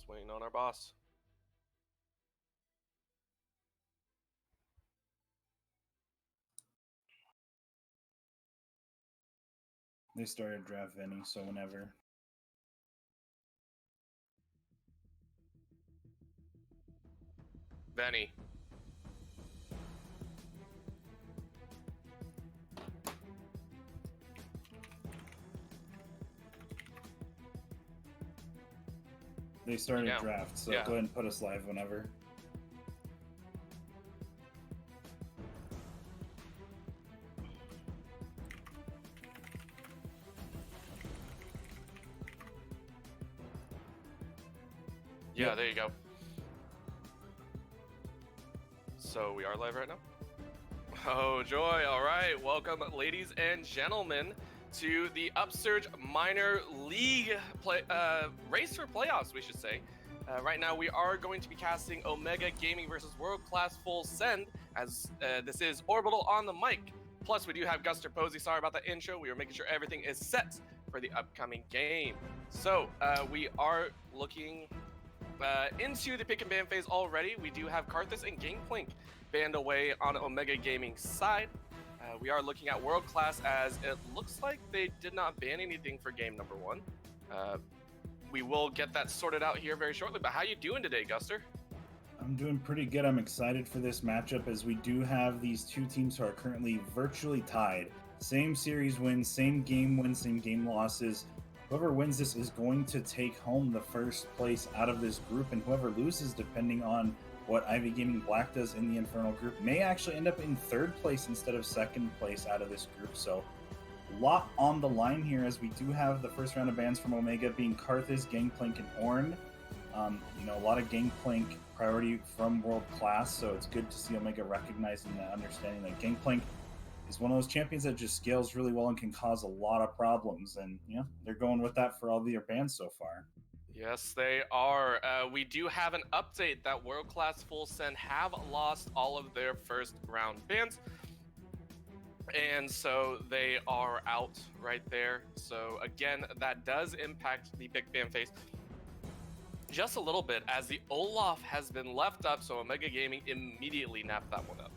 waiting on our boss. They started draft Vinny, so whenever. Benny. They started Yeah. draft, so Yeah. go ahead and put us live whenever. Yeah, Yep. there you go. So we are live right now? Oh, joy. All right. Welcome, ladies and gentlemen, to the Upsurge Minor League race for playoffs, we should say. Right now, we are going to be casting Omega Gaming versus World Class Full Send, as this is Orbital on the mic. Plus, we do have Guster Posey. Sorry about the intro. We are making sure everything is set for the upcoming game. So, we are looking into the pick and ban phase already. We do have Karthus and Gangplank banned away on Omega Gaming's side. We are looking at World Class, as it looks like they did not ban anything for game number 1. We will get that sorted out here very shortly, but how you doing today, Guster? I'm doing pretty good. I'm excited for this matchup as we do have these two teams who are currently virtually tied. Same series wins, same game wins, same game losses. Whoever wins this is going to take home the first place out of this group, and whoever loses, depending on what Ivy Gaming Black does in the Infernal group, may actually end up in third place instead of second place out of this group. So a lot on the line here, as we do have the first round of bans from Omega being Karthus, Gangplank, and Ornn. A lot of Gangplank priority from World Class, so it's good to see Omega recognizing that, understanding that Gangplank is one of those champions that just scales really well and can cause a lot of problems, and they're going with that for all their bans so far. Yes, they are. We do have an update that World Class Full Send have lost all of their first round bans. And so they are out right there. So again, that does impact the pick ban phase just a little bit, as the Olaf has been left up, so Omega Gaming immediately napped that one up.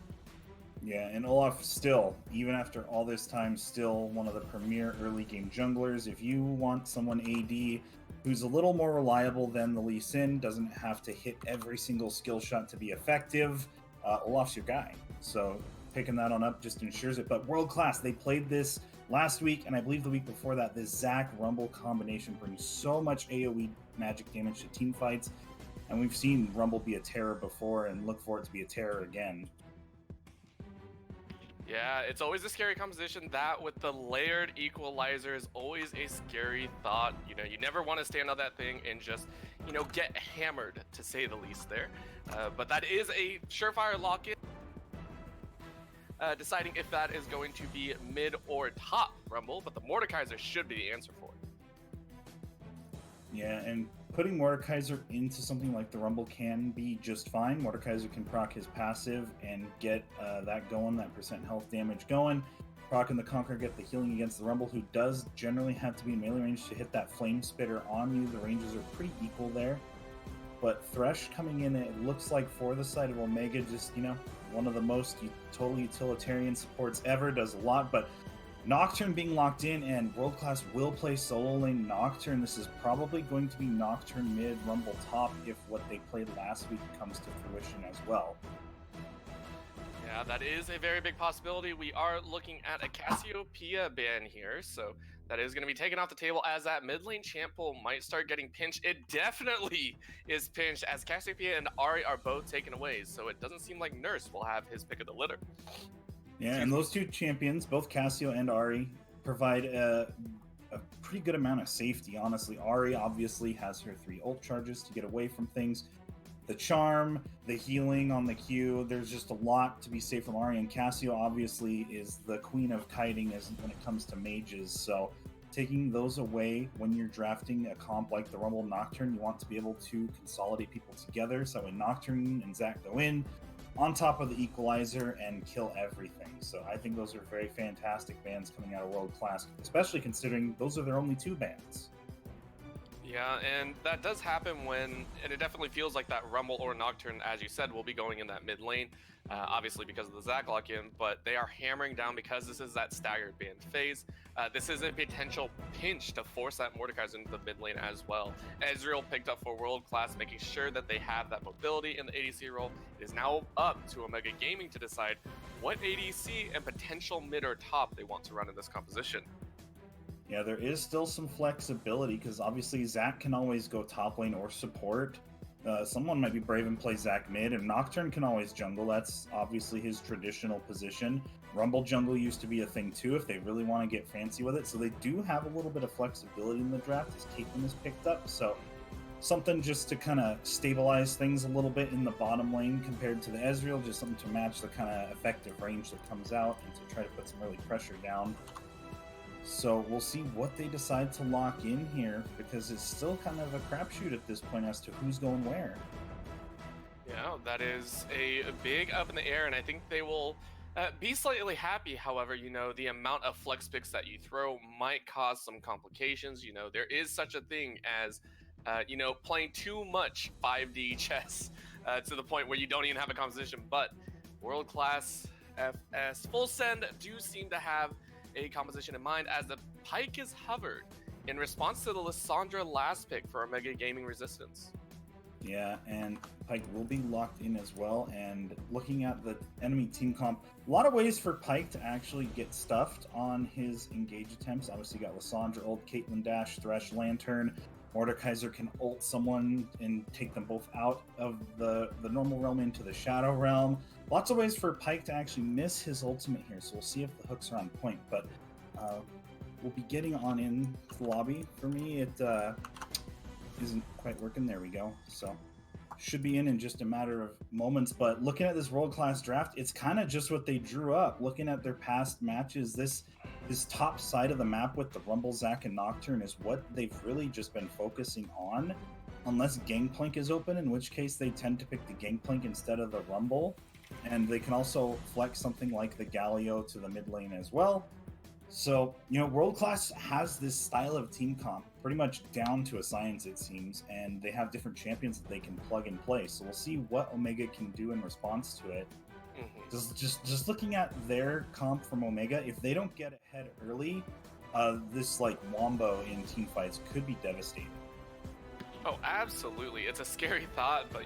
Yeah, and Olaf still, even after all this time, still one of the premier early game junglers. If you want someone AD who's a little more reliable than the Lee Sin, doesn't have to hit every single skill shot to be effective, Olaf's your guy. So picking that on up just ensures it. But World Class, they played this last week, and I believe the week before that. This Zac Rumble combination brings so much AoE magic damage to team fights, and we've seen Rumble be a terror before and look for it to be a terror again. Yeah, it's always a scary composition. That with the layered equalizer is always a scary thought. You never want to stand on that thing and just, get hammered, to say the least there. But that is a surefire lock-in. Deciding if that is going to be mid or top Rumble, but the Mordekaiser should be the answer for it. Yeah, and putting Mordekaiser into something like the Rumble can be just fine. Mordekaiser can proc his passive and get that going, that percent health damage going. Proc and the Conqueror get the healing against the Rumble, who does generally have to be in melee range to hit that Flame Spitter on you. The ranges are pretty equal there. But Thresh coming in, it looks like for the side of Omega, just, one of the most total utilitarian supports ever, does a lot, but Nocturne being locked in, and World Class will play solo lane Nocturne. This is probably going to be Nocturne mid, Rumble top, if what they played last week comes to fruition as well. Yeah, that is a very big possibility. We are looking at a Cassiopeia ban here, so that is going to be taken off the table, as that mid lane champ pool might start getting pinched. It definitely is pinched, as Cassiopeia and Ahri are both taken away, so it doesn't seem like Nurse will have his pick of the litter. Yeah, and those two champions, both Cassio and Ahri, provide a pretty good amount of safety, honestly. Ahri obviously has her 3 ult charges to get away from things. The charm, the healing on the Q, there's just a lot to be safe from Ahri, and Cassio obviously is the queen of kiting when it comes to mages, so taking those away when you're drafting a comp like the Rumble Nocturne, you want to be able to consolidate people together, so when Nocturne and Zac go in, on top of the equalizer and kill everything. So I think those are very fantastic bans coming out of World Class, especially considering those are their only 2 bans. Yeah, and that does happen and it definitely feels like that Rumble or Nocturne, as you said, will be going in that mid lane, obviously because of the Zac lock-in, but they are hammering down because this is that staggered ban phase. This is a potential pinch to force that Mordekaiser into the mid lane as well. Ezreal picked up for World Class, making sure that they have that mobility in the ADC role. It is now up to Omega Gaming to decide what ADC and potential mid or top they want to run in this composition. Yeah, there is still some flexibility because obviously Zac can always go top lane or support. Someone might be brave and play Zac mid, and Nocturne can always jungle. That's obviously his traditional position. Rumble jungle used to be a thing too if they really want to get fancy with it. So they do have a little bit of flexibility in the draft as Caitlyn is picked up. So something just to kind of stabilize things a little bit in the bottom lane compared to the Ezreal, just something to match the kind of effective range that comes out and to try to put some early pressure down. So we'll see what they decide to lock in here, because it's still kind of a crapshoot at this point as to who's going where. Yeah, that is a big up in the air, and I think they will be slightly happy. However, the amount of flex picks that you throw might cause some complications. There is such a thing as, playing too much 5D chess to the point where you don't even have a composition. But World Class, FS, Full Send do seem to have a composition in mind, as the Pyke is hovered in response to the Lissandra last pick for Omega Gaming Resistance. Yeah, and Pyke will be locked in as well. And looking at the enemy team comp, a lot of ways for Pyke to actually get stuffed on his engage attempts. Obviously, you got Lissandra ult, Caitlyn dash, Thresh Lantern. Mordekaiser can ult someone and take them both out of the normal realm into the shadow realm. Lots of ways for Pyke to actually miss his ultimate here, so we'll see if the hooks are on point. But we'll be getting on in the lobby. For me, it isn't quite working. There we go. So should be in just a matter of moments. But looking at this world-class draft, it's kind of just what they drew up. Looking at their past matches, this top side of the map with the Rumble, Zac, and Nocturne is what they've really just been focusing on, unless Gangplank is open, in which case they tend to pick the Gangplank instead of the Rumble. And they can also flex something like the Galio to the mid lane as well. So, World Class has this style of team comp pretty much down to a science, it seems, and they have different champions that they can plug and play. So we'll see what Omega can do in response to it. Mm-hmm. Just looking at their comp from Omega, if they don't get ahead early, this wombo in team fights could be devastating. Oh, absolutely. It's a scary thought, but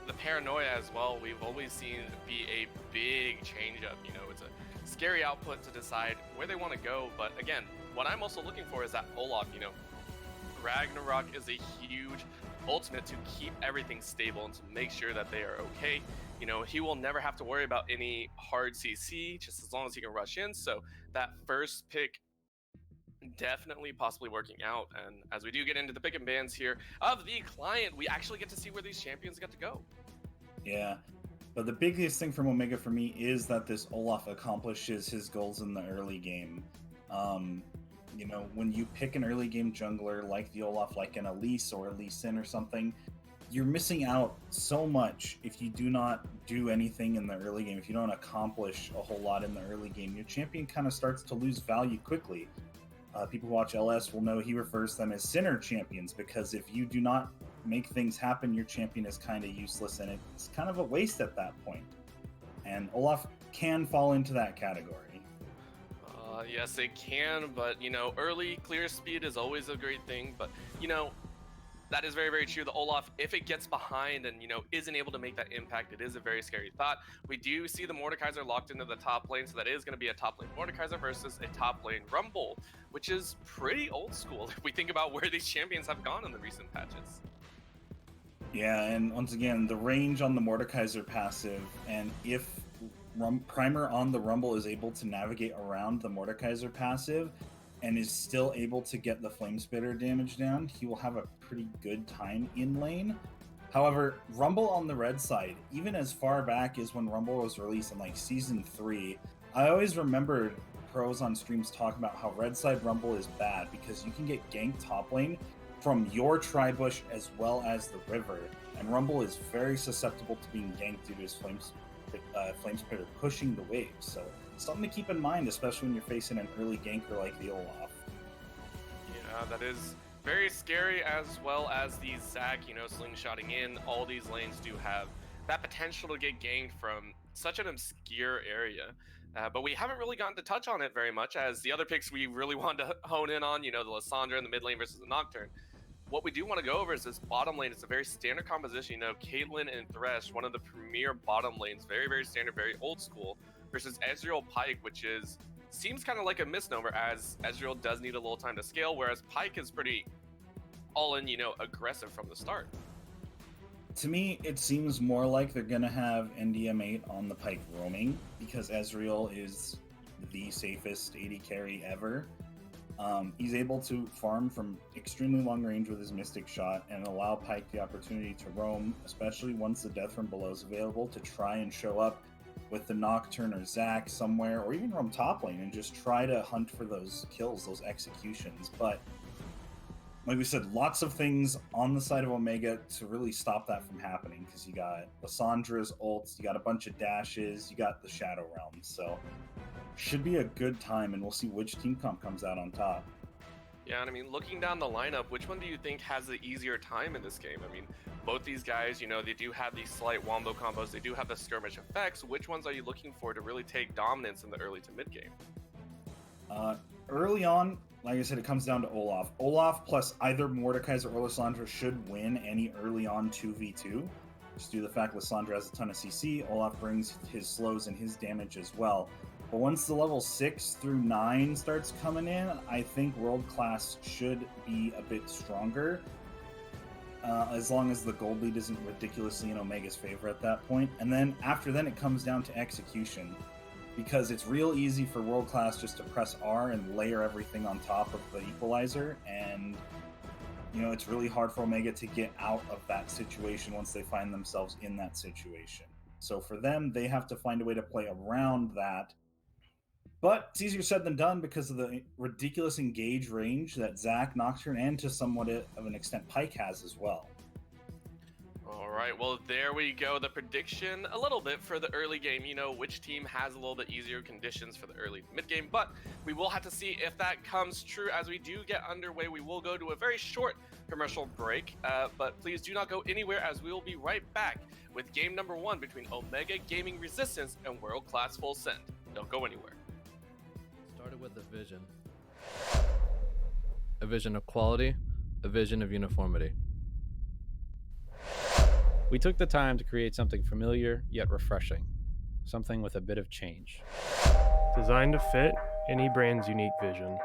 the paranoia as well, we've always seen be a big change up. It's a scary output to decide where they want to go. But again, what I'm also looking for is that Olaf, Ragnarok is a huge ultimate to keep everything stable and to make sure that they are okay. He will never have to worry about any hard CC, just as long as he can rush in. So that first pick definitely possibly working out. And as we do get into the pick and bans here of the client, we actually get to see where these champions get to go. Yeah, but the biggest thing from Omega for me is that this Olaf accomplishes his goals in the early game. When you pick an early game jungler like the Olaf, like an Elise or a Lee Sin or something, you're missing out so much if you do not do anything in the early game. If you don't accomplish a whole lot in the early game, your champion kind of starts to lose value quickly. People who watch LS will know he refers to them as sinner champions, because if you do not make things happen, your champion is kind of useless, and it's kind of a waste at that point. And Olaf can fall into that category. Yes, it can, but early clear speed is always a great thing. But that is very, very true. The Olaf, if it gets behind and isn't able to make that impact, it is a very scary thought. We do see the Mordekaiser locked into the top lane, so that is going to be a top lane Mordekaiser versus a top lane Rumble, which is pretty old school if we think about where these champions have gone in the recent patches. Yeah, and once again, the range on the Mordekaiser passive, and if Primer on the Rumble is able to navigate around the Mordekaiser passive and is still able to get the Flame Spitter damage down, he will have a pretty good time in lane. However, Rumble on the red side, even as far back as when Rumble was released in Season 3, I always remembered pros on streams talking about how red side Rumble is bad because you can get ganked top lane from your Tribush as well as the river, and Rumble is very susceptible to being ganked due to his Flame Spitter pushing the waves. So something to keep in mind, especially when you're facing an early ganker like the Olaf. Yeah, that is very scary, as well as these Zac, slingshotting in. All these lanes do have that potential to get ganked from such an obscure area. But we haven't really gotten to touch on it very much, as the other picks we really wanted to hone in on, the Lissandra in the mid lane versus the Nocturne. What we do want to go over is this bottom lane. It's a very standard composition. Caitlyn and Thresh, one of the premier bottom lanes, very, very standard, very old school, versus Ezreal Pyke, which seems kind of like a misnomer, as Ezreal does need a little time to scale, whereas Pyke is pretty all-in, aggressive from the start. To me, it seems more like they're going to have NDM8 on the Pyke roaming, because Ezreal is the safest AD carry ever. He's able to farm from extremely long range with his Mystic Shot and allow Pyke the opportunity to roam, especially once the Death from Below is available, to try and show up with the Nocturne or Zac somewhere, or even roam top lane and just try to hunt for those kills, those executions. But like we said, lots of things on the side of Omega to really stop that from happening, because you got Lissandra's ults, you got a bunch of dashes, you got the Shadow Realm, so should be a good time, and we'll see which team comp comes out on top. Yeah, and I mean, looking down the lineup, which one do you think has the easier time in this game? I mean, both these guys, they do have these slight wombo combos, they do have the skirmish effects. Which ones are you looking for to really take dominance in the early to mid game? Early on, like I said, it comes down to Olaf. Olaf plus either Mordekaiser or Lissandra should win any early on 2v2. Just due to the fact Lissandra has a ton of CC, Olaf brings his slows and his damage as well. But once the level 6 through 9 starts coming in, I think World Class should be a bit stronger. As long as the gold lead isn't ridiculously in Omega's favor at that point. And then after then, it comes down to execution, because it's real easy for World Class just to press R and layer everything on top of the equalizer, and it's really hard for Omega to get out of that situation once they find themselves in that situation. So for them, they have to find a way to play around that. But it's easier said than done, because of the ridiculous engage range that Zac, Nocturne, and to somewhat of an extent Pyke has as well. All right, well, there we go. The prediction a little bit for the early game, which team has a little bit easier conditions for the early mid game, but we will have to see if that comes true. As we do get underway, we will go to a very short commercial break, but please do not go anywhere, as we will be right back with game number 1 between Omega Gaming Resistance and World Class Full Send. Don't go anywhere. Started with a vision. A vision of quality, a vision of uniformity. We took the time to create something familiar yet refreshing, something with a bit of change. Designed to fit any brand's unique vision.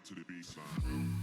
to the baseline.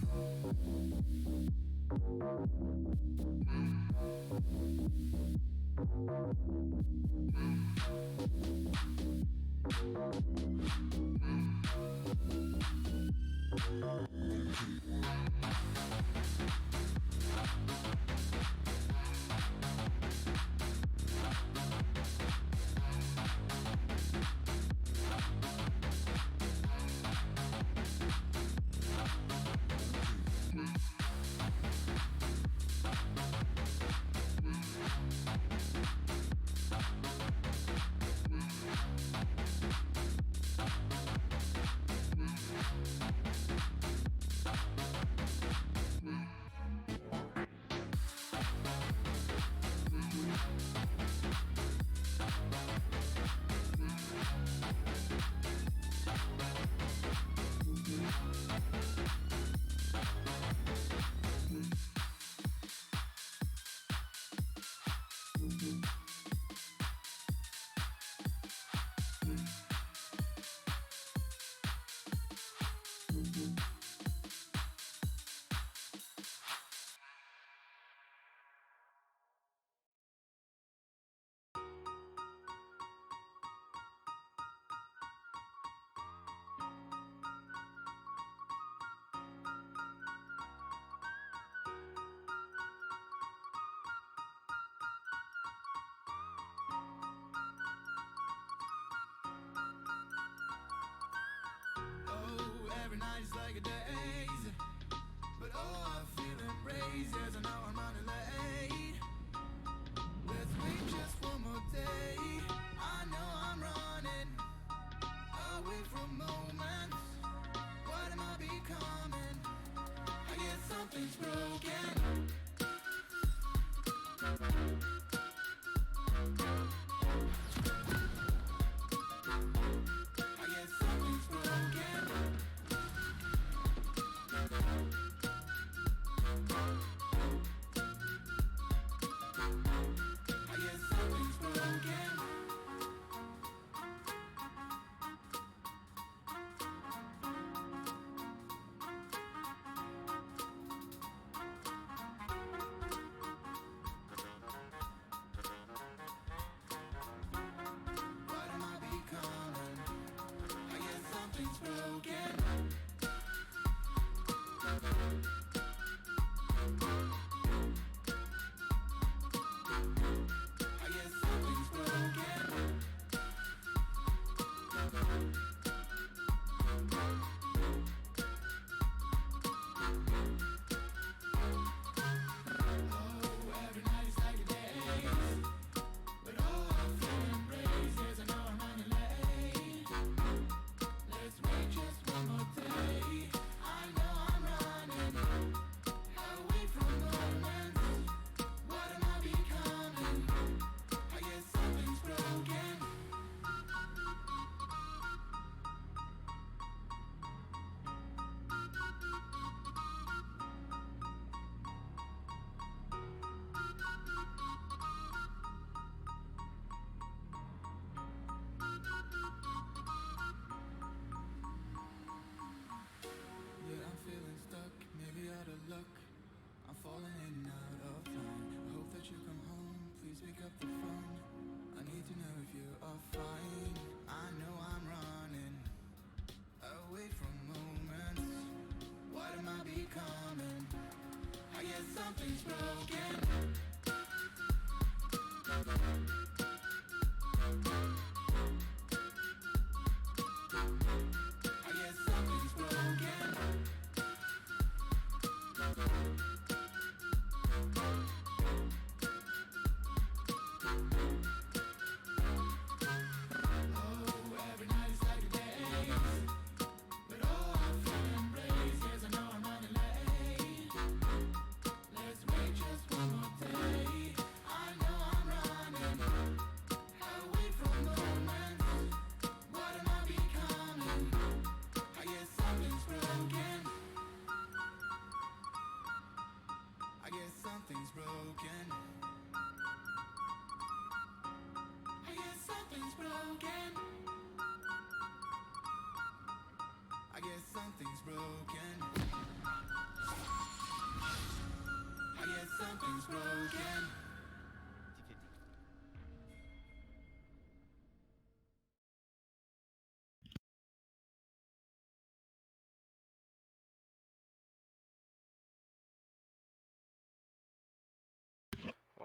Every night is like a daze, but oh, I feel embraced. Yes, I know I'm running late. Let's wait just one more day. I know I'm running away from moments. What am I becoming? I guess something's broken. I guess something's broken. I guess something's broken. What am I becoming? I guess something's broken. I guess something's broken. Oh, every night is like a daze, but oh, I feel embraced. Yes, I know I'm running late. Let's wait just one more day. I know I'm running away from moments. What am I becoming? I guess something's broken. Yeah, I'm feeling stuck, maybe out of luck. I'm falling in and out of line. I hope that you come home, please pick up the phone. I need to know if you are fine. I know I'm running away from moments. What am I becoming? I guess something's broken. I guess something's broken. Oh, every night is like a daze, but oh, I feel embraced. Yes, I know I'm running late. Let's wait just one more day. I know I'm running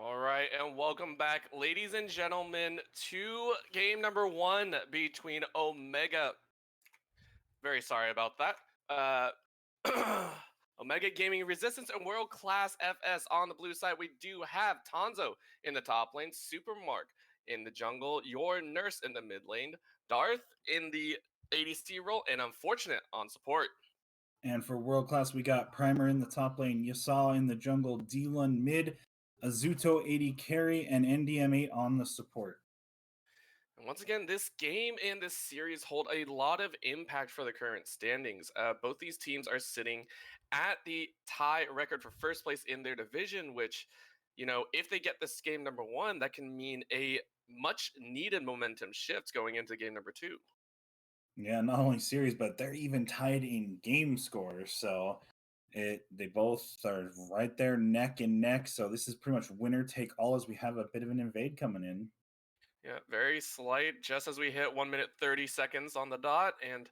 All right, and welcome back, ladies and gentlemen, to game number 1 between Omega. Very sorry about that. Omega Gaming Resistance and World Class FS on the blue side. We do have Tanzo in the top lane, Supermark in the jungle, Your Nurse in the mid lane, Darth in the ADC role, and Unfortunate on support. And for world class, we got Primer in the top lane, Yasuo in the jungle, D-Lun mid, Azuto 80 carry, and NDM8 on the support. And once again, this game and this series hold a lot of impact for the current standings. Both these teams are sitting at the tie record for first place in their division, which, if they get this game number 1, that can mean a much needed momentum shift going into game number 2. Yeah, not only series, but they're even tied in game scores. So they both are right there neck and neck. So this is pretty much winner take all as we have a bit of an invade coming in. Yeah, very slight, just as we hit 1 minute 30 seconds on the dot. And,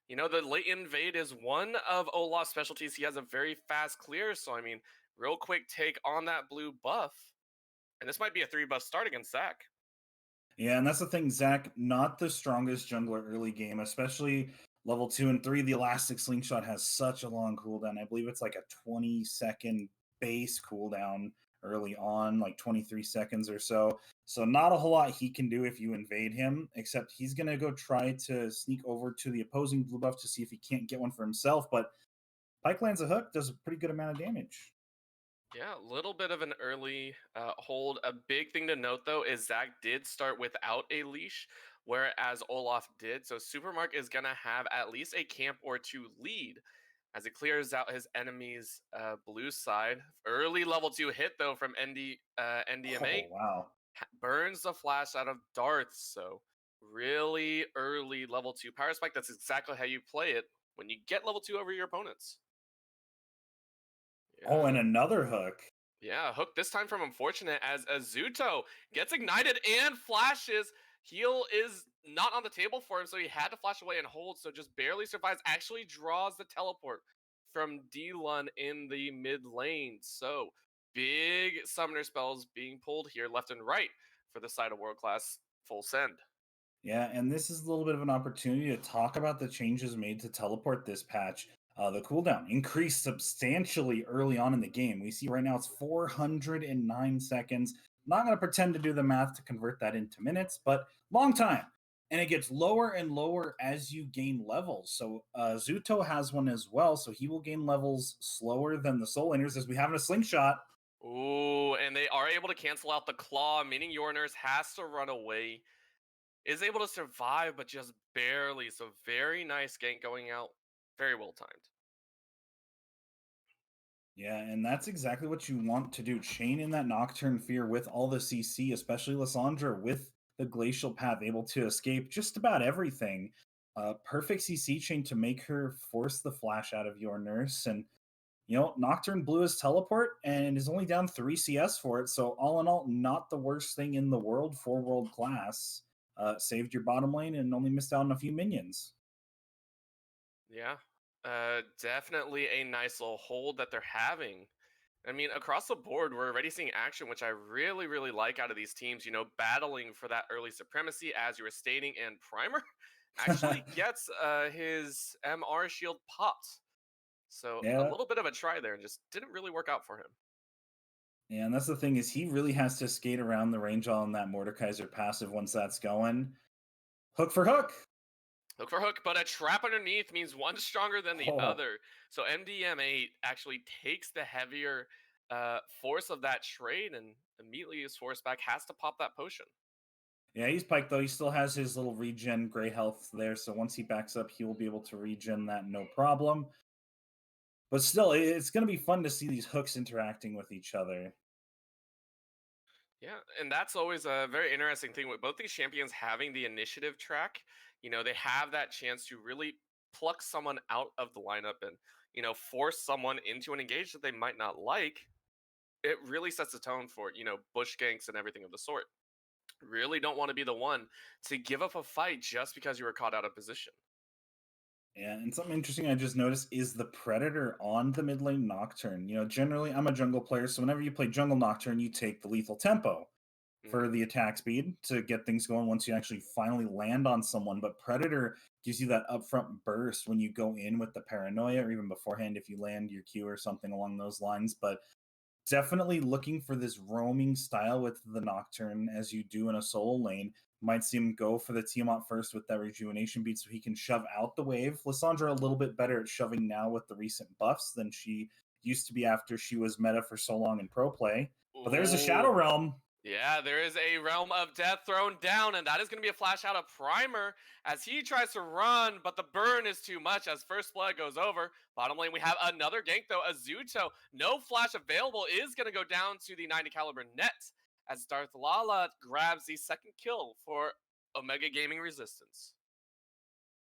the late invade is one of Olaf's specialties. He has a very fast clear. So, real quick take on that blue buff. And this might be a 3 buff start against Zach. Yeah, and that's the thing, Zach, not the strongest jungler early game, especially level 2 and 3. The elastic slingshot has such a long cooldown. I believe it's like a 20-second base cooldown early on, like 23 seconds or so. So not a whole lot he can do if you invade him, except he's going to go try to sneak over to the opposing blue buff to see if he can't get one for himself. But Pike lands a hook, does a pretty good amount of damage. Yeah, a little bit of an early hold. A big thing to note, though, is Zach did start without a leash, whereas Olaf did. So Supermark is going to have at least a camp or 2 lead as it clears out his enemy's blue side. Early level 2 hit, though, from NDM8. Oh, wow. Burns the flash out of Darth. So really early level 2 power spike. That's exactly how you play it when you get level 2 over your opponents. Oh, and another hook. Yeah, hook this time from Unfortunate as Azuto gets ignited and flashes. Heal is not on the table for him, so he had to flash away and hold, so just barely survives. Actually draws the teleport from D-Lun in the mid lane. So big summoner spells being pulled here left and right for the side of World Class full send. Yeah, and this is a little bit of an opportunity to talk about the changes made to teleport this patch. The cooldown increased substantially early on in the game. We see right now it's 409 seconds. Not going to pretend to do the math to convert that into minutes, but long time. And it gets lower and lower as you gain levels. So Zuto has one as well, so he will gain levels slower than the Soul Laners as we have in a slingshot. Ooh, and they are able to cancel out the claw, meaning Your Nurse has to run away. Is able to survive, but just barely. So very nice gank going out. Very well timed. Yeah, and that's exactly what you want to do. Chain in that Nocturne Fear with all the CC, especially Lissandra with the Glacial Path, able to escape just about everything. Perfect CC chain to make her force the flash out of Your Nurse. And, Nocturne blew his teleport and is only down 3 CS for it. So, all in all, not the worst thing in the world for world class. Saved your bottom lane and only missed out on a few minions. Yeah, definitely a nice little hold that they're having. Across the board, we're already seeing action, which I really, really like out of these teams, battling for that early supremacy, as you were stating, and Primer actually gets his MR shield popped. So a Yeah. little bit of a try there and just didn't really work out for him. Yeah, and that's the thing is he really has to skate around the range on that Mordekaiser passive once that's going. Hook for hook. Hook for hook, but a trap underneath means one's stronger than the Oh. other. So MDM8 actually takes the heavier force of that trade and immediately is forced back, has to pop that potion. Yeah, he's piked though. He still has his little regen gray health there, so once he backs up, he will be able to regen that no problem. But still, it's going to be fun to see these hooks interacting with each other. Yeah, and that's always a very interesting thing with both these champions having the initiative track. They have that chance to really pluck someone out of the lineup and, force someone into an engage that they might not like. It really sets the tone for, bush ganks and everything of the sort. Really don't want to be the one to give up a fight just because you were caught out of position. Yeah, and something interesting I just noticed is the Predator on the mid lane Nocturne. Generally I'm a jungle player, so whenever you play jungle Nocturne, you take the lethal tempo for Mhm. the attack speed to get things going once you actually finally land on someone. But Predator gives you that upfront burst when you go in with the paranoia, or even beforehand if you land your Q or something along those lines. But definitely looking for this roaming style with the Nocturne as you do in a solo lane. Might see him go for the Tiamat first with that rejuvenation beat so he can shove out the wave. Lissandra a little bit better at shoving now with the recent buffs than she used to be after she was meta for so long in pro play. But there's a Shadow Ooh. Realm. Yeah, there is a Realm of Death thrown down, and that is going to be a flash out of Primer as he tries to run, but the burn is too much as First Blood goes over. Bottom lane, we have another gank, though. Azuto, no flash available, is going to go down to the 90 caliber net as Darth Lala grabs the second kill for Omega Gaming Resistance.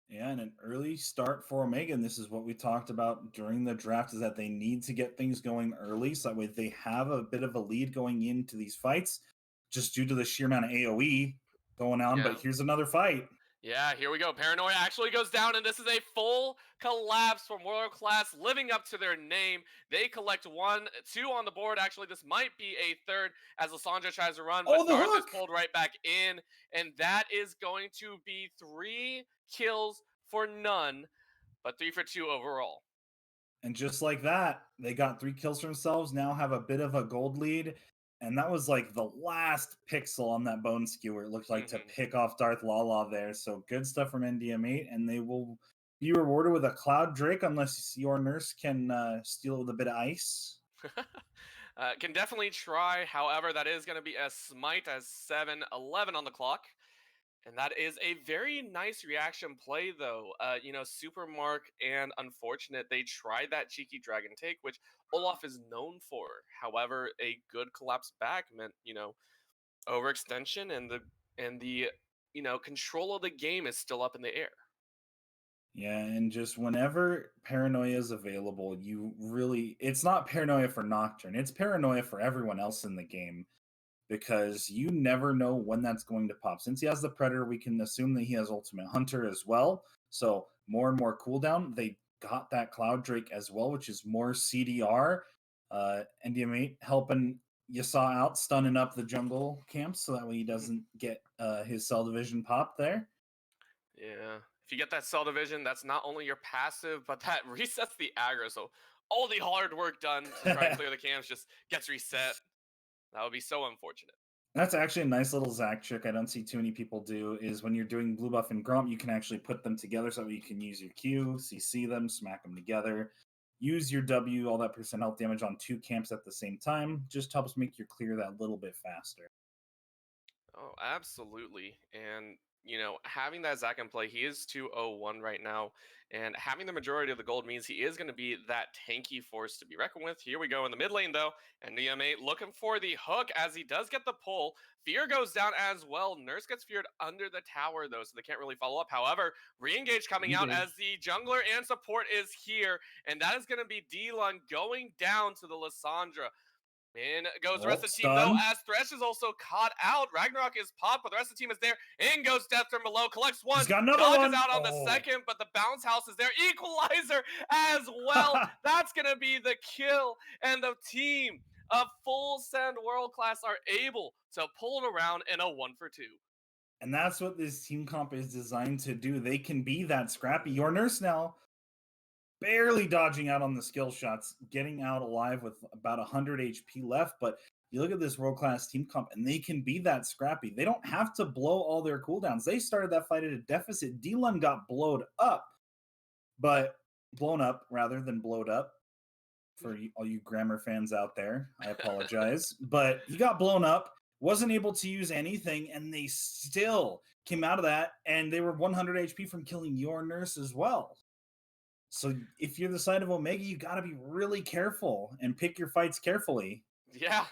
Yeah, and an early start for Omega, and this is what we talked about during the draft, is that they need to get things going early so that way they have a bit of a lead going into these fights, just due to the sheer amount of AoE going on. Yeah. But here's another fight. Yeah, here we go. Paranoia actually goes down, and this is a full collapse from World Class, living up to their name. They collect 1, 2 on the board. Actually, this might be a third as Lissandra tries to run, Oh, but the Darth is hook! pulled right back in, and that is going to be 3 kills for none, but 3 for 2 overall. And just like that, they got 3 kills for themselves, now have a bit of a gold lead. And that was like the last pixel on that bone skewer, it looked like, to Mhm. pick off Darth Lala there. So good stuff from NDM8, and they will be rewarded with a Cloud Drake unless your nurse can steal with a bit of ice. Can definitely try. However, that is going to be a smite as 7:11 on the clock. And that is a very nice reaction play, though. Super Mark and Unfortunate, they tried that cheeky dragon take, which Olaf is known for. However, a good collapse back meant, overextension and the control of the game is still up in the air. Yeah, and just whenever paranoia is available, it's not paranoia for Nocturne, it's paranoia for everyone else in the game, because you never know when that's going to pop. Since he has the Predator, we can assume that he has Ultimate Hunter as well. So more and more cooldown. They got that Cloud Drake as well, which is more CDR. NDM8 helping Yasa out, stunning up the jungle camps so that way he doesn't get his cell division pop there. Yeah. If you get that cell division, that's not only your passive, but that resets the aggro. So all the hard work done to try and clear the camps just gets reset. That would be so unfortunate. That's actually a nice little Zac trick I don't see too many people do, is when you're doing blue buff and Gromp, you can actually put them together so that you can use your Q, CC them, smack them together, use your W, all that percent health damage on 2 camps at the same time. Just helps make your clear that little bit faster. Oh, absolutely. And, having that Zac in play, he is 201 right now. And having the majority of the gold means he is going to be that tanky force to be reckoned with. Here we go in the mid lane, though. And DM8 looking for the hook as he does get the pull. Fear goes down as well. Nurse gets feared under the tower, though, so they can't really follow up. However, re-engage coming out as the jungler and support is here. And that is going to be D-Lun going down to the Lissandra. In goes the rest of the team, though, Stun. as Thresh is also caught out. Ragnarok is popped, but the rest of the team is there. In goes Death from below, collects one, He's got another dodges one. out on the Oh. second, but the bounce house is there. Equalizer as well. That's going to be the kill, and the team of Full Send World Class are able to pull it around in a 1 for 2. And that's what this team comp is designed to do. They can be that scrappy. Your nurse now barely dodging out on the skill shots, getting out alive with about 100 HP left. But you look at this world-class team comp, and they can be that scrappy. They don't have to blow all their cooldowns. They started that fight at a deficit. D-Lun got blown up rather than blowed up. For all you grammar fans out there, I apologize. But he got blown up, wasn't able to use anything, and they still came out of that, and they were 100 HP from killing your nurse as well. So if you're the side of Omega, you got to be really careful and pick your fights carefully. Yeah,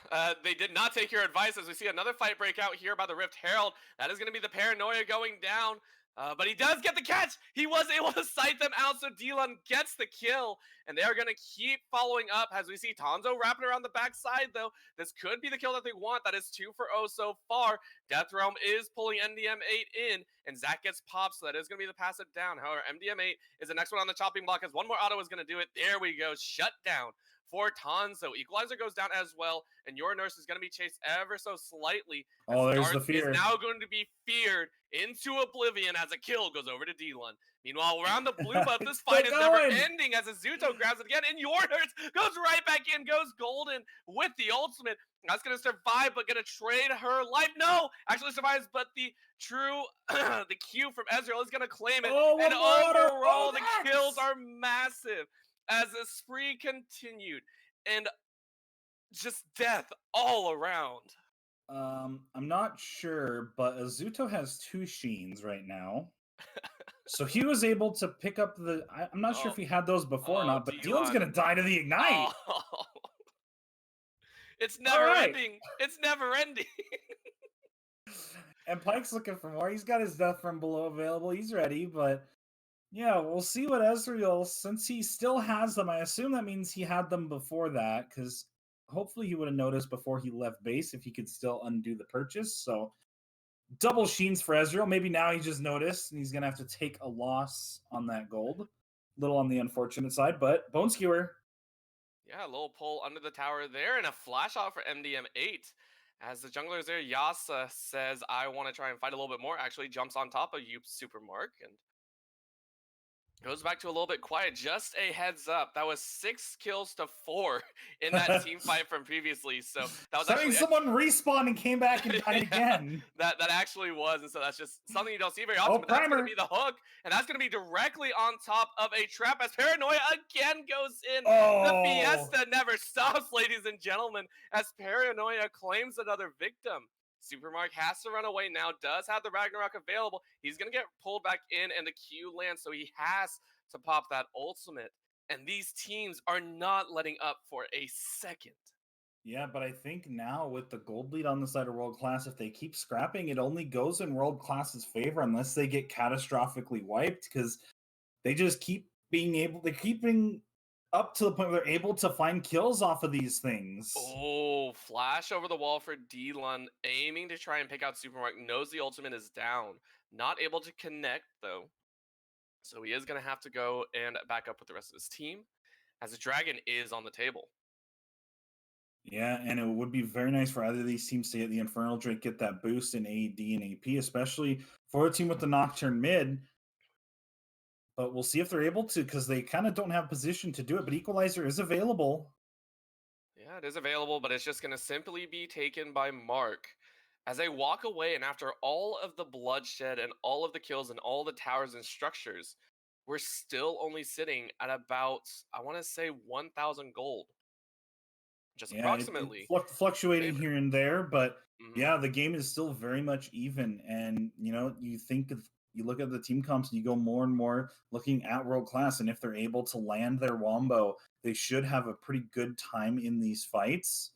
they did not take your advice as we see another fight break out here by the Rift Herald. That is going to be the Paranoia going down. But he does get the catch. He was able to sight them out, so Dylan gets the kill. And they are going to keep following up as we see Tonzo wrapping around the backside, though. This could be the kill that they want. That is 2 for 0 so far. Death Realm is pulling MDM8 in, and Zach gets popped, so that is going to be the passive down. However, MDM8 is the next one on the chopping block, as one more auto is going to do it. There we go. Shut down for Tonzo. Equalizer goes down as well, and your nurse is going to be chased ever so slightly. Oh, there's the Darth fear. is now going to be feared into oblivion as a kill goes over to Dylan. Meanwhile, around the blue buff, this fight is never ending as Azuto grabs it again, and your nurse goes right back in, goes golden with the ultimate. That's going to survive, but going to trade her life. No, actually survives, but the true, the Q from Ezreal is going to claim it. Oh, and overall, the Max! kills are massive as the spree continued. And just death all around. I'm not sure, but Azuto has 2 Sheens right now. So he was able to pick up the... I'm not sure if he had those before or not, but Dylan's going to die to the Ignite! Oh. It's never ending. It's never ending. And Pike's looking for more. He's got his Death from below available. He's ready, but... Yeah, we'll see what Ezreal... Since he still has them, I assume that means he had them before that, because... Hopefully he would have noticed before he left base if he could still undo the purchase. So double Sheens for Ezreal. Maybe now he just noticed and he's going to have to take a loss on that gold. A little on the unfortunate side, but Bone Skewer. Yeah, a little pull under the tower there and a flash off for MDM8. As the jungler is there, Yasa says, I want to try and fight a little bit more. Actually jumps on top of you, Supermark, and goes back to a little bit quiet. Just a heads up, that was 6 kills to 4 in that team fight from previously. So that was actually someone respawned and came back and died again. That actually was, and so that's just something you don't see very often. But that's going to be the hook, and that's going to be directly on top of a trap as Paranoia again goes in. The fiesta never stops, ladies and gentlemen, as Paranoia claims another victim. Supermark has to run away now, does have the Ragnarok available. He's going to get pulled back in and the Q lands, so he has to pop that ultimate. And these teams are not letting up for a second. Yeah, but I think now with the gold lead on the side of World Class, if they keep scrapping, it only goes in World Class's favor unless they get catastrophically wiped, because they just keep keeping up to the point where they're able to find kills off of these things. Oh, flash over the wall for Dylan, aiming to try and pick out Supermark. Knows the ultimate is down. Not able to connect, though. So he is going to have to go and back up with the rest of his team, as the dragon is on the table. Yeah, and it would be very nice for either of these teams to get the Infernal Drake, get that boost in AD and AP, especially for a team with the Nocturne mid. But we'll see if they're able to, because they kind of don't have position to do it. But Equalizer is available. Yeah, it is available, but it's just going to simply be taken by Mark. As they walk away, and after all of the bloodshed and all of the kills and all the towers and structures, we're still only sitting at about, I want to say, 1,000 gold. Just approximately. Fluctuating here and there, but yeah, the game is still very much even. And, you know, you look at the team comps and you go more and more looking at World Class, and if they're able to land their wombo, they should have a pretty good time in these fights.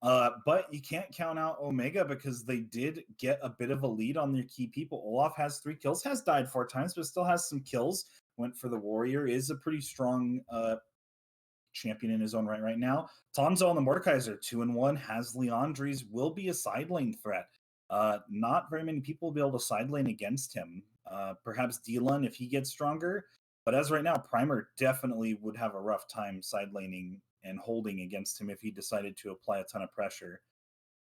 But you can't count out Omega because they did get a bit of a lead on their key people. Olaf has 3 kills, has died 4 times, but still has some kills. Went for the Warrior, is a pretty strong champion in his own right now. Tonzo on the Mordekaiser, 2-1, has Leandries, will be a side lane threat. Not very many people will be able to side lane against him. Perhaps Dylan if he gets stronger. But as right now, Primer definitely would have a rough time side laning and holding against him if he decided to apply a ton of pressure.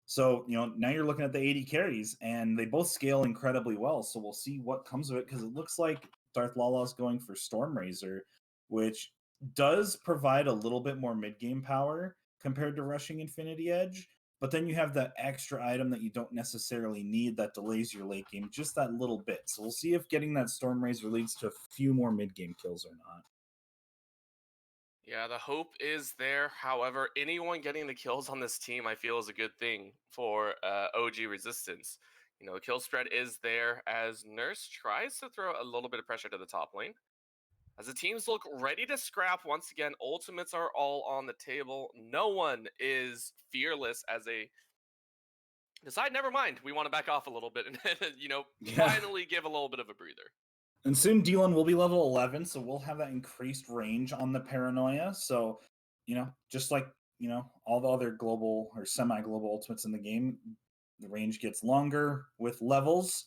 So, you know, now you're looking at the 80 carries, and they both scale incredibly well. So we'll see what comes of it, because it looks like Darth Lala's going for Stormrazor, which does provide a little bit more mid-game power compared to rushing Infinity Edge. But then you have that extra item that you don't necessarily need that delays your late game just that little bit. So we'll see if getting that Stormrazor leads to a few more mid-game kills or not. Yeah, the hope is there. However, anyone getting the kills on this team, I feel, is a good thing for OG Resistance. You know, the kill spread is there as Nurse tries to throw a little bit of pressure to the top lane. As the teams look ready to scrap once again, ultimates are all on the table. No one is fearless as a decide, never mind, we want to back off a little bit and Yeah. finally give a little bit of a breather. And soon Dylan will be level 11, so we'll have that increased range on the Paranoia. So, just like, all the other global or semi-global ultimates in the game, the range gets longer with levels.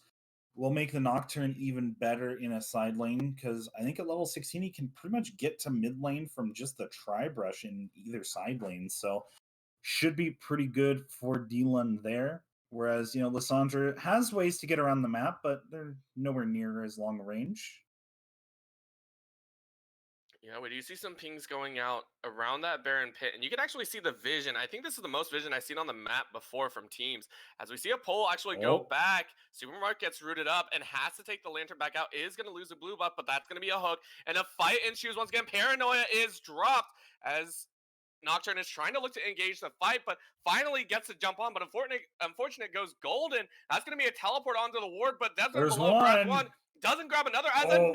We'll make the Nocturne even better in a side lane because I think at level 16 he can pretty much get to mid lane from just the tri-brush in either side lane. So should be pretty good for Dylan there. Whereas, Lissandra has ways to get around the map, but they're nowhere near as long range. Yeah, we do see some pings going out around that Baron pit, and you can actually see the vision. I think this is the most vision I've seen on the map before from teams. As we see a pole actually go Oh, back, Supermark gets rooted up and has to take the lantern back out, is going to lose a blue buff, but that's going to be a hook, and a fight ensues once again. Paranoia is dropped as Nocturne is trying to look to engage the fight, but finally gets to jump on. But unfortunate goes golden. That's going to be a teleport onto the ward, but Desert there's below grabs one. one, doesn't grab another Oh,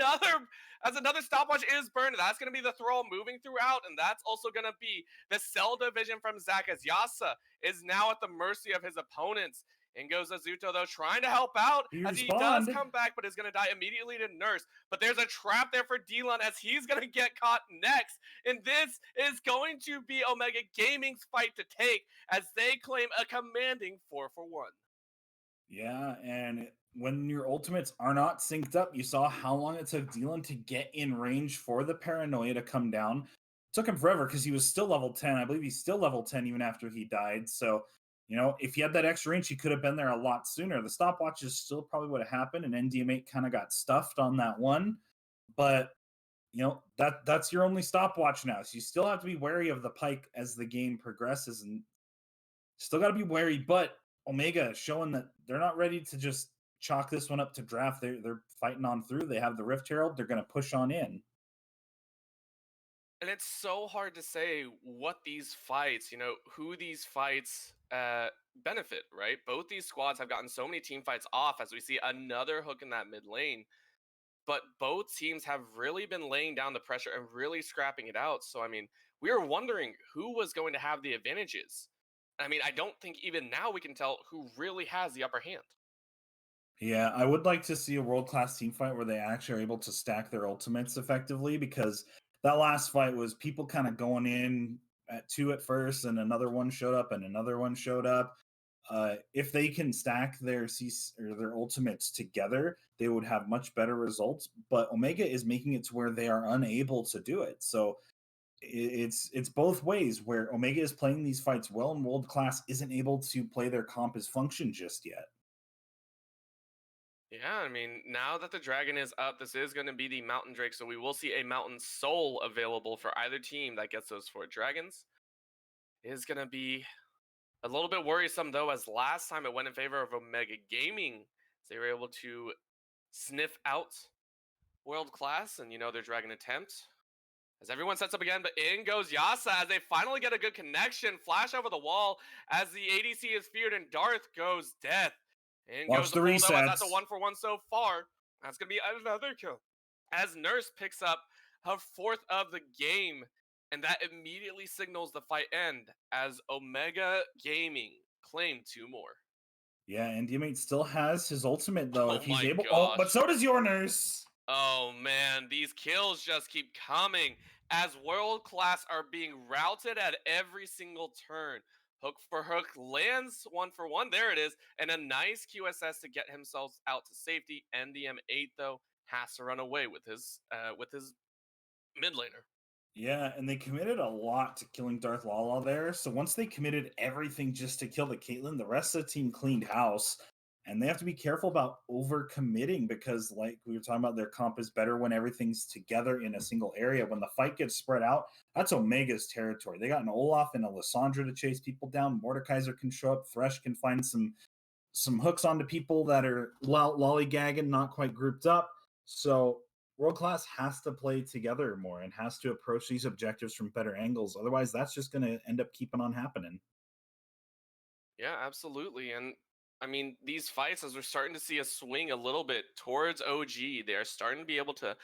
as another stopwatch is burned. That's going to be the throw moving throughout, and that's also going to be the cell division from Zach as Yasa is now at the mercy of his opponents. In goes Azuto, though, trying to help out he as he does respawned. come back, but is going to die immediately to Nurse. But there's a trap there for Dylan as he's going to get caught next. And this is going to be Omega Gaming's fight to take as they claim a commanding 4-for-1. Yeah, and when your ultimates are not synced up, you saw how long it took Dylan to get in range for the Paranoia to come down. It took him forever because he was still level 10. I believe he's still level 10 even after he died. So, if he had that extra range, he could have been there a lot sooner. The stopwatches still probably would have happened, and NDM8 kind of got stuffed on that one. But that's your only stopwatch now. So you still have to be wary of the Pike as the game progresses, and still got to be wary. But Omega showing that they're not ready to just chalk this one up to draft. They're fighting on through. They have the Rift Herald. They're going to push on in. And it's so hard to say what these fights, who these fights benefit, right? Both these squads have gotten so many team fights off as we see another hook in that mid lane. But both teams have really been laying down the pressure and really scrapping it out. So, we were wondering who was going to have the advantages. I don't think even now we can tell who really has the upper hand. Yeah, I would like to see a world class team fight where they actually are able to stack their ultimates effectively because that last fight was people kind of going in at two at first, and another one showed up, and another one showed up. If they can stack their or their ultimates together, they would have much better results. But Omega is making it to where they are unable to do it. So it's both ways where Omega is playing these fights well, and world class isn't able to play their comp as function just yet. Yeah, now that the dragon is up, this is going to be the Mountain Drake, so we will see a Mountain Soul available for either team that gets those 4 dragons. It is going to be a little bit worrisome, though, as last time it went in favor of Omega Gaming. They were able to sniff out world class and, their dragon attempt. As everyone sets up again, but in goes Yasa as they finally get a good connection. Flash over the wall as the ADC is feared and Darth goes death. In Watch goes the the pull, though, as that's a resets. 1-for-1 so far. That's going to be another kill. As Nurse picks up her 4th of the game, and that immediately signals the fight end as Omega Gaming claim 2 more. Yeah, and DMate still has his ultimate though. Oh If he's my able, gosh. but so does your Nurse. Oh man, these kills just keep coming as world class are being routed at every single turn. Hook for hook lands 1-for-1. There it is, and a nice QSS to get himself out to safety. NDM8 though has to run away with his mid laner. Yeah, and they committed a lot to killing Darth Lala there. So once they committed everything just to kill the Caitlyn, the rest of the team cleaned house. And they have to be careful about over committing because, like we were talking about, their comp is better when everything's together in a single area. When the fight gets spread out, that's Omega's territory. They got an Olaf and a Lissandra to chase people down. Mordekaiser can show up. Thresh can find some hooks onto people that are lollygagging, not quite grouped up. So world class has to play together more and has to approach these objectives from better angles. Otherwise, that's just going to end up keeping on happening. Yeah, absolutely. And these fights, as we're starting to see a swing a little bit towards OG, they are starting to be able to,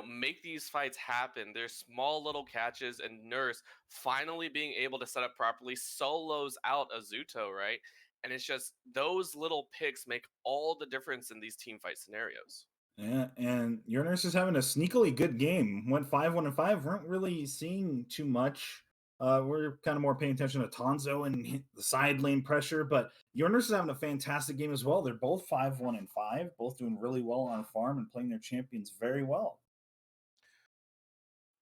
make these fights happen. There's small little catches, and Nurse finally being able to set up properly solos out Azuto, right? And it's just those little picks make all the difference in these team fight scenarios. Yeah, and your nurse is having a sneakily good game. Went 5-1-5. Weren't really seeing too much. We're kind of more paying attention to Tonzo and the side lane pressure, but your nurse is having a fantastic game as well. They're both 5-1-5, both doing really well on farm and playing their champions very well.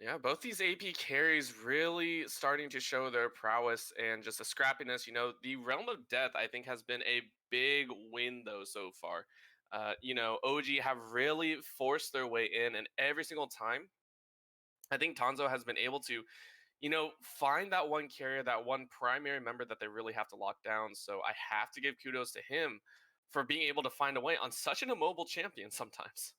Yeah, both these AP carries really starting to show their prowess and just a scrappiness. The Realm of Death, I think, has been a big win, though, so far. OG have really forced their way in, and every single time, I think Tanzo has been able to, find that one carrier, that one primary member that they really have to lock down. So I have to give kudos to him for being able to find a way on such an immobile champion sometimes.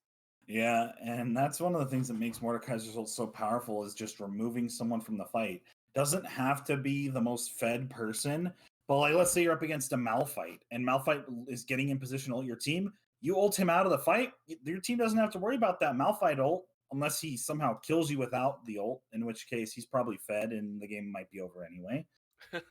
Yeah, and that's one of the things that makes Mordekaiser's result so powerful is just removing someone from the fight. Doesn't have to be the most fed person, but like let's say you're up against a Malphite and Malphite is getting in position to ult your team. You ult him out of the fight, your team doesn't have to worry about that Malphite ult unless he somehow kills you without the ult, in which case he's probably fed and the game might be over anyway.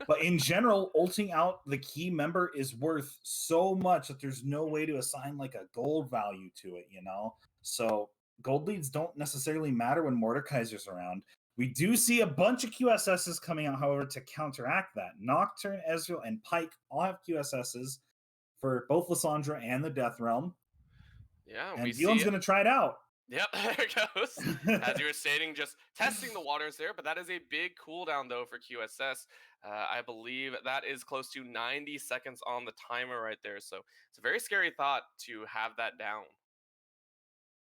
But in general, ulting out the key member is worth so much that there's no way to assign like a gold value to it, you know? So gold leads don't necessarily matter when Mordekaiser's around. We do see a bunch of QSSs coming out, however, to counteract that. Nocturne, Ezreal, and Pike all have QSSs for both Lissandra and the Death Realm. Yeah, And we Dylan's see. going to try it out. Yep, there it goes. As you were stating, just testing the waters there, but that is a big cooldown though for QSS. I believe that is close to 90 seconds on the timer right there. So it's a very scary thought to have that down.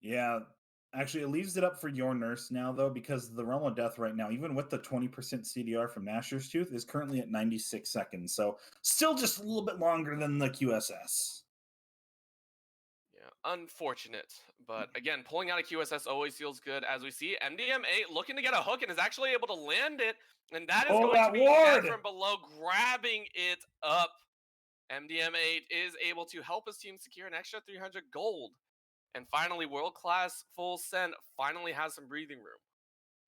Yeah. Actually, it leaves it up for your nurse now, though, because the Realm of Death right now, even with the 20% CDR from Nashor's Tooth, is currently at 96 seconds. So still just a little bit longer than the QSS. Yeah, unfortunate. But again, pulling out a QSS always feels good. As we see, MDM8 looking to get a hook and is actually able to land it. And that is going to be Death from below, grabbing it up. MDM8 is able to help his team secure an extra 300 gold. And finally, World Class Full Send finally has some breathing room.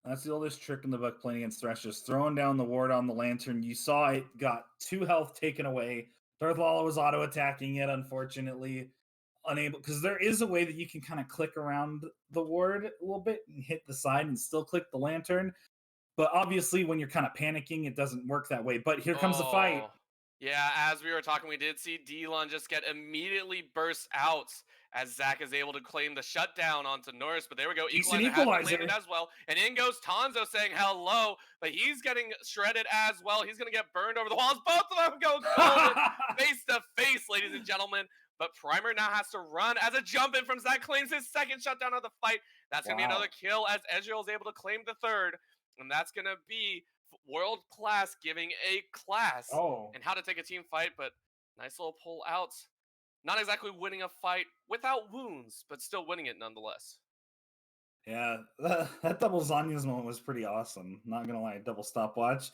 That's the oldest trick in the book playing against Thresh, just throwing down the ward on the lantern. You saw it got 2 health taken away. Darth Lala was auto-attacking it, unfortunately. Unable, because there is a way that you can kind of click around the ward a little bit and hit the side and still click the lantern. But obviously, when you're kind of panicking, it doesn't work that way. But here comes the fight. Yeah, as we were talking, we did see D-Lun just get immediately burst out as Zach is able to claim the shutdown onto Norris. But there we go, equalizer as well. And in goes Tonzo saying hello, but he's getting shredded as well. He's going to get burned over the walls. Both of them go golden face to face, ladies and gentlemen. But Primer now has to run as a jump in from Zach claims his second shutdown of the fight. That's going to be another kill as Ezreal is able to claim the third. And that's going to be World Class giving a class and how to take a team fight, but nice little pull out. Not exactly winning a fight without wounds, but still winning it nonetheless. Yeah, that double Zanya's moment was pretty awesome. Not gonna lie, double stopwatch.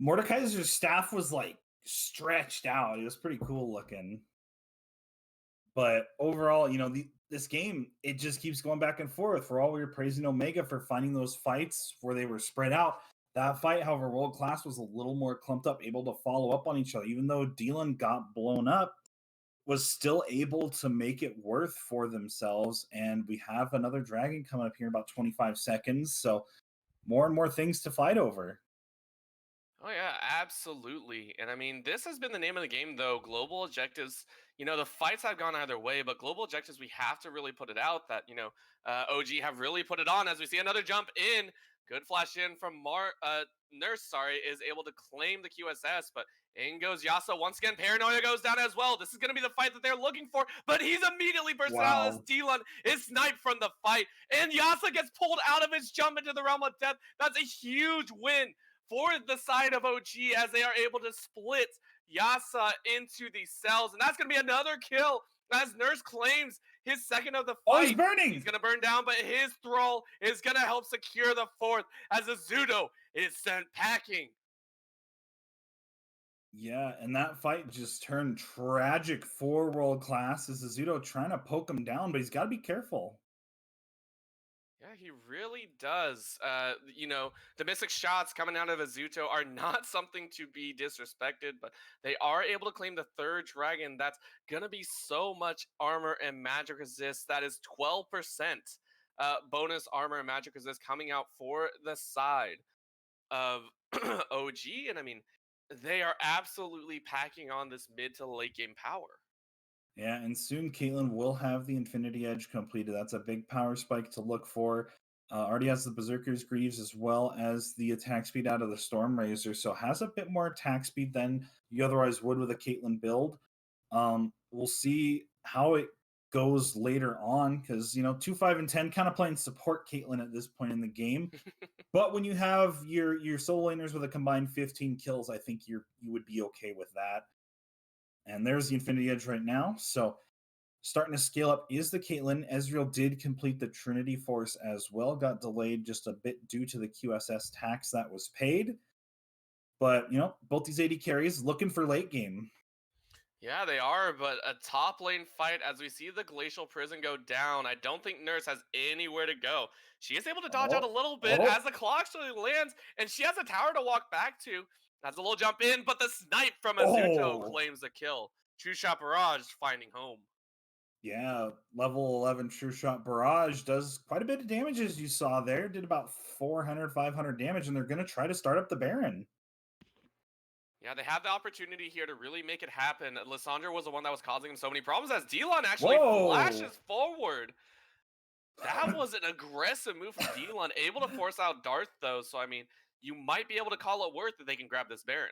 Mordekaiser's staff was like stretched out. It was pretty cool looking. But overall, this game, it just keeps going back and forth. For all we were praising Omega for finding those fights where they were spread out, that fight, however, World Class was a little more clumped up, able to follow up on each other. Even though Dylan got blown up, was still able to make it worth for themselves. And we have another dragon coming up here in about 25 seconds. So more and more things to fight over. Oh, yeah, absolutely. And I mean, this has been the name of the game, though. Global objectives, the fights have gone either way, but global objectives, we have to really put it out that, OG have really put it on as we see another jump in. Good flash in from Nurse, is able to claim the QSS, but in goes Yasuo. Once again, Paranoia goes down as well. This is going to be the fight that they're looking for, but he's immediately bursted out as D-Lun is sniped from the fight, and Yasuo gets pulled out of his jump into the Realm of Death. That's a huge win for the side of OG as they are able to split Yasuo into the cells, and that's going to be another kill as Nurse claims his second of the fight. Oh, he's burning! He's going to burn down, but his thrall is going to help secure the fourth as Azudo is sent packing. Yeah, and that fight just turned tragic for World Class as Azudo trying to poke him down, but he's got to be careful. Yeah, he really does. The mystic shots coming out of Azuto are not something to be disrespected, but they are able to claim the third dragon. That's gonna be so much armor and magic resist. That is 12% bonus armor and magic resist coming out for the side of OG. And I mean, they are absolutely packing on this mid to late game power. Yeah, and soon Caitlyn will have the Infinity Edge completed. That's a big power spike to look for. Already has the Berserker's Greaves as well as the attack speed out of the Storm Razor, so has a bit more attack speed than you otherwise would with a Caitlyn build. We'll see how it goes later on because 2, 5, and 10 kind of playing support Caitlyn at this point in the game. But when you have your solo laners with a combined 15 kills, I think you would be okay with that. And there's the Infinity Edge right now. So starting to scale up is the Caitlyn. Ezreal did complete the Trinity Force as well. Got delayed just a bit due to the QSS tax that was paid. But, both these AD carries looking for late game. Yeah, they are, but a top lane fight as we see the Glacial Prison go down. I don't think Nurse has anywhere to go. She is able to dodge out a little bit as the clock actually lands, and she has a tower to walk back to. Has a little jump in, but the snipe from Azuto claims the kill. True Shot Barrage finding home. Yeah, level 11 True Shot Barrage does quite a bit of damage as you saw there. Did about 400, 500 damage, and they're going to try to start up the Baron. Yeah, they have the opportunity here to really make it happen. Lissandra was the one that was causing him so many problems as Delon actually flashes forward. That was an aggressive move from Delon, able to force out Darth though, so I mean, you might be able to call it worth that they can grab this Baron.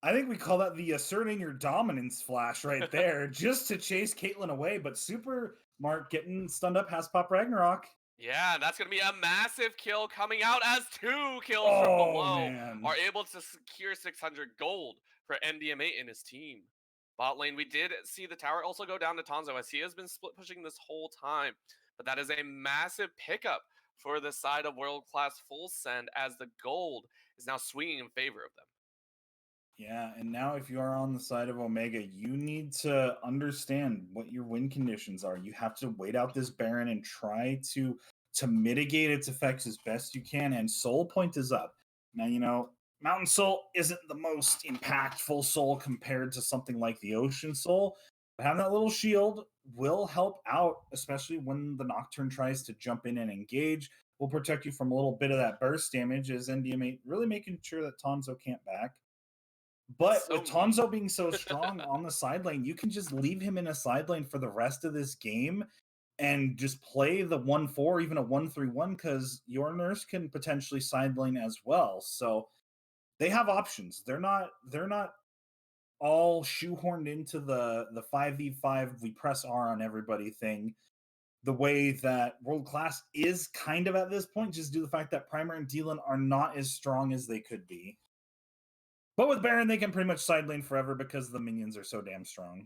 I think we call that the asserting your dominance flash right there, just to chase Caitlyn away. But Super Mark getting stunned up has Pop Ragnarok. Yeah, that's going to be a massive kill coming out as 2 kills from below are able to secure 600 gold for MDMA and his team. Bot lane, we did see the tower also go down to Tonzo as he has been split pushing this whole time. But that is a massive pickup for the side of World Class Full Send as the gold is now swinging in favor of them. Yeah, and now if you are on the side of Omega, you need to understand what your win conditions are. You have to wait out this Baron and try to mitigate its effects as best you can. And Soul Point is up. Now, Mountain Soul isn't the most impactful soul compared to something like the Ocean Soul. But having that little shield will help out, especially when the Nocturne tries to jump in and engage. Will protect you from a little bit of that burst damage as NDMA really making sure that Tonzo can't back. But with Tonzo being so strong on the side lane, you can just leave him in a side lane for the rest of this game and just play the 1-4, even a 1-3-1, because your Nurse can potentially side lane as well. So they have options. They're not all shoehorned into the 5v5 we press R on everybody thing. The way that World Class is kind of at this point, just due to the fact that Primer and Dylan are not as strong as they could be. But with Baron, they can pretty much side lane forever because the minions are so damn strong.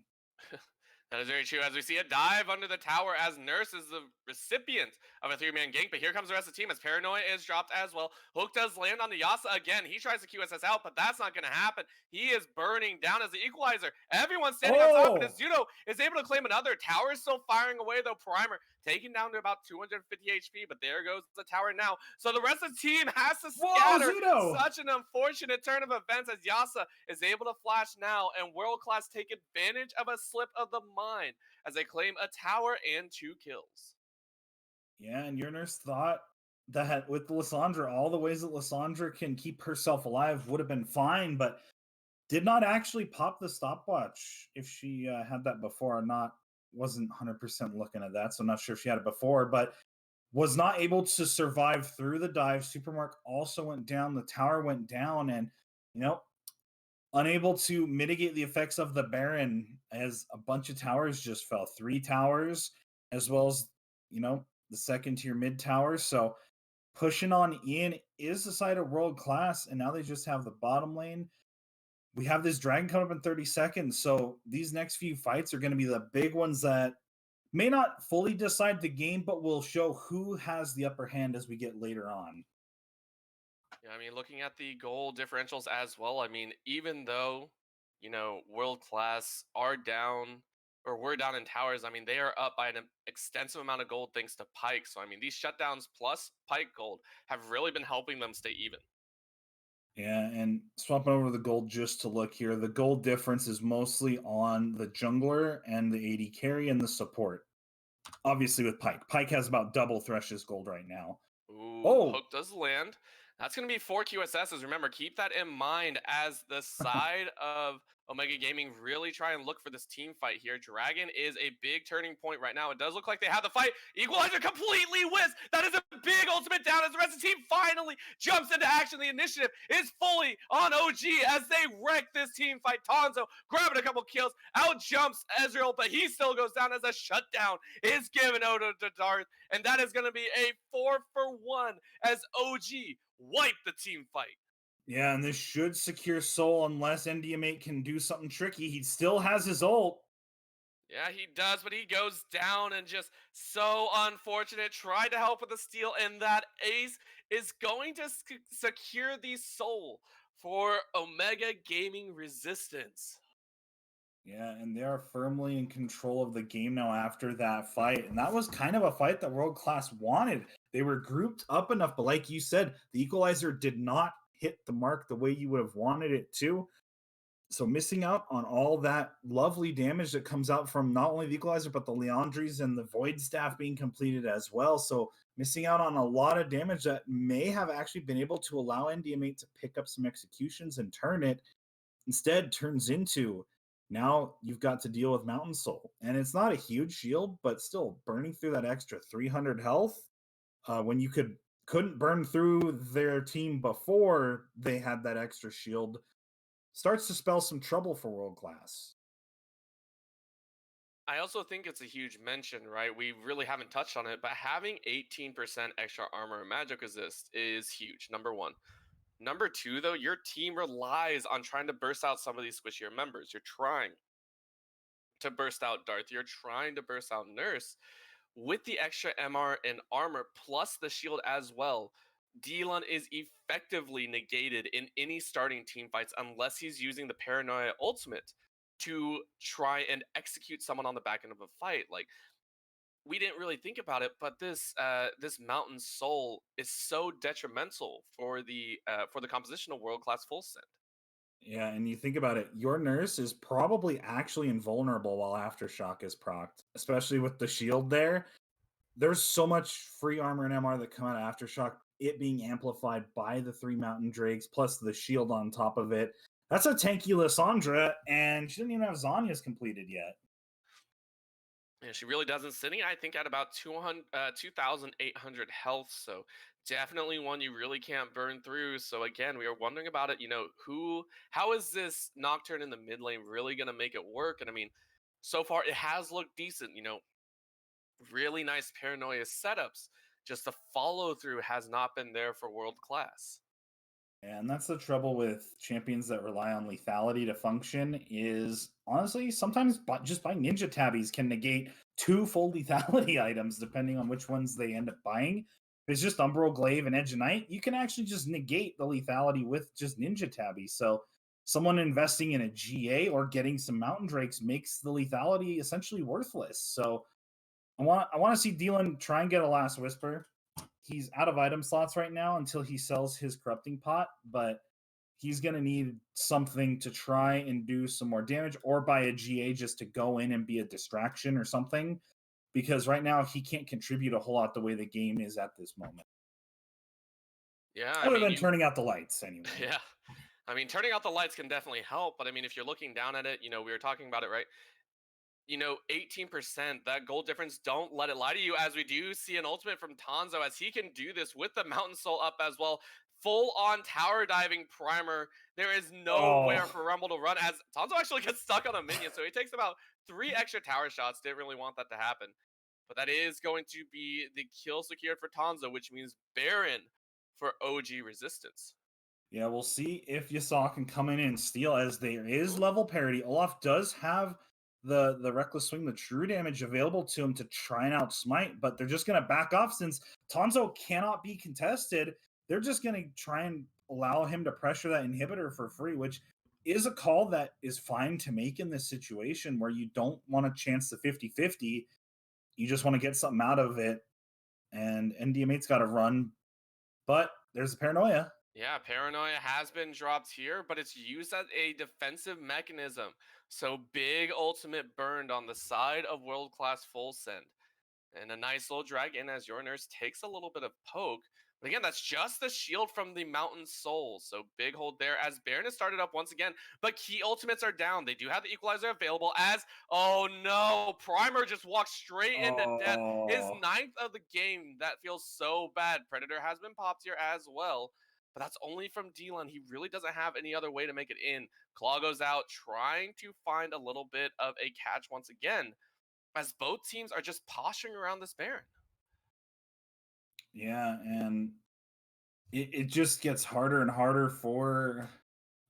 That is very true, as we see a dive under the tower as Nurse is the recipient of a 3-man gank, but here comes the rest of the team as Paranoia is dropped as well. Hook does land on the Yasa again. He tries to QSS out, but that's not going to happen. He is burning down as the equalizer. Everyone's standing on top, and Azuto is able to claim another. Tower is still firing away, though. Primer taking down to about 250 HP, but there goes the tower now. So the rest of the team has to scatter. Such an unfortunate turn of events as Yasa is able to flash now, and World Class take advantage of a slip of the mind as they claim a tower and 2 kills. Yeah, and your Nurse thought that with Lissandra, all the ways that Lissandra can keep herself alive would have been fine, but did not actually pop the stopwatch if she had that before. Wasn't 100% looking at that, so I'm not sure if she had it before, but was not able to survive through the dive. Supermark also went down, the tower went down, and unable to mitigate the effects of the Baron as a bunch of towers just fell. 3 towers, as well as, the second tier mid tower. So pushing on in is the side of World Class, and now they just have the bottom lane. We have this dragon coming up in 30 seconds. So these next few fights are going to be the big ones that may not fully decide the game, but will show who has the upper hand as we get later on. Yeah, I mean, looking at the goal differentials as well, I mean, even though, World Class are down or were down in towers, I mean, they are up by an extensive amount of gold thanks to Pike. So, I mean, these shutdowns plus Pike gold have really been helping them stay even. Yeah, and swapping over to the gold just to look here, the gold difference is mostly on the jungler and the AD carry and the support. Obviously, with Pike. Pike has about double Thresh's gold right now. Ooh, Oh, hook does land. That's going to be 4 QSSs. Remember, keep that in mind as the side of Omega Gaming really try and look for this team fight here. Dragon is a big turning point right now. It does look like they have the fight. Equalizer completely whiffs. That is a big ultimate down as the rest of the team finally jumps into action. The initiative is fully on OG as they wreck this team fight. Tonzo grabbing a couple kills, out jumps Ezreal, but he still goes down as a shutdown is given over to Darth. And that is going to be a 4-for-1 as OG wipe the team fight. yeah, and this should secure Soul unless NDMate can do something tricky. He still has his ult. Yeah, he does, but he goes down and just so unfortunate. Tried to help with the steal, and that ace is going to secure the soul for Omega Gaming Resistance. Yeah, and they are firmly in control of the game now after that fight. And that was kind of a fight that World Class wanted. They were grouped up enough, but like you said, the equalizer did not hit the mark the way you would have wanted it to. So missing out on all that lovely damage that comes out from not only the equalizer, but the Leandries and the Void Staff being completed as well. So missing out on a lot of damage that may have actually been able to allow NDMate to pick up some executions and turn it. Instead turns into now you've got to deal with Mountain Soul. And it's not a huge shield, but still burning through that extra 300 health when you couldn't burn through their team before they had that extra shield starts to spell some trouble for World Class. I also think it's a huge mention, right? We really haven't touched on it, but having 18% extra armor and magic resist is huge, number one. Number two, though, your team relies on trying to burst out some of these squishier members. You're trying to burst out Darth. You're trying to burst out Nurse. With the extra MR and armor, plus the shield as well, Dylan is effectively negated in any starting team fights unless he's using the Paranoia ultimate to try and execute someone on the back end of a fight. Like, we didn't really think about it, but this Mountain Soul is so detrimental for the composition of World Class Full Send. Yeah, and you think about it, your Nurse is probably actually invulnerable while Aftershock is procced, especially with the shield there. There's so much free armor and MR that come out of Aftershock, it being amplified by the 3 Mountain Drakes, plus the shield on top of it. That's a tanky Lissandra, and she didn't even have Zanya's completed yet. Yeah, she really doesn't. Sitting, I think, at about 2,800 health. So definitely one you really can't burn through. So again, we are wondering about it. How is this Nocturne in the mid lane really going to make it work? And I mean, so far it has looked decent. Really nice Paranoia setups. Just the follow through has not been there for World Class. And that's the trouble with champions that rely on lethality to function is honestly sometimes just buying ninja tabbies can negate 2 full lethality items depending on which ones they end up buying. If it's just Umbral Glaive and Edge of Night, you can actually just negate the lethality with just ninja tabbies. So someone investing in a GA or getting some Mountain Drakes makes the lethality essentially worthless. So I want to see Dylan try and get a Last Whisper. He's out of item slots right now until he sells his Corrupting Pot, but he's going to need something to try and do some more damage or buy a GA just to go in and be a distraction or something, because right now he can't contribute a whole lot the way the game is at this moment. Yeah, Other than turning out the lights, anyway. Yeah. I mean, turning out the lights can definitely help, but I mean, if you're looking down at it, we were talking about it, right? 18%, that gold difference, don't let it lie to you, as we do see an ultimate from Tonzo, as he can do this with the Mountain Soul up as well. Full on tower diving primer. There is nowhere for Rumble to run, as Tonzo actually gets stuck on a minion, so he takes about 3 extra tower shots. Didn't really want that to happen. But that is going to be the kill secured for Tonzo, which means Baron for OG Resistance. Yeah, we'll see if Yasuo can come in and steal, as there is level parity. Olaf does have the Reckless Swing, the true damage available to him to try and outsmite, but they're just going to back off since Tonzo cannot be contested. They're just going to try and allow him to pressure that inhibitor for free, which is a call that is fine to make in this situation where you don't want to chance the 50-50. You just want to get something out of it. And NDMA's got to run. But there's a paranoia. Yeah, Paranoia has been dropped here, but it's used as a defensive mechanism. So big ultimate burned on the side of World Class Full Send. And a nice little drag in as your nurse takes a little bit of poke. But again, that's just the shield from the Mountain Soul. So big hold there as Baron has started up once again. But key ultimates are down. They do have the equalizer available as, oh no, Primer just walked straight into death. His 9th of the game. That feels so bad. Predator has been popped here as well. But that's only from Dylan. He really doesn't have any other way to make it in. Claw goes out, trying to find a little bit of a catch once again, as both teams are just posturing around this Baron. Yeah, and it just gets harder and harder for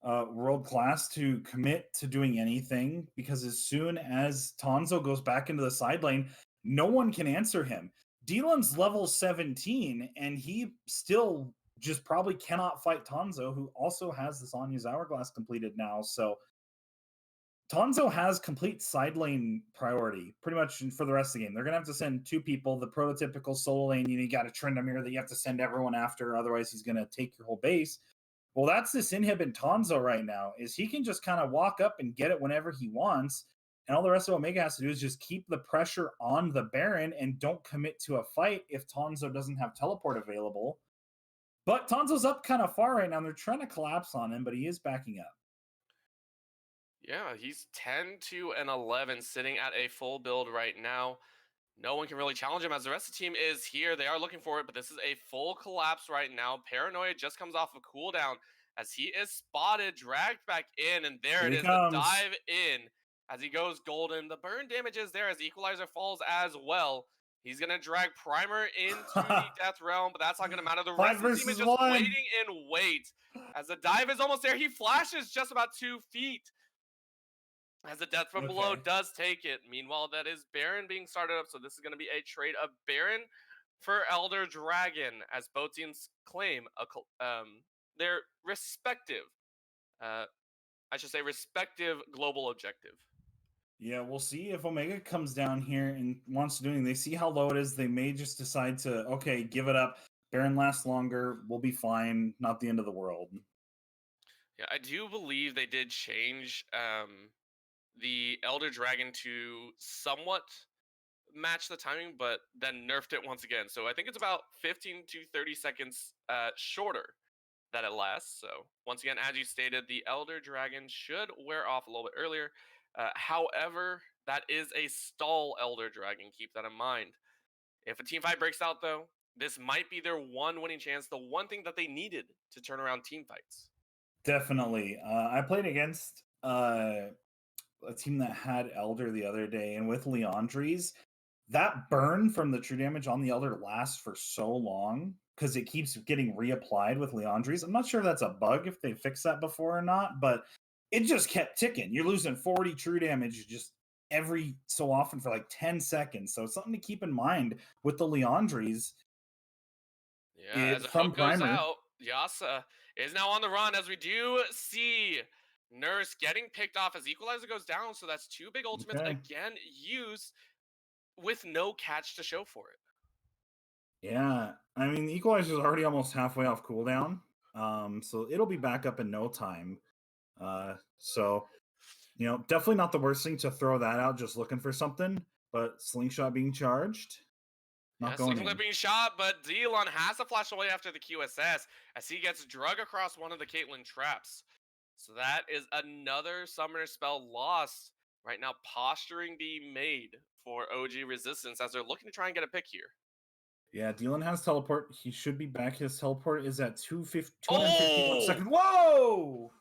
World Class to commit to doing anything, because as soon as Tonzo goes back into the side lane, no one can answer him. Dylan's level 17, and he still just probably cannot fight Tonzo, who also has the Sonya's Hourglass completed now. So Tonzo has complete side lane priority pretty much for the rest of the game. They're going to have to send 2 people, the prototypical solo lane. You got a Tryndamere that you have to send everyone after, otherwise he's going to take your whole base. Well, that's this inhib in Tonzo right now, is he can just kind of walk up and get it whenever he wants. And all the rest of Omega has to do is just keep the pressure on the Baron and don't commit to a fight if Tonzo doesn't have teleport available. But Tonzo's up kind of far right now. They're trying to collapse on him, but he is backing up. Yeah, he's 10-11, sitting at a full build right now. No one can really challenge him as the rest of the team is here. They are looking for it, but this is a full collapse right now. Paranoia just comes off a cooldown as he is spotted, dragged back in, and there Here it he is, comes. the dive in as he goes golden. The burn damage is there as the equalizer falls as well. He's going to drag Primer into the Death Realm, but that's not going to matter. The rest of the team is just waiting in wait. As the dive is almost there, he flashes just about 2 feet. As the death from below does take it. Meanwhile, that is Baron being started up, so this is going to be a trade of Baron for Elder Dragon, as both teams claim their respective, respective global objective. Yeah, we'll see if Omega comes down here and wants to do anything. They see how low it is. They may just decide to, okay, give it up. Baron lasts longer. We'll be fine. Not the end of the world. Yeah, I do believe they did change the Elder Dragon to somewhat match the timing, but then nerfed it once again. So I think it's about 15 to 30 seconds shorter that it lasts. So once again, as you stated, the Elder Dragon should wear off a little bit earlier. However, that is a stall Elder Dragon. Keep that in mind. If a team fight breaks out, though, this might be their one winning chance, the one thing that they needed to turn around team fights. Definitely. I played against a team that had Elder the other day, and with Leandries, that burn from the true damage on the Elder lasts for so long because it keeps getting reapplied with Leandries. I'm not sure if that's a bug, if they fixed that before or not, but it just kept ticking. You're losing 40 true damage just every so often for like 10 seconds. So it's something to keep in mind with the Leandries. Yeah, as a from hook goes Primer out, Yasa is now on the run, as we do see Nurse getting picked off as Equalizer goes down. So that's 2 big ultimates again used with no catch to show for it. Yeah, I mean, the Equalizer is already almost halfway off cooldown, so it'll be back up in no time. So, definitely not the worst thing to throw that out just looking for something, but Slingshot being charged, not going in. Slingshot being shot, but Dylan has to flash away after the QSS as he gets drug across one of the Caitlyn traps. So that is another Summoner spell lost. Right now, posturing being made for OG Resistance as they're looking to try and get a pick here. Yeah, Dylan has teleport. He should be back. His teleport is at 251 seconds. Whoa!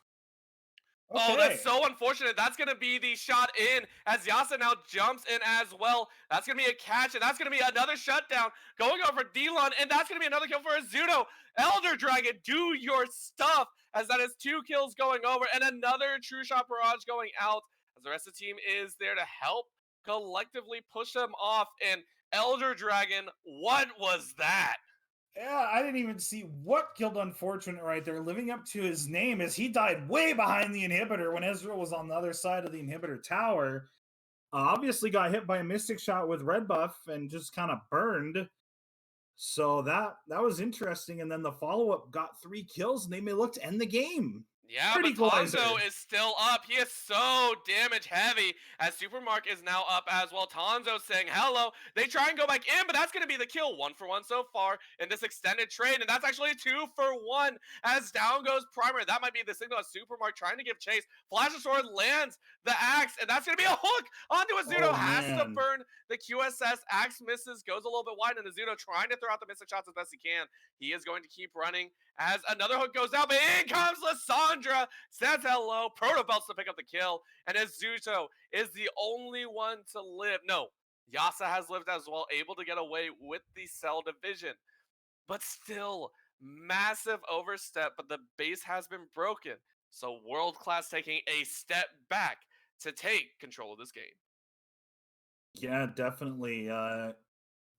Okay. Oh, that's so unfortunate. That's going to be the shot in as Yasa now jumps in as well. That's going to be a catch, and that's going to be another shutdown going over Dylan, and that's going to be another kill for Azuno. Elder Dragon, do your stuff, as that is 2 kills going over, and another True Shot Barrage going out, as the rest of the team is there to help collectively push them off. And Elder Dragon, what was that? Yeah, I didn't even see what killed Unfortunate right there, living up to his name as he died way behind the inhibitor when Ezreal was on the other side of the inhibitor tower. Obviously got hit by a Mystic Shot with red buff and just kind of burned. So that was interesting. And then the follow-up got 3 kills and they may look to end the game. Yeah, Third but equalizer. Tonzo is still up. He is so damage heavy as Supermark is now up as well. Tonzo saying hello. They try and go back in, but that's going to be the kill. 1 for 1 so far in this extended trade, and that's actually 2 for 1 as down goes Primer. That might be the signal as Supermark trying to give chase. Flash of Sword lands the axe, and that's going to be a hook onto Azuto. Oh, has to man. burn the QSS. Axe misses, goes a little bit wide, and Azuto trying to throw out the missing shots as best he can. He is going to keep running as another hook goes out, but in comes Lissandra, says hello, Protobelts to pick up the kill, and Azuto is the only one to live. No, Yasa has lived as well, able to get away with the Cell division, but still, massive overstep, but the base has been broken, so World Class taking a step back to take control of this game. Yeah, definitely.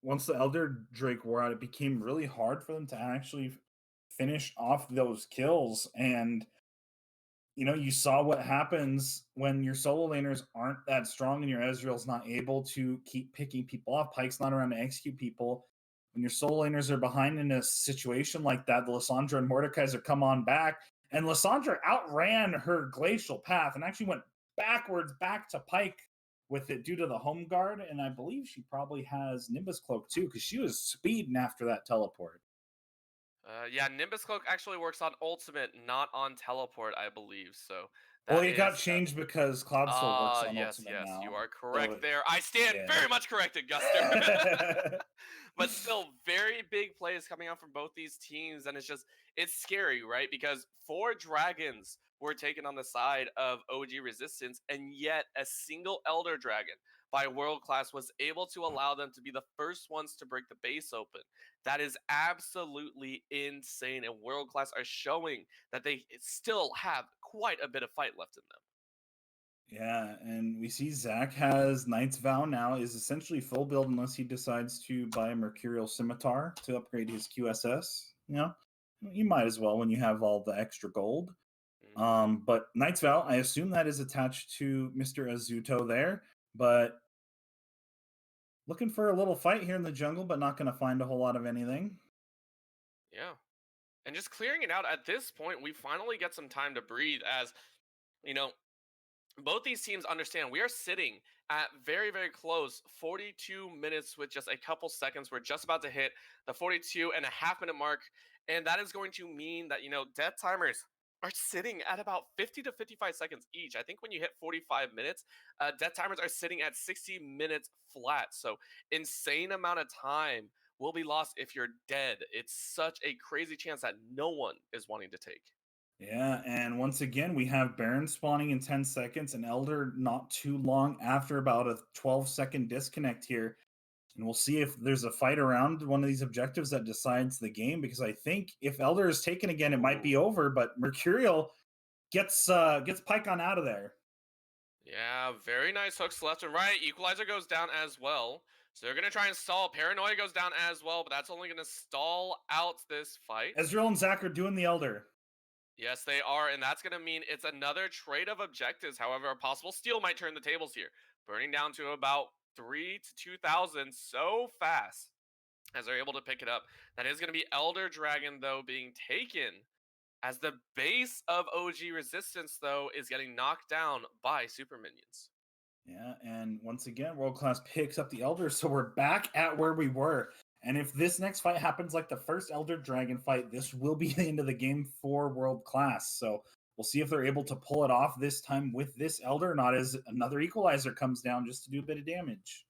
Once the Elder Drake wore out, it became really hard for them to actually finish off those kills. And you saw what happens when your solo laners aren't that strong and your Ezreal's not able to keep picking people off. Pyke's not around to execute people. When your solo laners are behind in a situation like that, the Lissandra and Mordekaiser come on back, and Lissandra outran her glacial path and actually went backwards back to Pyke with it due to the home guard. And I believe she probably has Nimbus Cloak too, because she was speeding after that teleport. Yeah, Nimbus Cloak actually works on Ultimate, not on Teleport, I believe. So Well, that it got is changed because Cloudsoul works on yes, Ultimate yes, now. you are So correct there. I stand yeah. very much corrected, Guster. But still, very big plays coming out from both these teams, and it's scary, right? Because 4 dragons were taken on the side of OG Resistance, and yet a single Elder Dragon by World Class was able to allow them to be the first ones to break the base open. That is absolutely insane, and World Class are showing that they still have quite a bit of fight left in them. Yeah, and we see Zach has Knight's Vow now, is essentially full build unless he decides to buy a Mercurial Scimitar to upgrade his QSS. You might as well when you have all the extra gold. But Knight's Vow, I assume that is attached to Mr. Azuto there, but looking for a little fight here in the jungle, but not going to find a whole lot of anything. Yeah. And just clearing it out at this point, we finally get some time to breathe as, both these teams understand we are sitting at very, very close 42 minutes with just a couple seconds. We're just about to hit the 42.5 minute mark. And that is going to mean that, death timers are sitting at about 50 to 55 seconds each. I think when you hit 45 minutes, death timers are sitting at 60 minutes flat. So insane amount of time will be lost if you're dead. It's such a crazy chance that no one is wanting to take. Yeah, and once again, we have Baron spawning in 10 seconds and Elder not too long after, about a 12-second disconnect here. And we'll see if there's a fight around one of these objectives that decides the game, because I think if Elder is taken again, it might be over, but Mercurial gets Pyke on out of there. Yeah, very nice hooks left and right. Equalizer goes down as well. So they're going to try and stall. Paranoia goes down as well, but that's only going to stall out this fight. Ezreal and Zach are doing the Elder. Yes, they are, and that's going to mean it's another trade of objectives. However, a possible steal might turn the tables here. Burning down to about 3 to 2,000 so fast as they're able to pick it up. That is going to be Elder Dragon, though, being taken as the base of OG Resistance, though, is getting knocked down by super minions. Yeah, and once again, World Class picks up the Elder, so we're back at where we were. And if this next fight happens like the first Elder Dragon fight, this will be the end of the game for World Class. So we'll see if they're able to pull it off this time with this Elder, not as another Equalizer comes down just to do a bit of damage.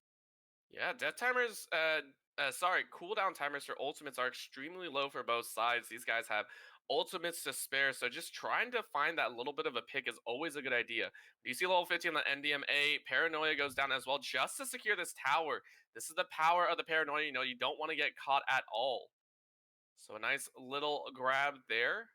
Yeah, death timers, cooldown timers for ultimates are extremely low for both sides. These guys have ultimates to spare, so just trying to find that little bit of a pick is always a good idea. You see level 50 on the NDMA, Paranoia goes down as well just to secure this tower. This is the power of the Paranoia, you don't want to get caught at all. So a nice little grab there.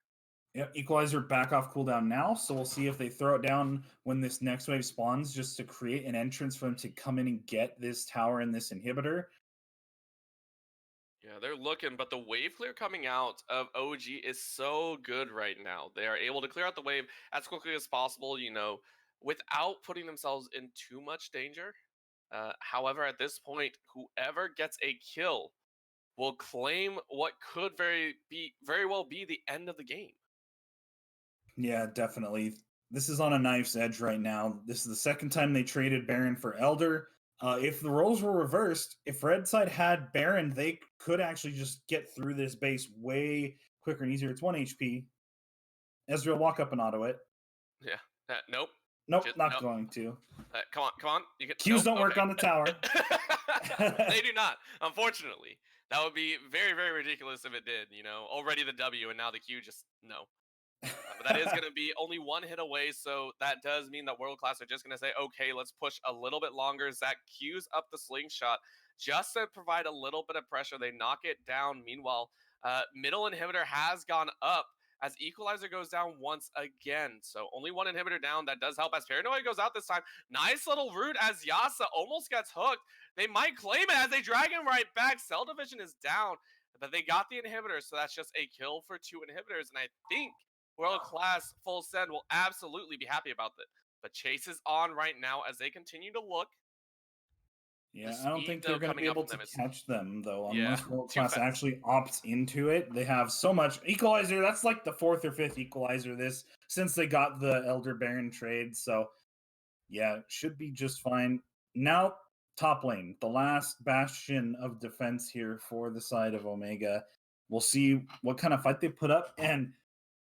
Yep, Equalizer back off cooldown now, so we'll see if they throw it down when this next wave spawns, just to create an entrance for them to come in and get this tower and this inhibitor. Yeah, they're looking, but the wave clear coming out of OG is so good right now. They are able to clear out the wave as quickly as possible, without putting themselves in too much danger. However, at this point, whoever gets a kill will claim what could very well be the end of the game. Yeah, definitely. This is on a knife's edge right now. This is the second time they traded Baron for Elder. If the roles were reversed, if Red Side had Baron, they could actually just get through this base way quicker and easier. It's 1 HP. Ezreal, walk up and auto it. Yeah. Nope. Nope, Just not nope. going to. Come on. You can. Qs Nope. don't work Okay. on the tower. They do not. Unfortunately, that would be very, very ridiculous if it did. Already the W and now the Q. Just no. But that is going to be only one hit away, so that does mean that World Class are just going to say, okay, let's push a little bit longer. Zach queues up the slingshot just to provide a little bit of pressure. They knock it down. Meanwhile, middle inhibitor has gone up as Equalizer goes down once again. So only one inhibitor down. That does help as Paranoia goes out this time. Nice little route as Yasa almost gets hooked. They might claim it as they drag him right back. Cell Division is down, but they got the inhibitor, so that's just a kill for 2 inhibitors. And I think World Class Full Send will absolutely be happy about that. But Chase is on right now as they continue to look. Yeah, I don't think they're going to be able to catch them, though, unless World Class actually opts into it. They have so much Equalizer. That's like the 4th or 5th Equalizer since they got the Elder Baron trade. So, yeah, should be just fine. Now, top lane, the last bastion of defense here for the side of Omega. We'll see what kind of fight they put up. And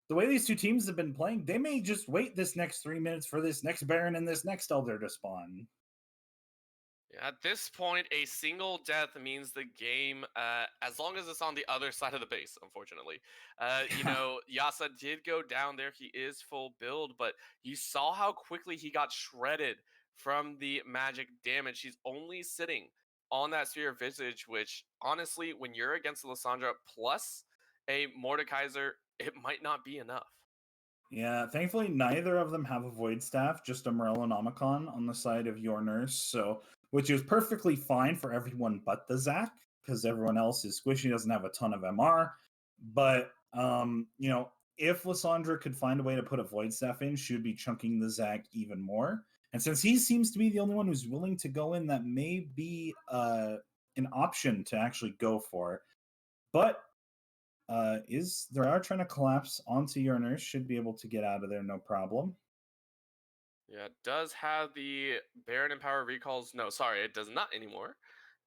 the way these two teams have been playing, they may just wait this next 3 minutes for this next Baron and this next Elder to spawn. At this point, a single death means the game, as long as it's on the other side of the base, unfortunately. Yasa did go down there. He is full build, but you saw how quickly he got shredded from the magic damage. He's only sitting on that Sphere of Visage, which, honestly, when you're against Lissandra plus a Mordekaiser, it might not be enough. Yeah, thankfully, neither of them have a Void Staff, just a Morellonomicon on the side of your nurse, so which is perfectly fine for everyone but the Zac, because everyone else is squishy, doesn't have a ton of MR. But, if Lissandra could find a way to put a Void Staff in, she would be chunking the Zac even more. And since he seems to be the only one who's willing to go in, that may be an option to actually go for. But they are trying to collapse onto your nurse, should be able to get out of there no problem. Yeah, it does have the Baron and Power recalls. No, sorry, it does not anymore.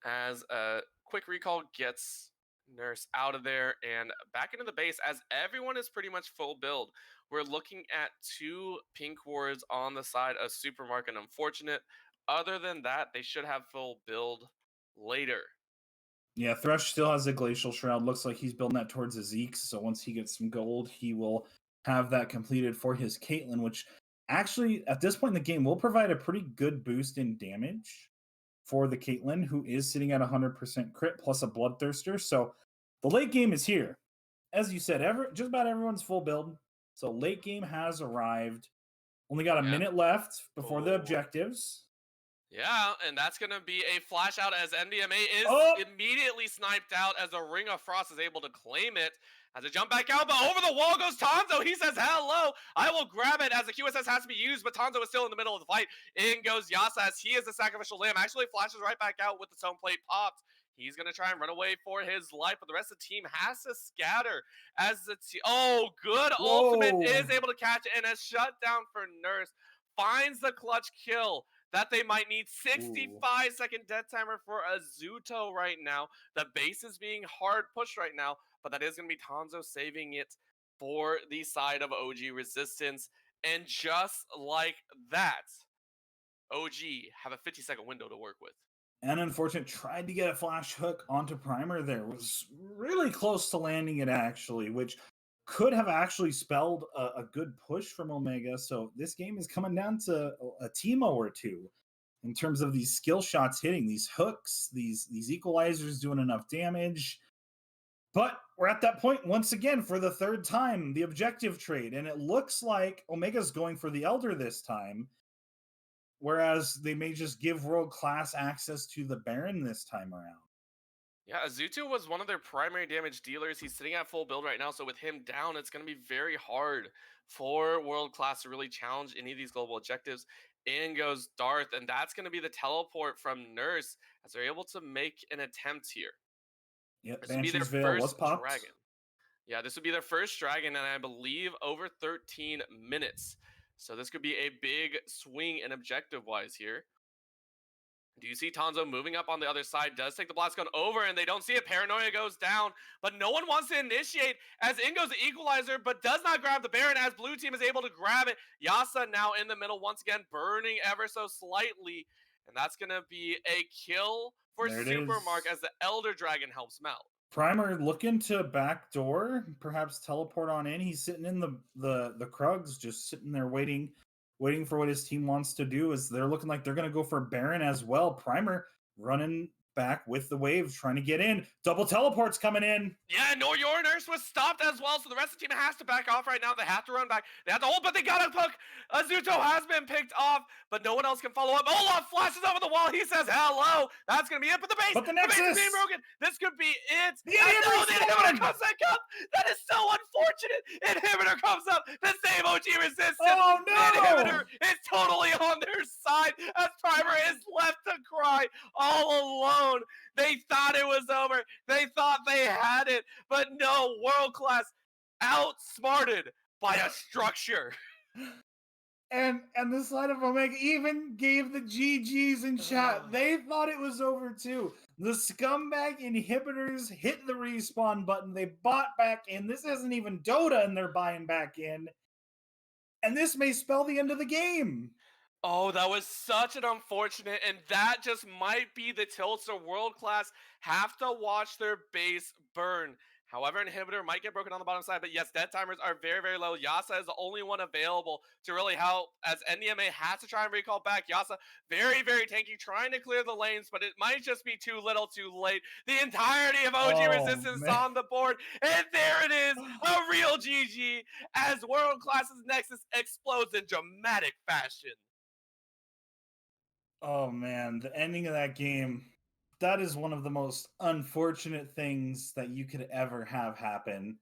As a quick recall gets Nurse out of there and back into the base as everyone is pretty much full build. We're looking at 2 pink wards on the side of Supermarket. Unfortunate. Other than that, they should have full build later. Yeah, Thresh still has a Glacial Shroud. Looks like he's building that towards his Zeke's. So once he gets some gold, he will have that completed for his Caitlyn, which actually, at this point in the game, will provide a pretty good boost in damage for the Caitlyn, who is sitting at 100% crit plus a Bloodthirster. So the late game is here. As you said, just about everyone's full build. So late game has arrived. Only got a minute left before the objectives. Yeah, and that's going to be a flash out as MDMA is immediately sniped out as a Ring of Frost is able to claim it. As a jump back out, but over the wall goes Tanzo. He says, hello, I will grab it as the QSS has to be used, but Tanzo is still in the middle of the fight. In goes Yasa as he is the sacrificial lamb. Actually flashes right back out with the stone plate popped. He's going to try and run away for his life, but the rest of the team has to scatter as the good ultimate is able to catch it, and a shutdown for Nurse finds the clutch kill that they might need. 65-second death timer for Azuto right now. The base is being hard pushed right now, but that is going to be Tanzo saving it for the side of OG Resistance. And just like that, OG have a 50-second window to work with. And unfortunate, tried to get a flash hook onto Primer there. Was really close to landing it, actually, which could have actually spelled a good push from Omega. So this game is coming down to a Teemo or two in terms of these skill shots hitting, these hooks, these equalizers doing enough damage. But we're at that point once again for the 3rd time, the objective trade. And it looks like Omega's going for the Elder this time, whereas they may just give World Class access to the Baron this time around. Yeah, Azuto was one of their primary damage dealers. He's sitting at full build right now, so with him down, it's going to be very hard for World Class to really challenge any of these global objectives. In goes Darth, and that's going to be the teleport from Nurse as they're able to make an attempt here. Yep, This would be their Banshee's Veil was first popped. dragon. Yeah, this would be their first dragon, and I believe over 13 minutes. So this could be a big swing in objective-wise here. Do you see Tanzo moving up on the other side? Does take the blast gun over, and they don't see it. Paranoia goes down, but no one wants to initiate as in goes the equalizer, but does not grab the Baron as blue team is able to grab it. Yasa now in the middle once again, burning ever so slightly, and that's going to be a kill for There it Supermark is. as the Elder Dragon helps him out. Primer looking to back door, perhaps teleport on in. He's sitting in the Krugs, just sitting there waiting for what his team wants to do. As they're looking like they're going to go for Baron as well. Primer running back with the waves, trying to get in. Double teleports coming in. Yeah, nor your nurse was stopped as well, so the rest of the team has to back off right now. They have to run back. They have to hold, but they gotta hook. Azuto has been picked off, but no one else can follow up. Olaf flashes over the wall. He says hello. That's gonna be it. But the base, But the base is Nexus! being broken. This could be it. The And no, inhibitor's the inhibitor gone! comes back up. That is so unfortunate. Inhibitor comes up. The same OG resistance. Oh The no! inhibitor is totally on their side as Primer is left to cry all alone. They thought it was over. They thought they had it, but no, World Class outsmarted by a structure. And the side of Omega even gave the GGs in chat. They thought it was over too. The scumbag inhibitors hit the respawn button. They bought back in. This isn't even Dota, and they're buying back in. And this may spell the end of the game. Oh, that was such an unfortunate, and that just might be the tilt. So World Class have to watch their base burn. However, Inhibitor might get broken on the bottom side, but yes, dead timers are very, very low. Yasa is the only one available to really help, as NDMA has to try and recall back. Yasa, very, very tanky, trying to clear the lanes, but it might just be too little too late. The entirety of OG Resistance man. on the board, and there it is, a real GG, as World Class's Nexus explodes in dramatic fashion. Oh man, the ending of that game, that is one of the most unfortunate things that you could ever have happen.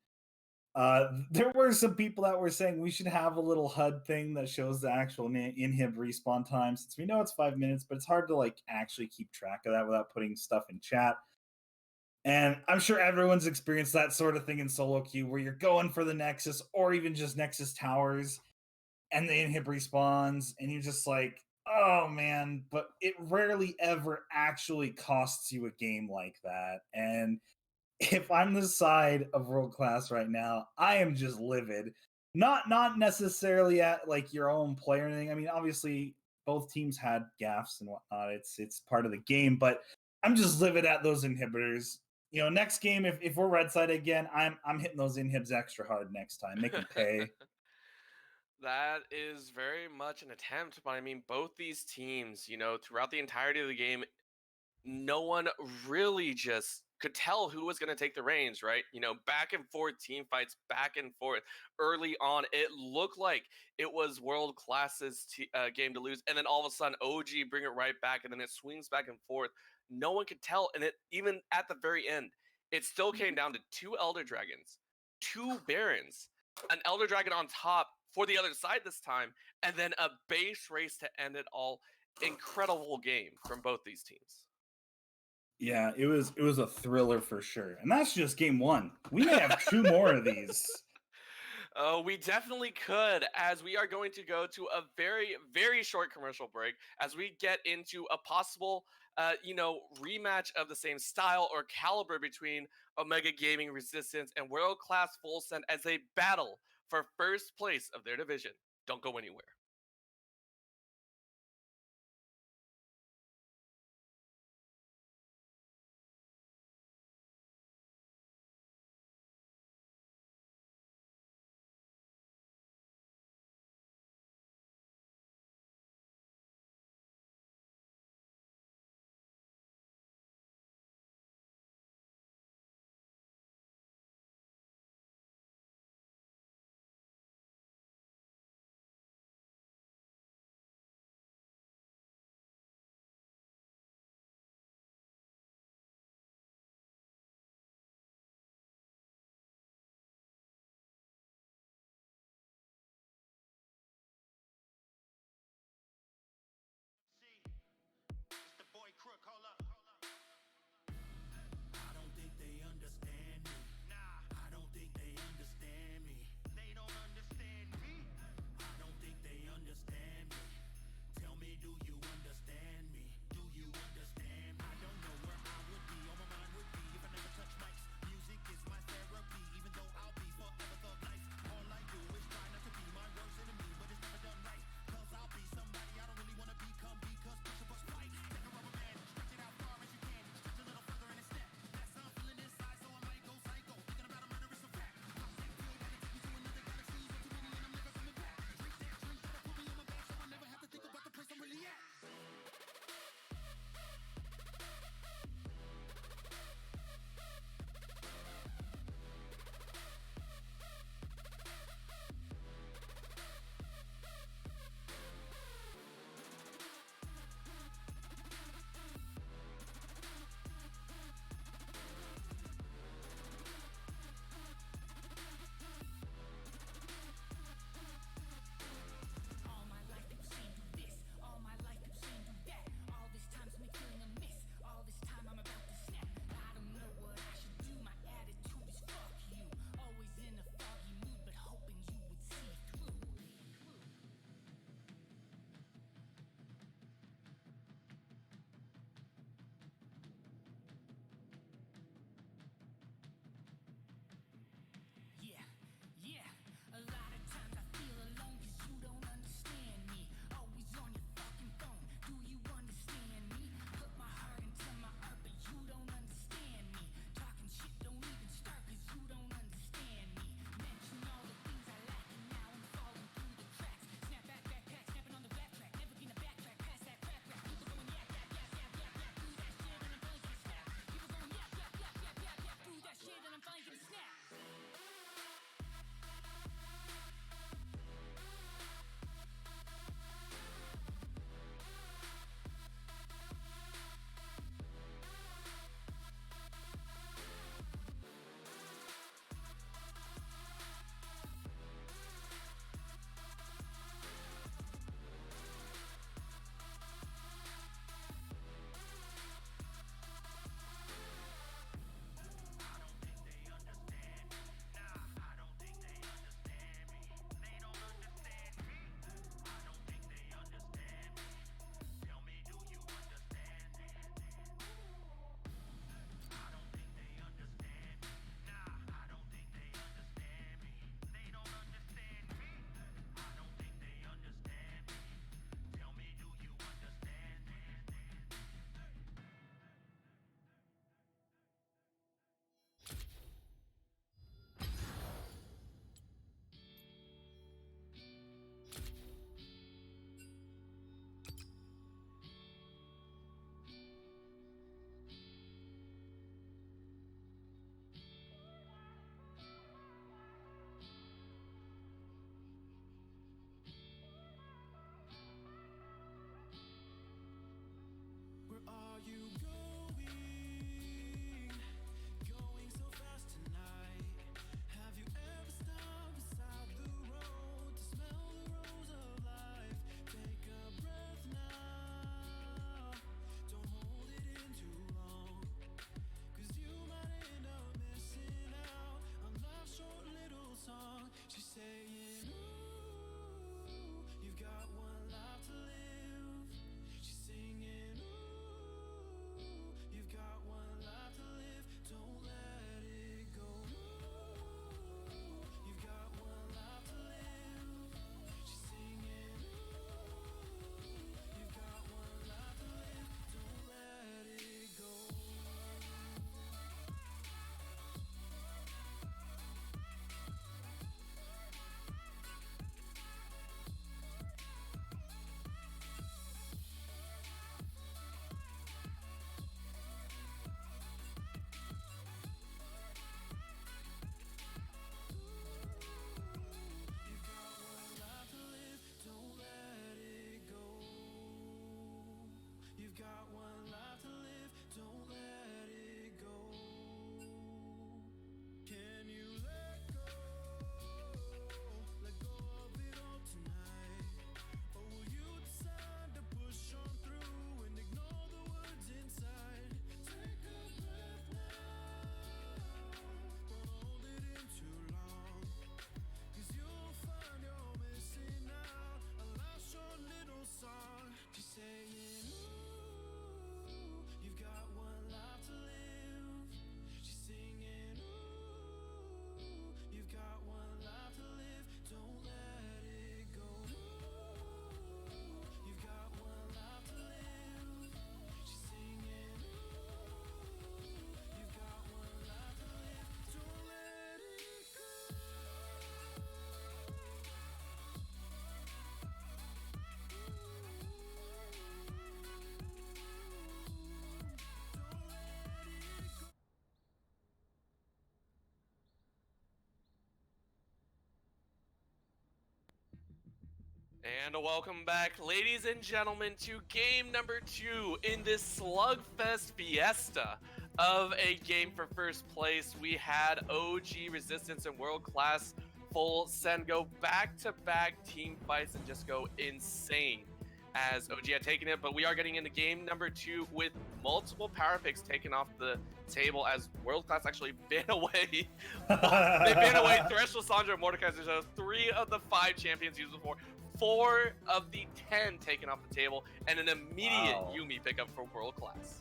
There were some people that were saying we should have a little HUD thing that shows the actual inhib respawn time, since we know it's 5 minutes, but it's hard to like actually keep track of that without putting stuff in chat. And I'm sure everyone's experienced that sort of thing in solo queue where you're going for the Nexus or even just Nexus towers and the inhib respawns, and you're just like, oh man, but it rarely ever actually costs you a game like that. And if I'm the side of World Class right now, I am just livid. Not necessarily at like your own player or anything. I mean, obviously both teams had gaffes and whatnot. It's part of the game, but I'm just livid at those inhibitors. You know, next game, if we're red side again, I'm hitting those inhibs extra hard next time. Make them pay. That is very much an attempt, but I mean, both these teams, throughout the entirety of the game, no one really just could tell who was going to take the reins, right? Back and forth team fights, back and forth. Early on, it looked like it was World Class's game to lose, and then all of a sudden, OG bring it right back, and then it swings back and forth. No one could tell, and it even at the very end, it still came down to 2 Elder Dragons, 2 Barons, an Elder Dragon on top for the other side this time, and then a base race to end it all. Incredible game from both these teams. Yeah, it was a thriller for sure. And that's just game 1. We may have 2 more of these. We definitely could, as we are going to go to a very, very short commercial break as we get into a possible, rematch of the same style or caliber between Omega Gaming Resistance and World Class Full Send as they battle for first place of their division. Don't go anywhere. And welcome back, ladies and gentlemen, to game number 2 in this slugfest fiesta of a game for first place. We had OG Resistance and World Class Full Send go back-to-back team fights and just go insane as OG had taken it, but we are getting into game number 2 with multiple power picks taken off the table as World Class actually banned away. They banned away Thresh, Lissandra, and Mordecai. So 3 of the 5 champions used before, 4 of the 10 taken off the table, and an immediate Yuumi pickup for World Class.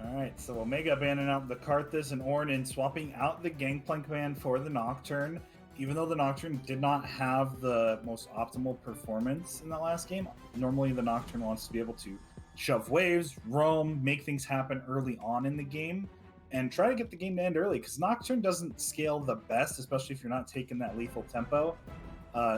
All right, so Omega banning out the Karthus and Ornn, swapping out the Gangplank ban for the Nocturne. Even though the Nocturne did not have the most optimal performance in that last game, normally the Nocturne wants to be able to shove waves, roam, make things happen early on in the game, and try to get the game to end early, because Nocturne doesn't scale the best, especially if you're not taking that lethal tempo.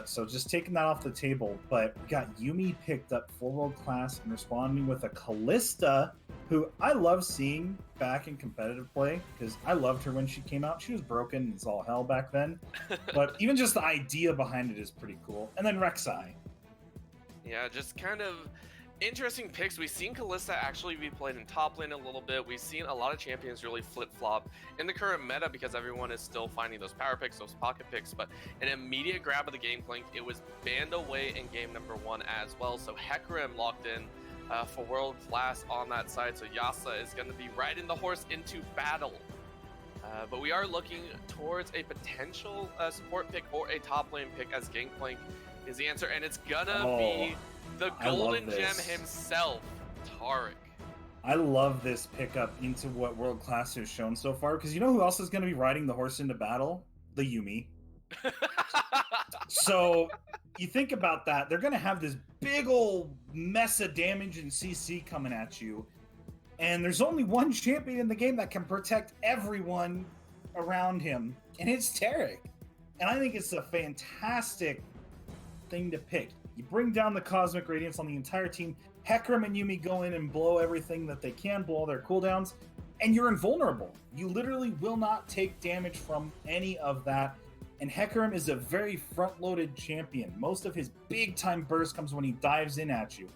So just taking that off the table, but we got Yuumi picked up for World Class and responding with a Kalista, who I love seeing back in competitive play, because I loved her when she came out. She was broken as all hell back then, but even just the idea behind it is pretty cool. And then Rek'Sai. Yeah, just kind of interesting picks. We've seen Kalista actually be played in top lane a little bit. We've seen a lot of champions really flip-flop in the current meta because everyone is still finding those power picks, those pocket picks, but an immediate grab of the Gangplank. It was banned away in game number 1 as well, so Hecarim locked in for World Class on that side, so Yasa is going to be riding the horse into battle. But we are looking towards a potential support pick or a top lane pick, as Gangplank is the answer, and it's gonna be the Golden Gem himself, Taric. I love this pickup into what World Class has shown so far, because you know who else is going to be riding the horse into battle? The Yuumi. So you think about that, they're going to have this big old mess of damage and CC coming at you, and there's only one champion in the game that can protect everyone around him, and it's Taric. And I think it's a fantastic thing to pick. You bring down the Cosmic Radiance on the entire team, Hecarim and Yuumi go in and blow everything that they can, blow all their cooldowns, and you're invulnerable. You literally will not take damage from any of that. And Hecarim is a very front-loaded champion. Most of his big-time burst comes when he dives in at you.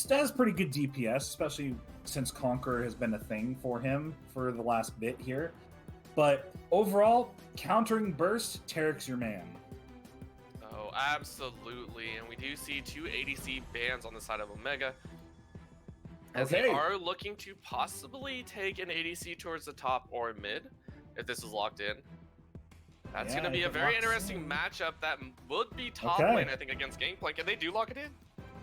That has pretty good DPS, especially since Conqueror has been a thing for him for the last bit here. But overall, countering burst, Taric's your man. Oh, absolutely. And we do see 2 ADC bans on the side of Omega, as they are looking to possibly take an ADC towards the top or mid if this is locked in. That's going to be a very interesting matchup that would be top lane, I think, against Gangplank, and they do lock it in.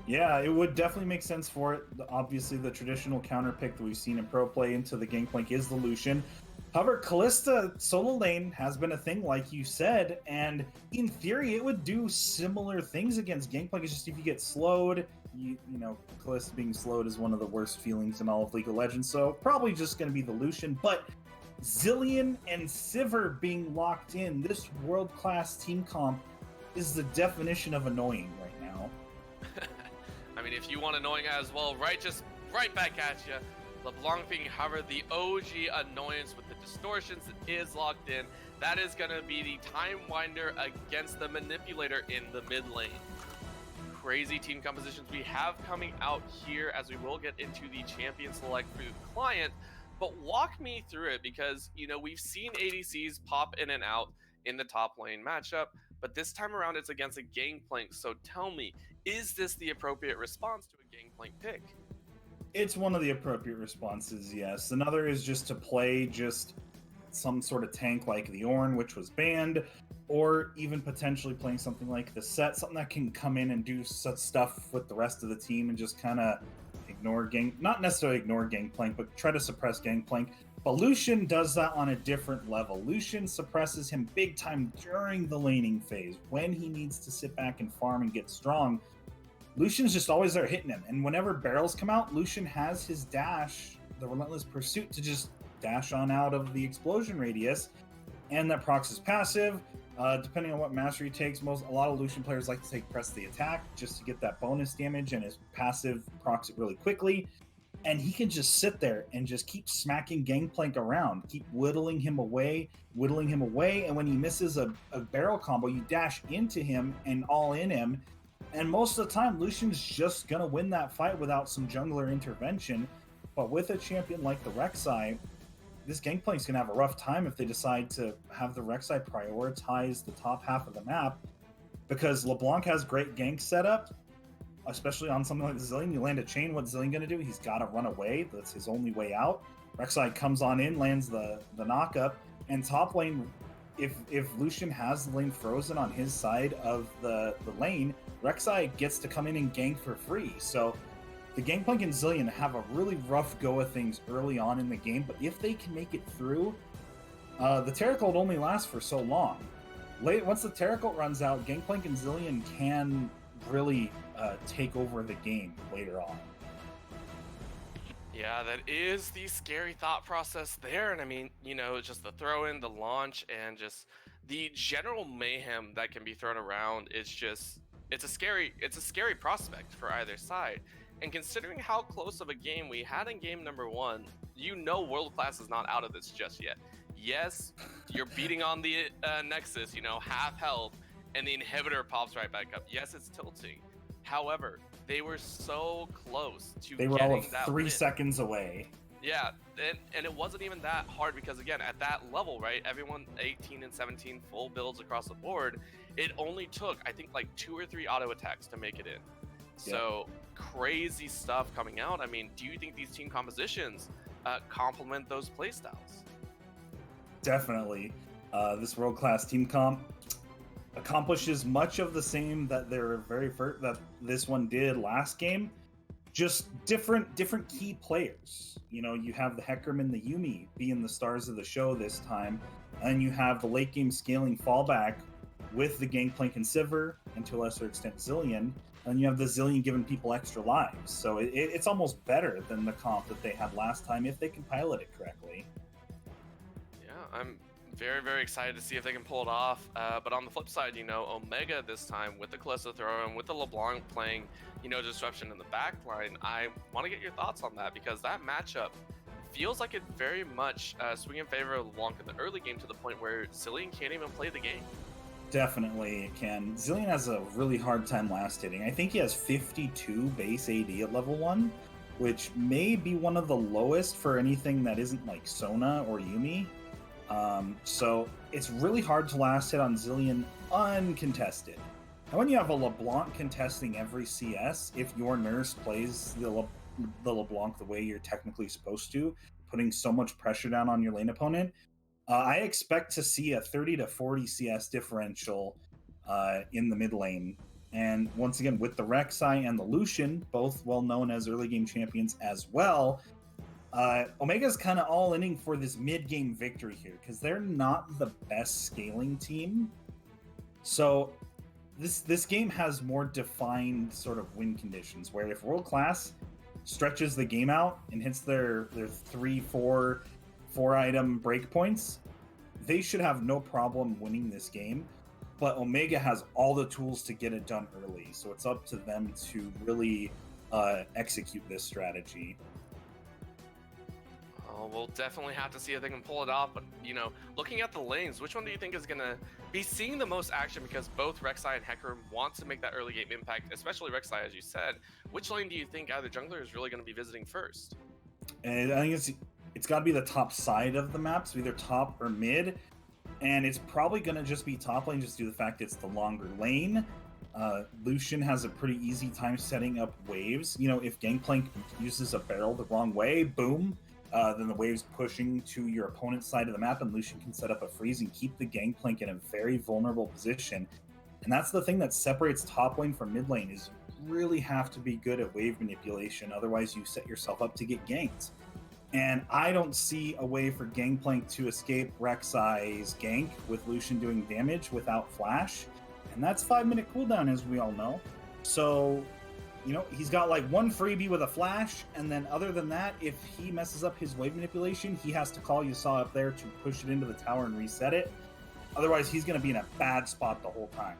Yeah, it would definitely make sense for it. Obviously, the traditional counter pick that we've seen in pro play into the Gangplank is the Lucian. However, Kalista solo lane has been a thing, like you said, and in theory, it would do similar things against Gangplank. It's just if you get slowed, you know, Kalista being slowed is one of the worst feelings in all of League of Legends, so probably just going to be the Lucian. But Zillion and Sivir being locked in, this world-class team comp is the definition of annoying right now. I mean, if you want annoying as well, just right back at you. LeBlanc being, however, the OG annoyance with the distortions is locked in. That is going to be the Time Winder against the Manipulator in the mid lane. Crazy team compositions we have coming out here, as we will get into the champion select for the client. But walk me through it, because, you know, we've seen ADCs pop in and out in the top lane matchup, but this time around it's against a Gangplank. So tell me, is this the appropriate response to a Gangplank pick? It's one of the appropriate responses, yes. Another is just to play just some sort of tank like the Ornn, which was banned, or even potentially playing something like the Set, something that can come in and do such stuff with the rest of the team and just kind of not necessarily ignore Gangplank, but try to suppress Gangplank. But Lucian does that on a different level. Lucian suppresses him big time during the laning phase, when he needs to sit back and farm and get strong. Lucian's just always there hitting him, and whenever barrels come out, Lucian has his dash, the Relentless Pursuit, to just dash on out of the explosion radius, and that procs his passive. Depending on what mastery he takes, a lot of Lucian players like to take Press the Attack just to get that bonus damage, and his passive procs it really quickly. And he can just sit there and just keep smacking Gangplank around, keep whittling him away, and when he misses a barrel combo, you dash into him and all in him, And most of the time, Lucian's just gonna win that fight without some jungler intervention. But with a champion like the Rek'Sai, this Gangplank's gonna have a rough time if they decide to have the Rek'Sai prioritize the top half of the map, because LeBlanc has great gank setup, especially on something like Zillion. You land a chain, what's Zillion gonna do? He's gotta run away. That's his only way out. Rek'Sai comes on in, lands the knock-up, and top lane, if Lucian has the lane frozen on his side of the lane, Rek'Sai gets to come in and gank for free. So the Gangplank and Zillion have a really rough go of things early on in the game, but if they can make it through, the Terra Cult only lasts for so long. Once the Terra Cult runs out, Gangplank and Zillion can really take over the game later on. Yeah, that is the scary thought process there. And I mean, just the throw in, the launch, and just the general mayhem that can be thrown around is just it's a scary prospect for either side. And considering how close of a game we had in game number 1, World Class is not out of this just yet. Yes, you're beating on the Nexus, half health, and the inhibitor pops right back up. Yes, it's tilting. However, they were so close to They were getting all of that 3 win. seconds away. Yeah, and it wasn't even that hard because, again, at that level, right, everyone 18 and 17 full builds across the board, it only took, I think, like 2 or 3 auto attacks to make it in. So, crazy stuff coming out. I mean, do you think these team compositions complement those playstyles? Definitely. This world-class team comp accomplishes much of the same that that this one did last game, just different key players. You have the Hecarim and the Yuumi being the stars of the show this time, and you have the late game scaling fallback with the Gangplank and Sivir, and to a lesser extent Zillion, and you have the Zillion giving people extra lives. So it's almost better than the comp that they had last time if they can pilot it correctly. Yeah, I'm very, very excited to see if they can pull it off. But on the flip side, Omega this time with the Callisto throw and with the LeBlanc playing, disruption in the back line, I want to get your thoughts on that, because that matchup feels like it very much swing in favor of LeBlanc in the early game, to the point where Zillion can't even play the game. Definitely it can. Zillion has a really hard time last hitting. I think he has 52 base AD at level 1, which may be one of the lowest for anything that isn't like Sona or Yuumi. So it's really hard to last hit on Zillion uncontested. And when you have a LeBlanc contesting every CS, if your nurse plays the LeBlanc the way you're technically supposed to, putting so much pressure down on your lane opponent, I expect to see a 30 to 40 CS differential in the mid lane. And once again, with the Rek'Sai and the Lucian, both well known as early game champions as well, Omega's kind of all inning for this mid-game victory here, because they're not the best scaling team. So this game has more defined sort of win conditions, where if World Class stretches the game out and hits their 3-4 item breakpoints, they should have no problem winning this game. But Omega has all the tools to get it done early, so it's up to them to really execute this strategy. We'll definitely have to see if they can pull it off. But, looking at the lanes, which one do you think is going to be seeing the most action? Because both Rek'Sai and Hecarim want to make that early game impact, especially Rek'Sai, as you said. Which lane do you think either jungler is really going to be visiting first? And I think it's got to be the top side of the map, so either top or mid. And it's probably going to just be top lane, just due to the fact it's the longer lane. Lucian has a pretty easy time setting up waves. If Gangplank uses a barrel the wrong way, boom, then the wave's pushing to your opponent's side of the map, and Lucian can set up a freeze and keep the Gangplank in a very vulnerable position. And that's the thing that separates top lane from mid lane, is you really have to be good at wave manipulation, otherwise you set yourself up to get ganked. And I don't see a way for Gangplank to escape Rek'Sai's gank with Lucian doing damage without flash. And that's 5-minute cooldown, as we all know. So, he's got like one freebie with a flash, and then other than that, if he messes up his wave manipulation, he has to call you saw up there to push it into the tower and reset it. Otherwise, he's going to be in a bad spot the whole time.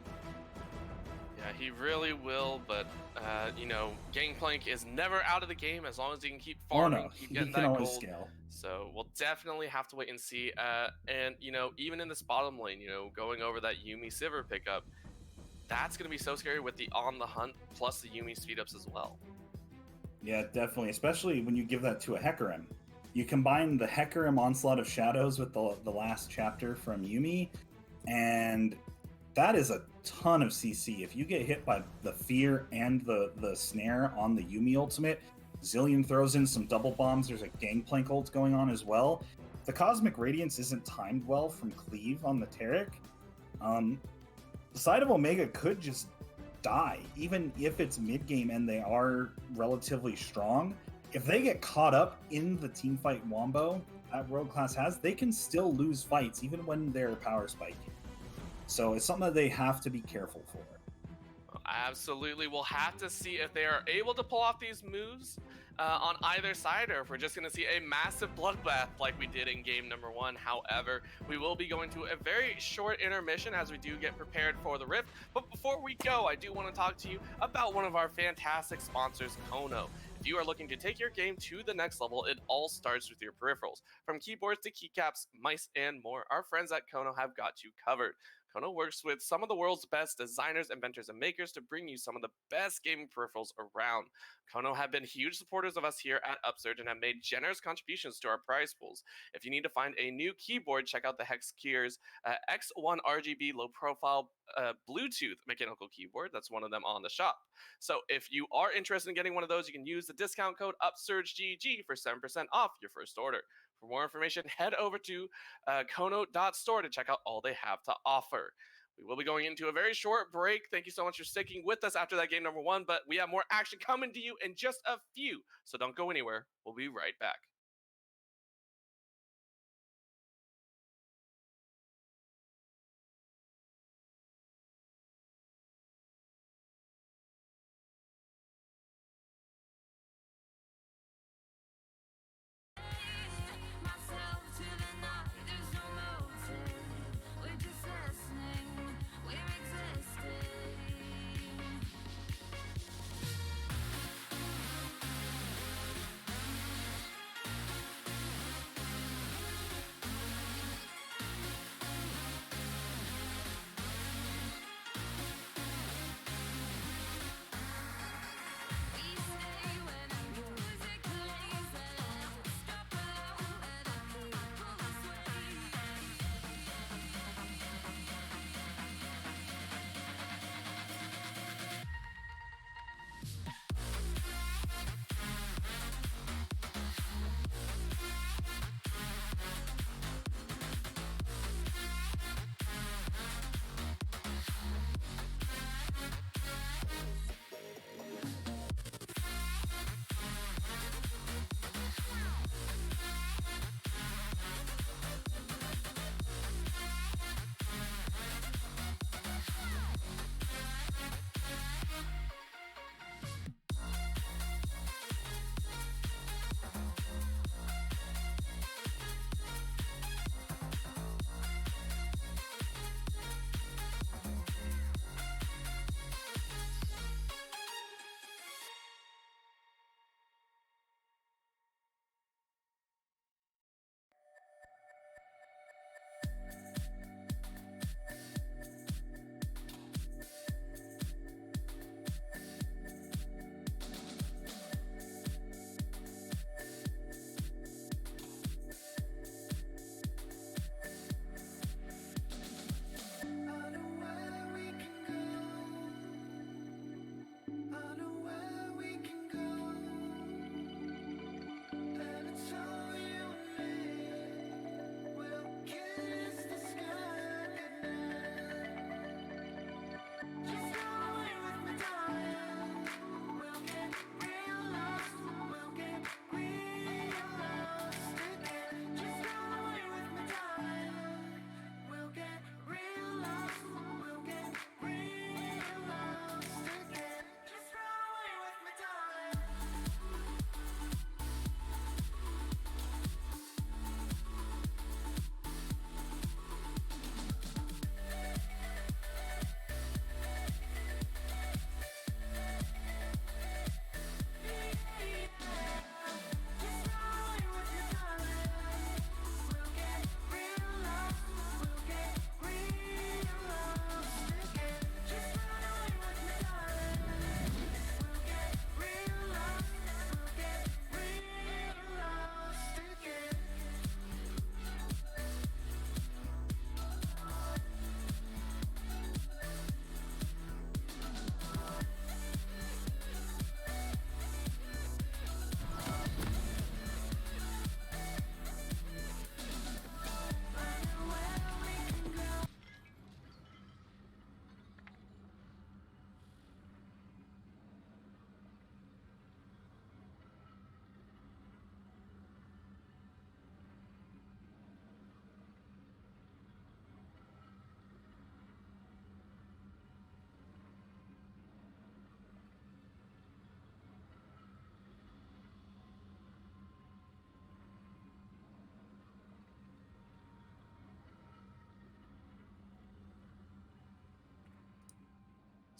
Yeah, he really will, but, Gangplank is never out of the game as long as he can keep farming, keep getting that gold. Scale. So we'll definitely have to wait and see. And, even in this bottom lane, going over that Yuumi Sivir pickup, that's going to be so scary with the On the Hunt plus the Yumi speed ups as well. Yeah, definitely. Especially when you give that to a Hecarim. You combine the Hecarim Onslaught of Shadows with the last chapter from Yumi, and that is a ton of CC. If you get hit by the Fear and the Snare on the Yumi ultimate, Zillion throws in some double bombs. There's a Gangplank ult going on as well. The Cosmic Radiance isn't timed well from Cleave on the Taric. The side of Omega could just die, even if it's mid-game and they are relatively strong. If they get caught up in the teamfight wombo that World Class has, they can still lose fights even when they're power spiking. So it's something that they have to be careful for. Absolutely. We'll have to see if they are able to pull off these moves on either side, or if we're just going to see a massive bloodbath like we did in game number 1. However, we will be going to a very short intermission as we do get prepared for the Rift. But before we go, I do want to talk to you about one of our fantastic sponsors, Kono. If you are looking to take your game to the next level, it all starts with your peripherals. From keyboards to keycaps, mice, and more, our friends at Kono have got you covered. Kono works with some of the world's best designers, inventors, and makers to bring you some of the best gaming peripherals around. Kono have been huge supporters of us here at Upsurge and have made generous contributions to our prize pools. If you need to find a new keyboard, check out the Hexgear's X1 RGB low profile Bluetooth mechanical keyboard. That's one of them on the shop. So if you are interested in getting one of those, you can use the discount code UpsurgeGG for 7% off your first order. For more information, head over to kono.store to check out all they have to offer. We will be going into a very short break. Thank you so much for sticking with us after that game number 1, but we have more action coming to you in just a few, so don't go anywhere. We'll be right back.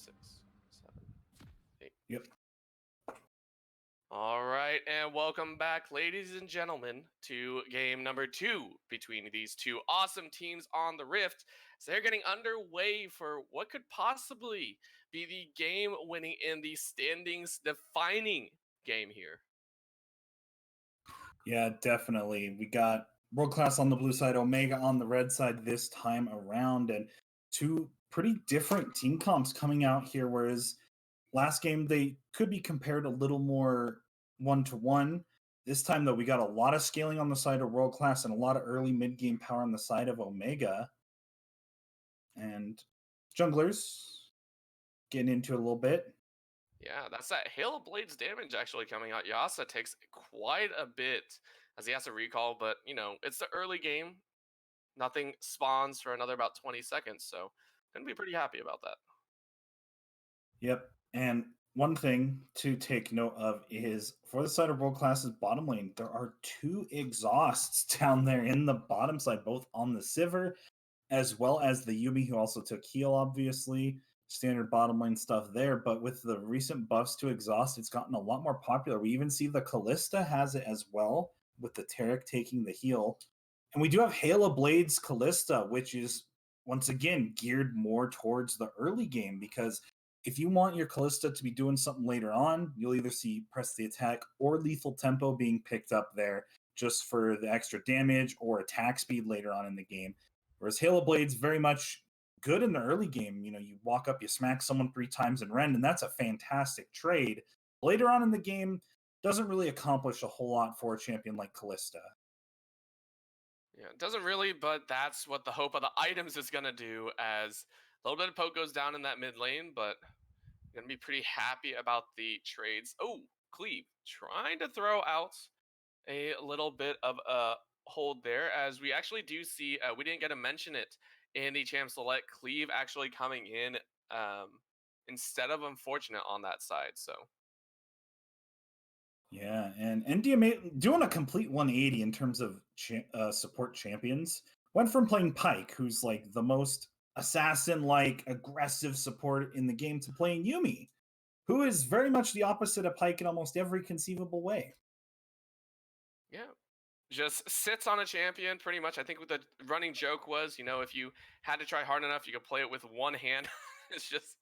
6, 7, 8. Yep. All right, and welcome back, ladies and gentlemen, to game number 2 between these two awesome teams on the Rift. So they're getting underway for what could possibly be the game winning and the standings defining game here. Yeah, definitely. We got World Class on the blue side, Omega on the red side this time around, and two pretty different team comps coming out here. Whereas last game they could be compared a little more 1-to-1. This time, though, we got a lot of scaling on the side of World Class and a lot of early mid game power on the side of Omega. And junglers getting into it a little bit. Yeah, that's that Hail of Blades damage actually coming out. Yasa takes quite a bit as he has to recall, but it's the early game. Nothing spawns for another about 20 seconds, so gonna be pretty happy about that. Yep. And one thing to take note of is for the side of World Class's bottom lane, there are 2 exhausts down there in the bottom side, both on the Sivir as well as the Yuumi, who also took heal, obviously. Standard bottom lane stuff there. But with the recent buffs to exhaust, it's gotten a lot more popular. We even see the Callista has it as well, with the Taric taking the heal. And we do have Hail of Blades Callista, which is once again geared more towards the early game, because if you want your Callista to be doing something later on, you'll either see press the attack or lethal tempo being picked up there just for the extra damage or attack speed later on in the game. Whereas Hail of Blades very much good in the early game. You walk up, you smack someone 3 times and rend, and that's a fantastic trade. Later on in the game, doesn't really accomplish a whole lot for a champion like Callista. Yeah, it doesn't really, but that's what the hope of the items is going to do, as a little bit of poke goes down in that mid lane, but going to be pretty happy about the trades. Oh, Cleave trying to throw out a little bit of a hold there, as we actually do see, we didn't get to mention it in the Champ Select, Cleave actually coming in instead of Unfortunate on that side, so. Yeah, and NDMA doing a complete 180 in terms of support champions. Went from playing Pyke, who's like the most assassin-like aggressive support in the game, to playing Yuumi, who is very much the opposite of Pyke in almost every conceivable way. Yeah, just sits on a champion pretty much. I think what the running joke was, if you had to try hard enough, you could play it with one hand. It's just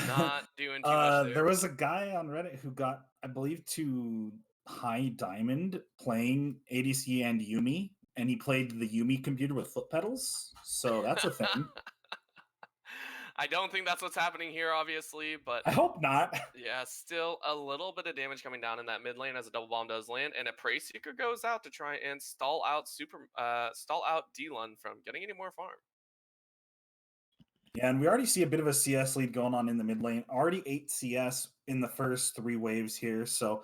not doing too much there. There was a guy on Reddit who got, I believe, to high diamond playing ADC and Yuumi, and he played the Yuumi computer with foot pedals. So that's a thing. I don't think that's what's happening here, obviously, but I hope not. yeah, still a little bit of damage coming down in that mid lane as a double bomb does land, and a Prey Seeker goes out to try and stall out D-Lun from getting any more farm. Yeah, and we already see a bit of a CS lead going on in the mid lane. Already 8 CS in the first 3 waves here, so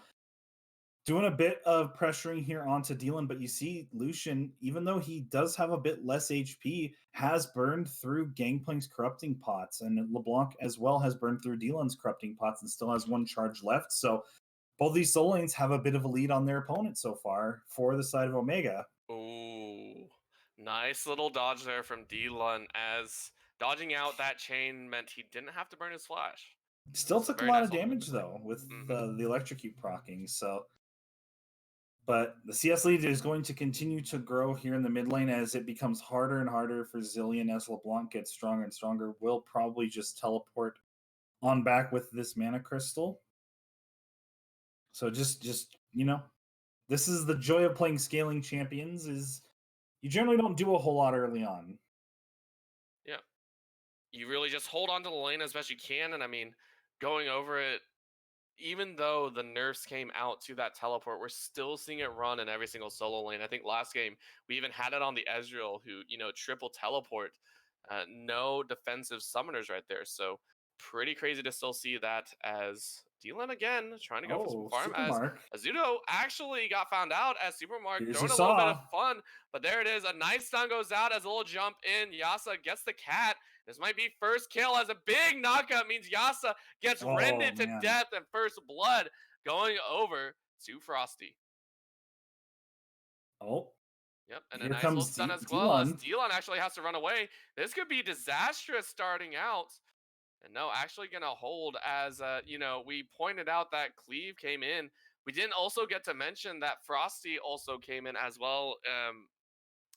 doing a bit of pressuring here onto D-Lun, but you see Lucian, even though he does have a bit less HP, has burned through Gangplank's corrupting pots, and LeBlanc as well has burned through D-Lun's corrupting pots and still has 1 charge left. So both these solo lanes have a bit of a lead on their opponent so far for the side of Omega. Ooh, nice little dodge there from D-Lun, as dodging out that chain meant he didn't have to burn his flash. Still took a lot of damage though with the electrocute proccing, so. But the CS lead is going to continue to grow here in the mid lane as it becomes harder and harder for Zilean as LeBlanc gets stronger and stronger. Will probably just teleport on back with this mana crystal. So just this is the joy of playing scaling champions, is you generally don't do a whole lot early on. Yeah. You really just hold on to the lane as best you can, and I mean, going over it, even though the nerfs came out to that teleport, we're still seeing it run in every single solo lane. I think last game, we even had it on the Ezreal, who, triple teleport. No defensive summoners right there. So pretty crazy to still see that, as D-Lun again trying to go for some farm, as Azudo actually got found out as Supermark throwing a little bit of fun. But there it is. A nice stun goes out as a little jump in. Yasa gets the cat. This might be first kill, as a big knockout means Yasa gets rended to death, and first blood going over to Frosty. Oh. Yep, and a nice little stun as well, as D-Lun actually has to run away. This could be disastrous starting out. And no, actually gonna hold as we pointed out that Cleve came in. We didn't also get to mention that Frosty also came in as well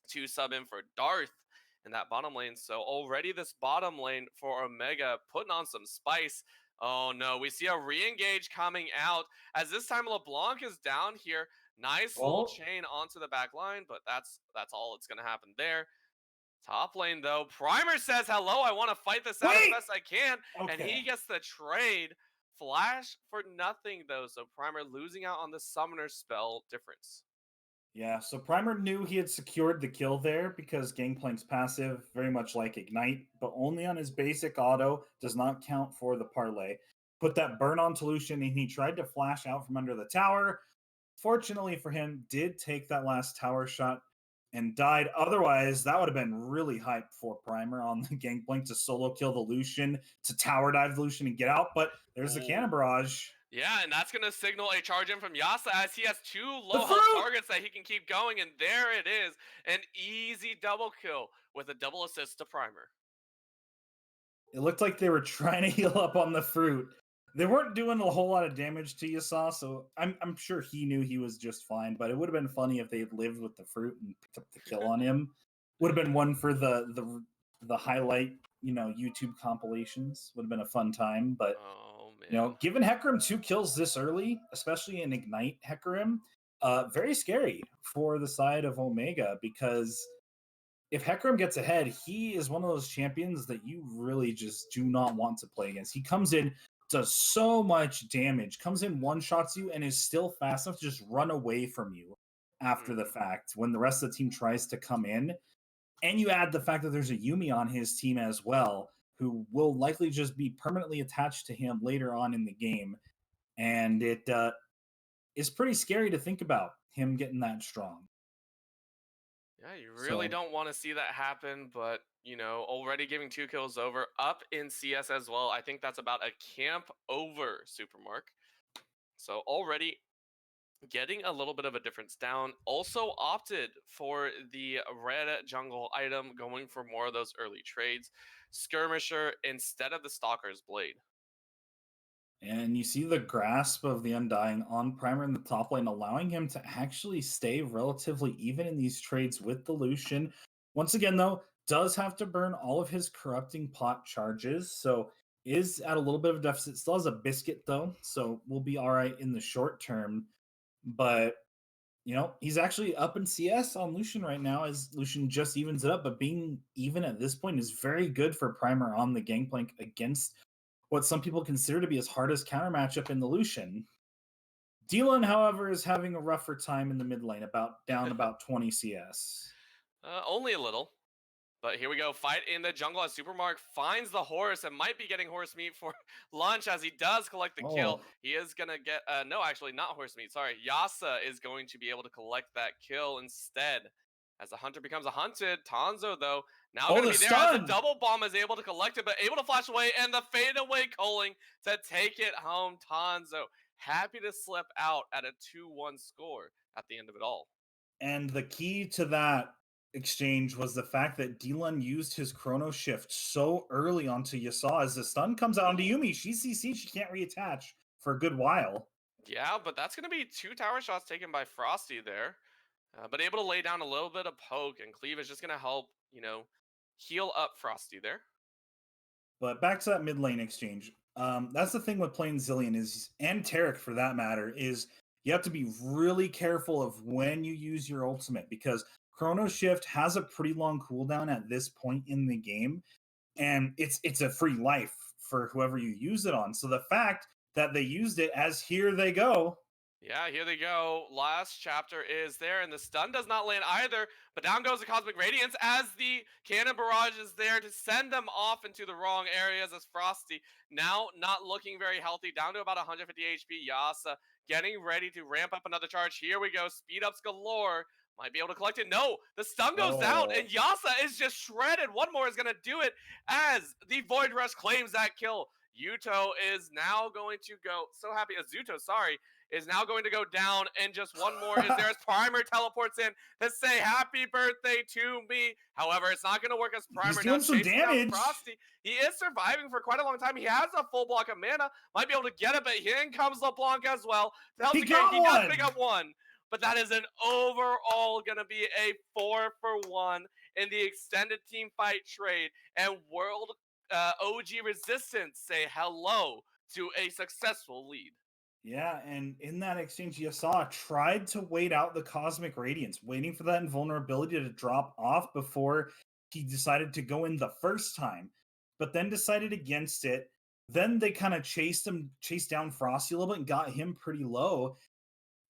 to sub in for Darth in that bottom lane. So already this bottom lane for Omega putting on some spice. Oh no, we see a re-engage coming out as this time LeBlanc is down here. Nice little Oh. chain onto the back line, but that's all that's gonna happen there. Top lane though, Primer says hello. I want to fight this out as Wait! best I can, and Okay. he gets the trade. Flash for nothing though, so Primer losing out on the summoner spell difference. Yeah, so Primer knew he had secured the kill there because Gangplank's passive, very much like Ignite, but only on his basic auto, does not count for the parlay. Put that burn on to Lucian, and he tried to flash out from under the tower. Fortunately for him, did take that last tower shot and died. Otherwise, that would have been really hype for Primer on the Gangplank to solo kill the Lucian, to tower dive the Lucian and get out, but there's the cannon barrage. Yeah, and that's going to signal a charge in from Yasa as he has 2 low The health fruit! targets that he can keep going, and there it is. An easy double kill with a double assist to Primer. It looked like they were trying to heal up on the fruit. They weren't doing a whole lot of damage to Yasa, so I'm sure he knew he was just fine, but it would have been funny if they had lived with the fruit and picked up the kill on him. Would have been one for the highlight, YouTube compilations. Would have been a fun time, but Oh, man. given Hecarim 2 kills this early, especially in Ignite Hecarim, very scary for the side of Omega, because if Hecarim gets ahead, he is one of those champions that you really just do not want to play against. He comes in, does so much damage, comes in, one-shots you, and is still fast enough to just run away from you after the fact when the rest of the team tries to come in. And you add the fact that there's a Yuumi on his team as well, who will likely just be permanently attached to him later on in the game. And it is pretty scary to think about him getting that strong. Yeah, you really don't want to see that happen, but, already giving 2 kills over, up in CS as well. I think that's about a camp over, Supermark. So already getting a little bit of a difference down. Also opted for the red jungle item, going for more of those early trades. Skirmisher instead of the Stalker's Blade. And you see the grasp of the Undying on Primer in the top lane, allowing him to actually stay relatively even in these trades with the Lucian. Once again, though, does have to burn all of his corrupting pot charges, so is at a little bit of a deficit. Still has a biscuit, though, so we'll be all right in the short term. But, he's actually up in CS on Lucian right now as Lucian just evens it up, but being even at this point is very good for Primer on the Gangplank against what some people consider to be his hardest counter matchup in the Lucian. Dylan, however, is having a rougher time in the mid lane, down about 20 CS. Only a little. But here we go. Fight in the jungle as Supermark finds the horse and might be getting horse meat for lunch as he does collect the kill. He is going to get... no, actually, not horse meat. Sorry. Yasa is going to be able to collect that kill instead. As the hunter becomes a hunted. Tanzo, though, now going to be there as the double bomb is able to collect it, but able to flash away, and the fade away calling to take it home. Tanzo happy to slip out at a 2-1 score at the end of it all. And the key to that exchange was the fact that Dylan used his chrono shift so early onto Yasa. As the stun comes out onto Yuumi, she's CC, she can't reattach for a good while. Yeah, but that's going to be 2 tower shots taken by Frosty there. But able to lay down a little bit of poke, and Cleve is just going to help, heal up Frosty there. But back to that mid lane exchange. That's the thing with playing Zillion and Taric for that matter, is you have to be really careful of when you use your ultimate, because Chrono Shift has a pretty long cooldown at this point in the game, and it's a free life for whoever you use it on. So the fact that they used it as here they go. Yeah, here they go. Last chapter is there, and the stun does not land either, but down goes the Cosmic Radiance as the Cannon Barrage is there to send them off into the wrong areas as Frosty now not looking very healthy, down to about 150 HP. Yasa getting ready to ramp up another charge. Here we go. Speed ups galore. Might be able to collect it. No, the stun goes down, and Yasa is just shredded. One more is going to do it as the Void Rush claims that kill. Yuto is now going to go. So happy. Azuto, sorry, is now going to go down, and just one more is there as Primer teleports in to say happy birthday to me. However, it's not going to work as Primer He's now doing some chasing down damage. Frosty. He is surviving for quite a long time. He has a full block of mana, might be able to get it, but in comes LeBlanc as well to help He the game. got He does one. pick up one, but that is an overall going to be a 4-for-1 in the extended team fight trade, and World OG Resistance say hello to a successful lead. Yeah, and in that exchange, Yasuo tried to wait out the Cosmic Radiance, waiting for that invulnerability to drop off before he decided to go in the first time, but then decided against it. Then they kind of chased down Frosty a little bit and got him pretty low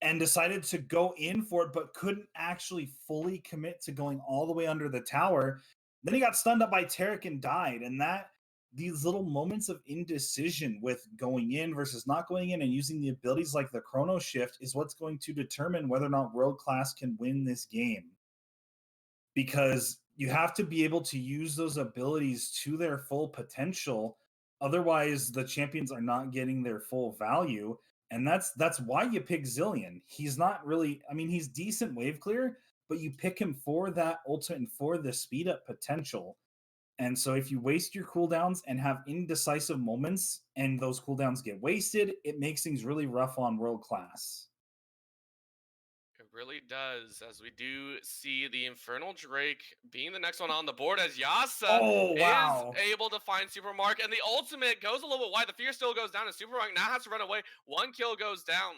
and decided to go in for it, but couldn't actually fully commit to going all the way under the tower. Then he got stunned up by Taric and died, and these little moments of indecision with going in versus not going in and using the abilities like the Chrono Shift is what's going to determine whether or not World Class can win this game. Because you have to be able to use those abilities to their full potential. Otherwise, the champions are not getting their full value. And that's why you pick Zillion. He's not really, I mean, he's decent wave clear, but you pick him for that ultimate and for the speed up potential. And so if you waste your cooldowns and have indecisive moments and those cooldowns get wasted, it makes things really rough on World Class. It really does, as we do see the Infernal Drake being the next one on the board as Yasa is able to find Supermark, and the ultimate goes a little bit wide. The fear still goes down, and Supermark now has to run away. One kill goes down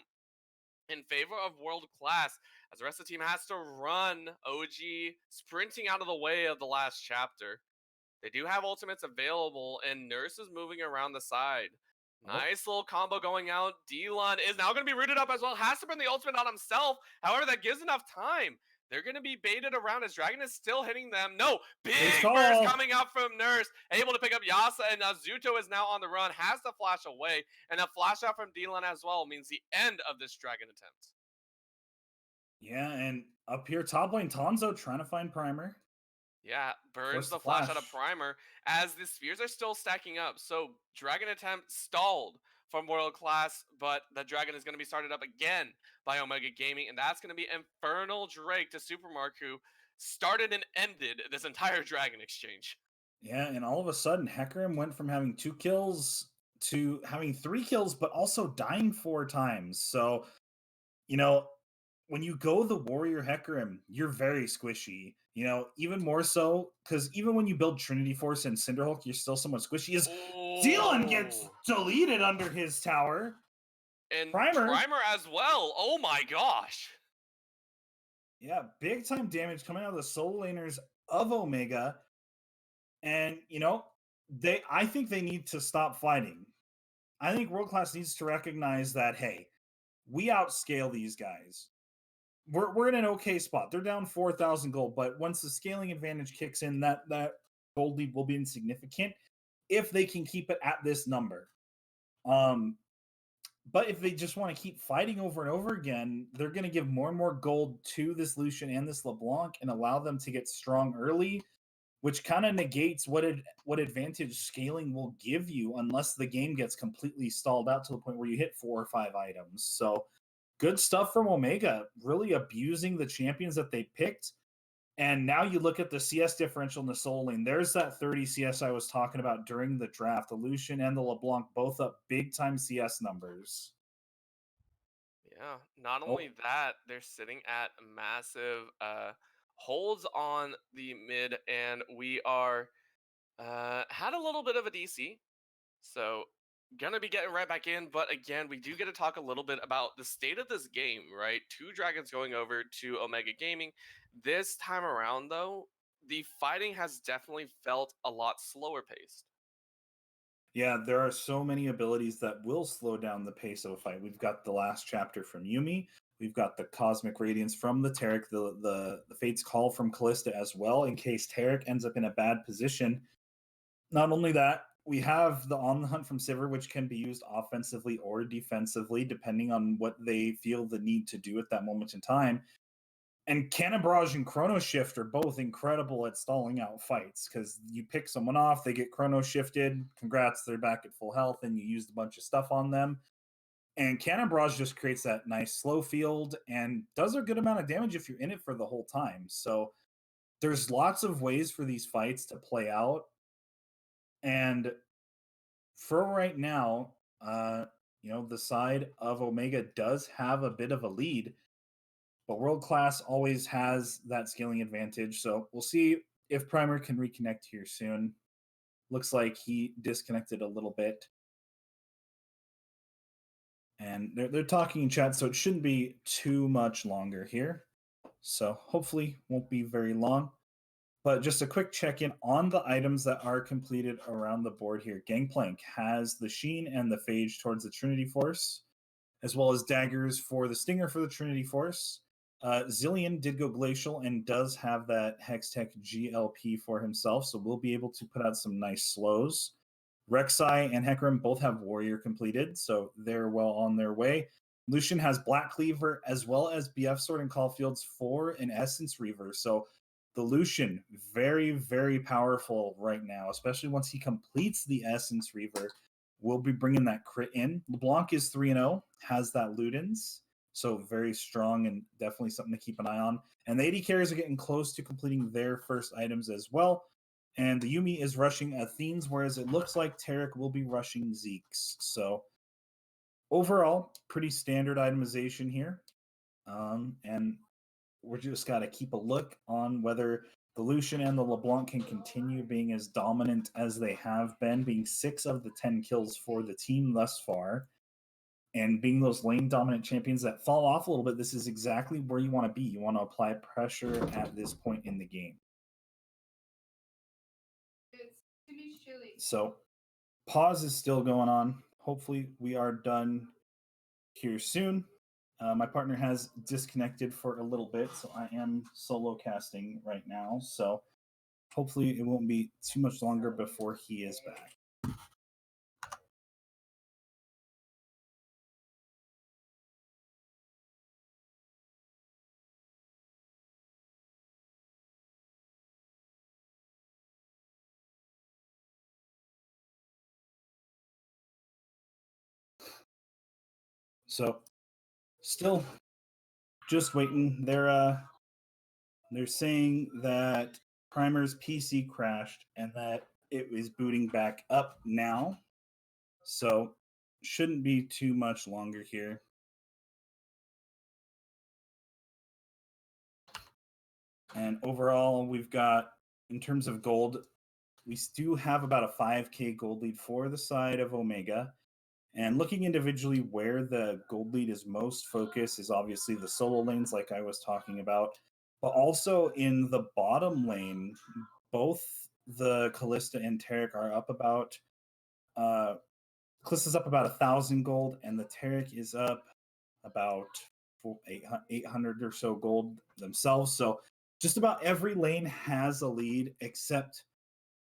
in favor of World Class, as the rest of the team has to run. OG sprinting out of the way of the last chapter. They do have ultimates available, and Nurse is moving around the side. Nice little combo going out. D-Lun is now going to be rooted up as well. Has to bring the ultimate on himself. However, that gives enough time. They're going to be baited around as Dragon is still hitting them. No, big burst coming out from Nurse. Able to pick up Yasa, and Zuto is now on the run. Has to flash away. And a flash out from D-Lun as well means the end of this Dragon attempt. Yeah, and up here, top lane, Tonzo trying to find Primer. Yeah, burns the flash out of Primer as the spears are still stacking up. So Dragon attempt stalled from World Class, but the Dragon is going to be started up again by Omega Gaming, and that's going to be Infernal Drake to Supermark, who started and ended this entire Dragon exchange. Yeah, and all of a sudden, Hecarim went from having 2 kills to having 3 kills, but also dying 4 times. So, you know, when you go the Warrior Hecarim, you're very squishy. You know, even more so, because even when you build Trinity Force and Cinderhulk, you're still somewhat squishy. Zealand gets deleted under his tower. And Primer as well. Oh my gosh. Yeah, big time damage coming out of the solo laners of Omega. And, you know, I think they need to stop fighting. I think World Class needs to recognize that, hey, we outscale these guys. We're in an okay spot. They're down 4,000 gold, but once the scaling advantage kicks in, that gold lead will be insignificant if they can keep it at this number. But if they just want to keep fighting over and over again, they're going to give more and more gold to this Lucian and this LeBlanc and allow them to get strong early, which kind of negates what advantage scaling will give you unless the game gets completely stalled out to the point where you hit 4 or 5 items. So good stuff from Omega, really abusing the champions that they picked. And now you look at the CS differential in the solo lane. There's that 30 CS I was talking about during the draft. The Lucian and the LeBlanc both up big-time CS numbers. Yeah, not only that, they're sitting at massive holds on the mid, and we are had a little bit of a DC. So gonna be getting right back in, but again, we do get to talk a little bit about the state of this game, right? 2 Dragons going over to Omega Gaming. This time around, though, the fighting has definitely felt a lot slower paced. Yeah, there are so many abilities that will slow down the pace of a fight. We've got the last chapter from Yuumi. We've got the Cosmic Radiance from the Taric, the Fate's Call from Callista as well, in case Taric ends up in a bad position. Not only that, we have the On the Hunt from Sivir, which can be used offensively or defensively, depending on what they feel the need to do at that moment in time. And Cannon Barrage and Chrono Shift are both incredible at stalling out fights, because you pick someone off, they get Chrono Shifted, congrats, they're back at full health, and you used a bunch of stuff on them. And Cannon Barrage just creates that nice slow field and does a good amount of damage if you're in it for the whole time. So there's lots of ways for these fights to play out. And for right now, the side of Omega does have a bit of a lead, but World Class always has that scaling advantage. So we'll see if Primer can reconnect here soon. Looks like he disconnected a little bit. And they're talking in chat, so it shouldn't be too much longer here. So hopefully won't be very long. But just a quick check-in on the items that are completed around the board here. Gangplank has the Sheen and the Phage towards the Trinity Force, as well as daggers for the Stinger for the Trinity Force. Zillion did go Glacial and does have that Hextech GLP for himself, so we'll be able to put out some nice slows. Rek'Sai and Hecarim both have Warrior completed, so they're well on their way. Lucian has Black Cleaver as well as BF Sword and Caulfield's for an Essence Reaver. So the Lucian, very, very powerful right now, especially once he completes the Essence Reaver. We'll be bringing that crit in. LeBlanc is 3-0, has that Ludens, so very strong and definitely something to keep an eye on. And the AD carriers are getting close to completing their first items as well. And the Yuumi is rushing Athene's, whereas it looks like Tarek will be rushing Zeke's. So overall, pretty standard itemization here. And we're just got to keep a look on whether the Lucian and the LeBlanc can continue being as dominant as they have been, being 6 of the 10 kills for the team thus far, and being those lane dominant champions that fall off a little bit. This is exactly where you want to be. You want to apply pressure at this point in the game. So pause is still going on. Hopefully we are done here soon. My partner has disconnected for a little bit, so I am solo casting right now. So hopefully it won't be too much longer before he is back. So still just waiting. They're saying that Primer's PC crashed and that it is booting back up now. So shouldn't be too much longer here. And overall, we've got, in terms of gold, we do have about a 5K gold lead for the side of Omega. And looking individually where the gold lead is most focused is obviously the solo lanes, like I was talking about. But also in the bottom lane, both the Callista and Tarek are up about Callista's up about 1,000 gold, and the Tarek is up about 800 or so gold themselves. So just about every lane has a lead except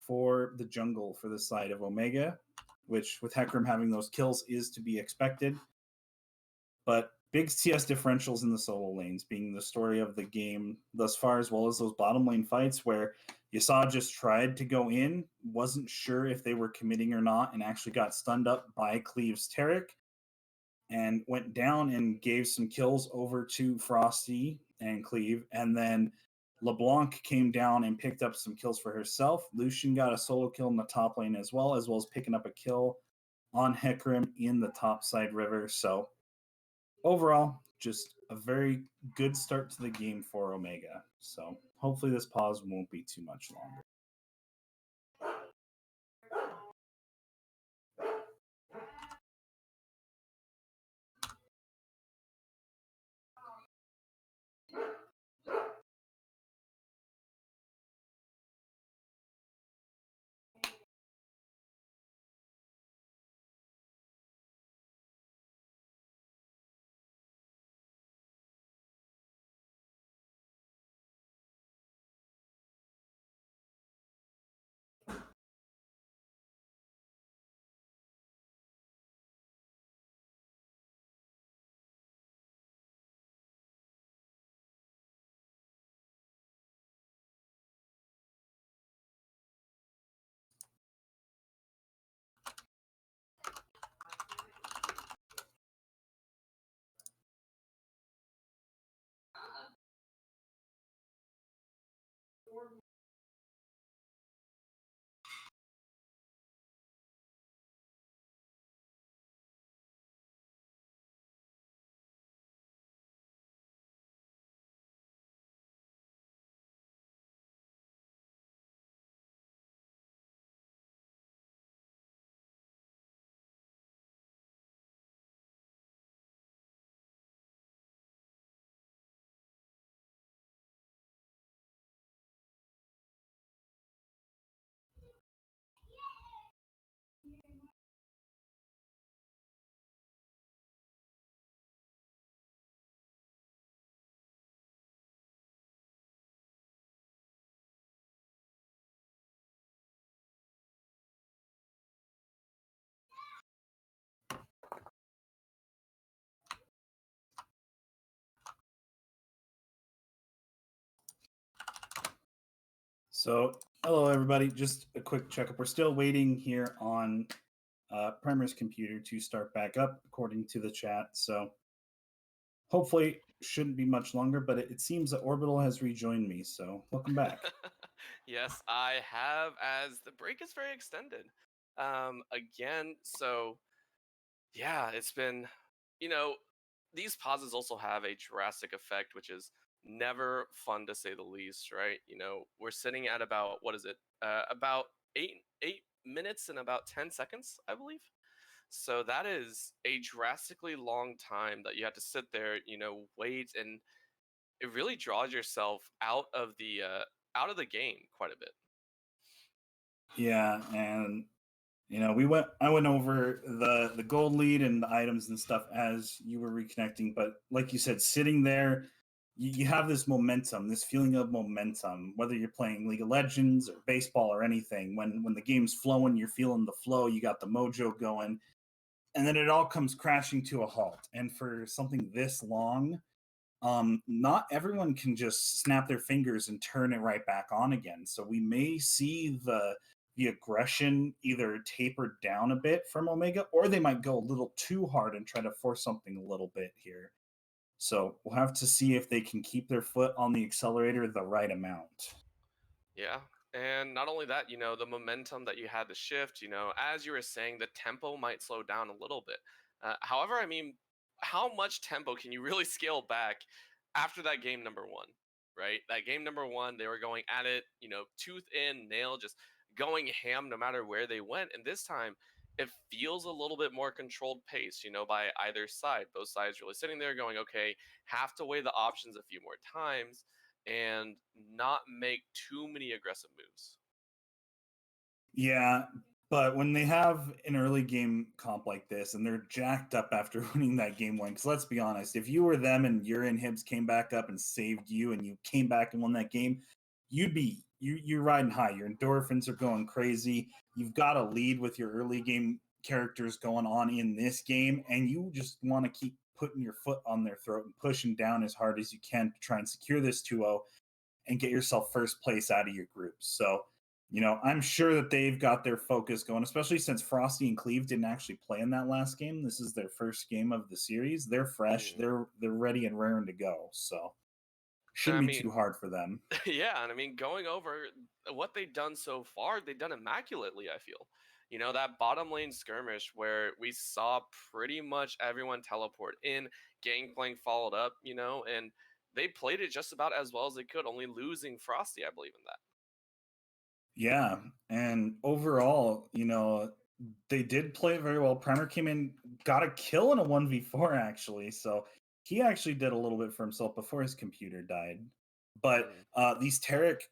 for the jungle for the side of Omega, which with Hecarim having those kills is to be expected. But big CS differentials in the solo lanes being the story of the game thus far, as well as those bottom lane fights where Yasah just tried to go in, wasn't sure if they were committing or not, and actually got stunned up by Cleave's Tarek and went down and gave some kills over to Frosty and Cleve. And then LeBlanc came down and picked up some kills for herself. Lucian got a solo kill in the top lane as well as picking up a kill on Hecarim in the top side river. So overall, just a very good start to the game for Omega. So hopefully this pause won't be too much longer. So, hello everybody. Just a quick checkup. We're still waiting here on Primer's computer to start back up, according to the chat. So, hopefully, shouldn't be much longer. But it seems that Orbital has rejoined me. So, welcome back. Yes, I have, as the break is very extended. Again, so yeah, it's been, you know, these pauses also have a drastic effect, which is never fun to say the least, right? We're sitting at about, what is it? About 8 minutes and about 10 seconds, I believe. So that is a drastically long time that you have to sit there, wait, and it really draws yourself out of the game quite a bit. Yeah, and I went over the gold lead and the items and stuff as you were reconnecting. But like you said, sitting there, you have this momentum, this feeling of momentum. Whether you're playing League of Legends or baseball or anything, when the game's flowing, you're feeling the flow. You got the mojo going, and then it all comes crashing to a halt. And for something this long, not everyone can just snap their fingers and turn it right back on again. So we may see the aggression either taper down a bit from Omega, or they might go a little too hard and try to force something a little bit here. So we'll have to see if they can keep their foot on the accelerator the right amount. Yeah. And not only that, the momentum that you had to shift, as you were saying, the tempo might slow down a little bit. However, I mean, how much tempo can you really scale back after that game number one, right? That game number one, they were going at it, tooth in, nail, just going ham no matter where they went. And this time, it feels a little bit more controlled pace, by either side. Both sides really sitting there going, okay, have to weigh the options a few more times and not make too many aggressive moves. Yeah, but when they have an early game comp like this and they're jacked up after winning that game one, because let's be honest, if you were them and your inhibs came back up and saved you and you came back and won that game, you're riding high. Your endorphins are going crazy. You've got a lead with your early game characters going on in this game, and you just want to keep putting your foot on their throat and pushing down as hard as you can to try and secure this 2-0 and get yourself first place out of your groups. So, I'm sure that they've got their focus going, especially since Frosty and Cleve didn't actually play in that last game. This is their first game of the series. They're fresh. They're ready and raring to go. So shouldn't be too hard for them. Yeah, and I mean, going over what they've done so far, they've done immaculately, I feel. That bottom lane skirmish where we saw pretty much everyone teleport in, Gangplank followed up, and they played it just about as well as they could, only losing Frosty, I believe in that. Yeah, and overall, they did play it very well. Primer came in, got a kill in a 1v4 actually, so he actually did a little bit for himself before his computer died. But these Taric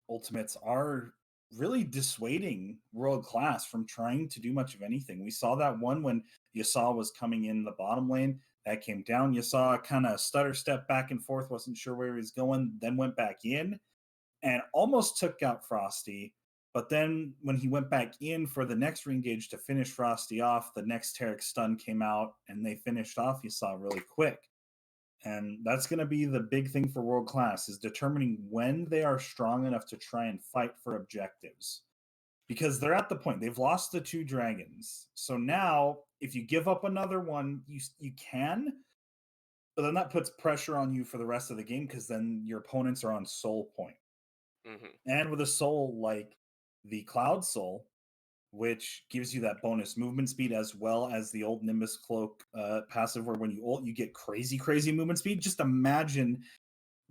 ultimates are really dissuading World Class from trying to do much of anything. We saw that one when Yasuo was coming in the bottom lane. That came down. Yasuo kind of stutter step back and forth, wasn't sure where he was going, then went back in and almost took out Frosty. But then when he went back in for the next reengage to finish Frosty off, the next Taric stun came out and they finished off Yasuo really quick. And that's going to be the big thing for World Class, is determining when they are strong enough to try and fight for objectives. Because they're at the point, they've lost the 2 dragons. So now, if you give up another one, you can, but then that puts pressure on you for the rest of the game, because then your opponents are on soul point. And with a soul like the Cloud Soul, which gives you that bonus movement speed, as well as the old Nimbus Cloak passive, where when you ult, you get crazy movement speed. Just imagine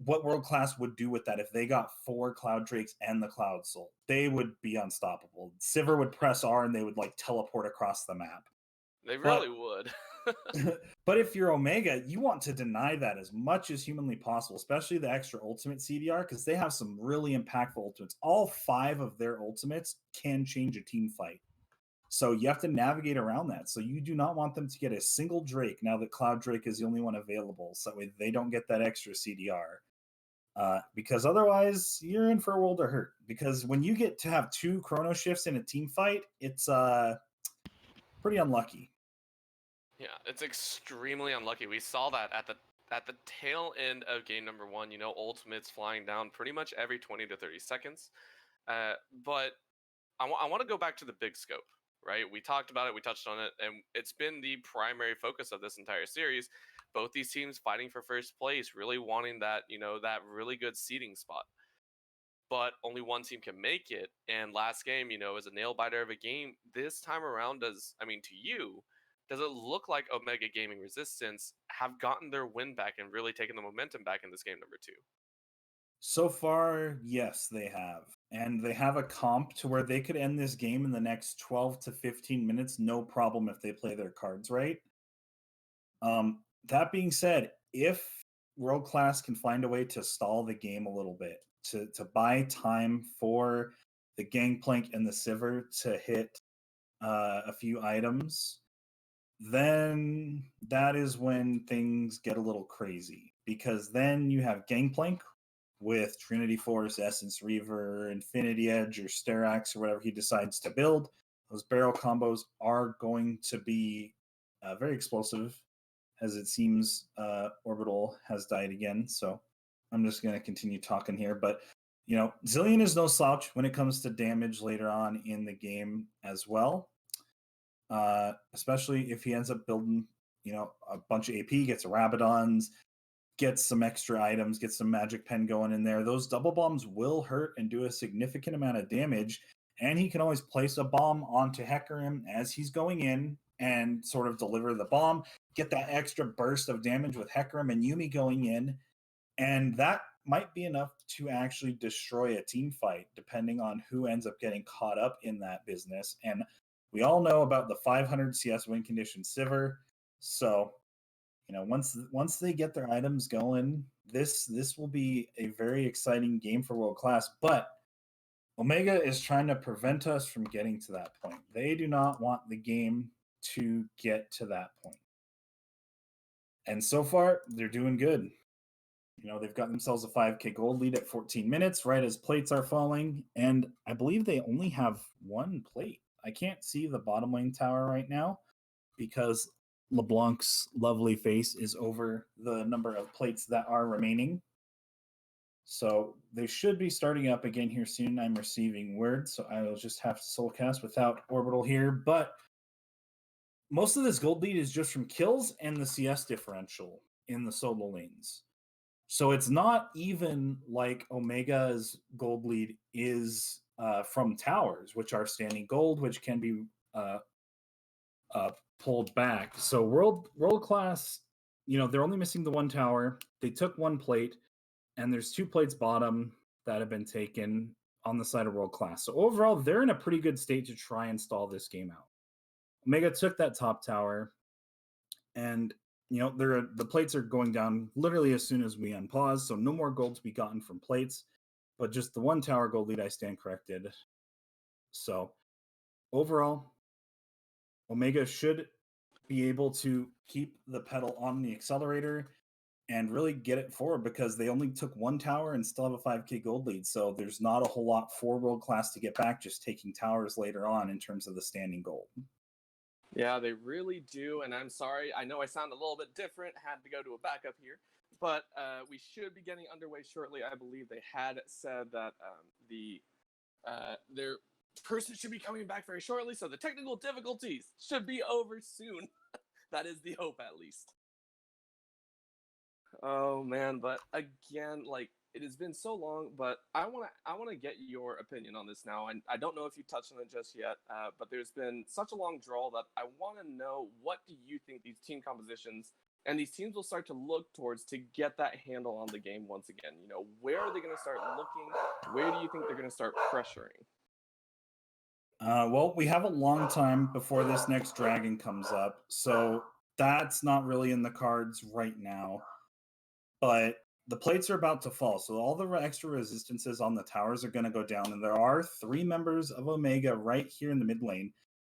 what World Class would do with that if they got 4 Cloud Drakes and the Cloud Soul. They would be unstoppable. Sivir would press R and they would teleport across the map. They really would. But if you're Omega, you want to deny that as much as humanly possible, especially the extra ultimate CDR, because they have some really impactful ultimates. All 5 of their ultimates can change a team fight. So you have to navigate around that. So you do not want them to get a single Drake now that Cloud Drake is the only one available. So that way they don't get that extra CDR. Because otherwise you're in for a world of hurt. Because when you get to have 2 chrono shifts in a team fight, it's pretty unlucky. Yeah, it's extremely unlucky. We saw that at the at the tail end of game number 1, ultimates flying down pretty much every 20 to 30 seconds. But I want to go back to the big scope, right? We talked about it, we touched on it, and it's been the primary focus of this entire series. Both these teams fighting for first place, really wanting that, that really good seeding spot. But only one team can make it. And last game, is a nail biter of a game. This time around, to you, does it look like Omega Gaming Resistance have gotten their win back and really taken the momentum back in this game number 2? So far, yes, they have. And they have a comp to where they could end this game in the next 12 to 15 minutes, no problem if they play their cards right. That being said, if World Class can find a way to stall the game a little bit, to buy time for the Gangplank and the Sivir to hit a few items, then that is when things get a little crazy. Because then you have Gangplank with Trinity Force, Essence Reaver, Infinity Edge, or Sterax, or whatever he decides to build. Those barrel combos are going to be very explosive, as it seems Orbital has died again. So I'm just going to continue talking here. But, Zillion is no slouch when it comes to damage later on in the game as well. Especially if he ends up building, a bunch of AP, gets Rabadons, gets some extra items, gets some magic pen going in there. Those double bombs will hurt and do a significant amount of damage. And he can always place a bomb onto Hecarim as he's going in and sort of deliver the bomb, get that extra burst of damage with Hecarim and Yuumi going in. And that might be enough to actually destroy a team fight, depending on who ends up getting caught up in that business. And we all know about the 500 CS win condition Sivir. So, once they get their items going, this will be a very exciting game for World Class. But Omega is trying to prevent us from getting to that point. They do not want the game to get to that point. And so far, they're doing good. They've got themselves a 5K gold lead at 14 minutes, right as plates are falling. And I believe they only have one plate. I can't see the bottom lane tower right now because LeBlanc's lovely face is over the number of plates that are remaining. So they should be starting up again here soon. I'm receiving word, so I will just have to soulcast without Orbital here. But most of this gold lead is just from kills and the CS differential in the solo lanes. So it's not even like Omega's gold lead is from towers, which are standing gold, which can be pulled back. So world class, they're only missing the one tower. They took one plate, and there's two plates bottom that have been taken on the side of world class. So overall, they're in a pretty good state to try and stall this game out. Omega took that top tower, and the plates are going down literally as soon as we unpause. So no more gold to be gotten from plates, but just the one tower gold lead. I stand corrected. So overall, Omega should be able to keep the pedal on the accelerator and really get it forward because they only took one tower and still have a 5K gold lead. So there's not a whole lot for World Class to get back, just taking towers later on in terms of the standing gold. Yeah, they really do. And I'm sorry, I know I sound a little bit different, had to go to a backup here. But we should be getting underway shortly. I believe they had said that their person should be coming back very shortly, so the technical difficulties should be over soon. That is the hope, at least. Oh man, but again, it has been so long, but I want to get your opinion on this now. And I don't know if you touched on it just yet, but there's been such a long draw that I want to know, what do you think these team compositions and these teams will start to look towards to get that handle on the game once again? Where are they going to start looking? Where do you think they're going to start pressuring? Well, we have a long time before this next dragon comes up, so that's not really in the cards right now. But the plates are about to fall, so all the extra resistances on the towers are going to go down, and there are 3 members of Omega right here in the mid lane,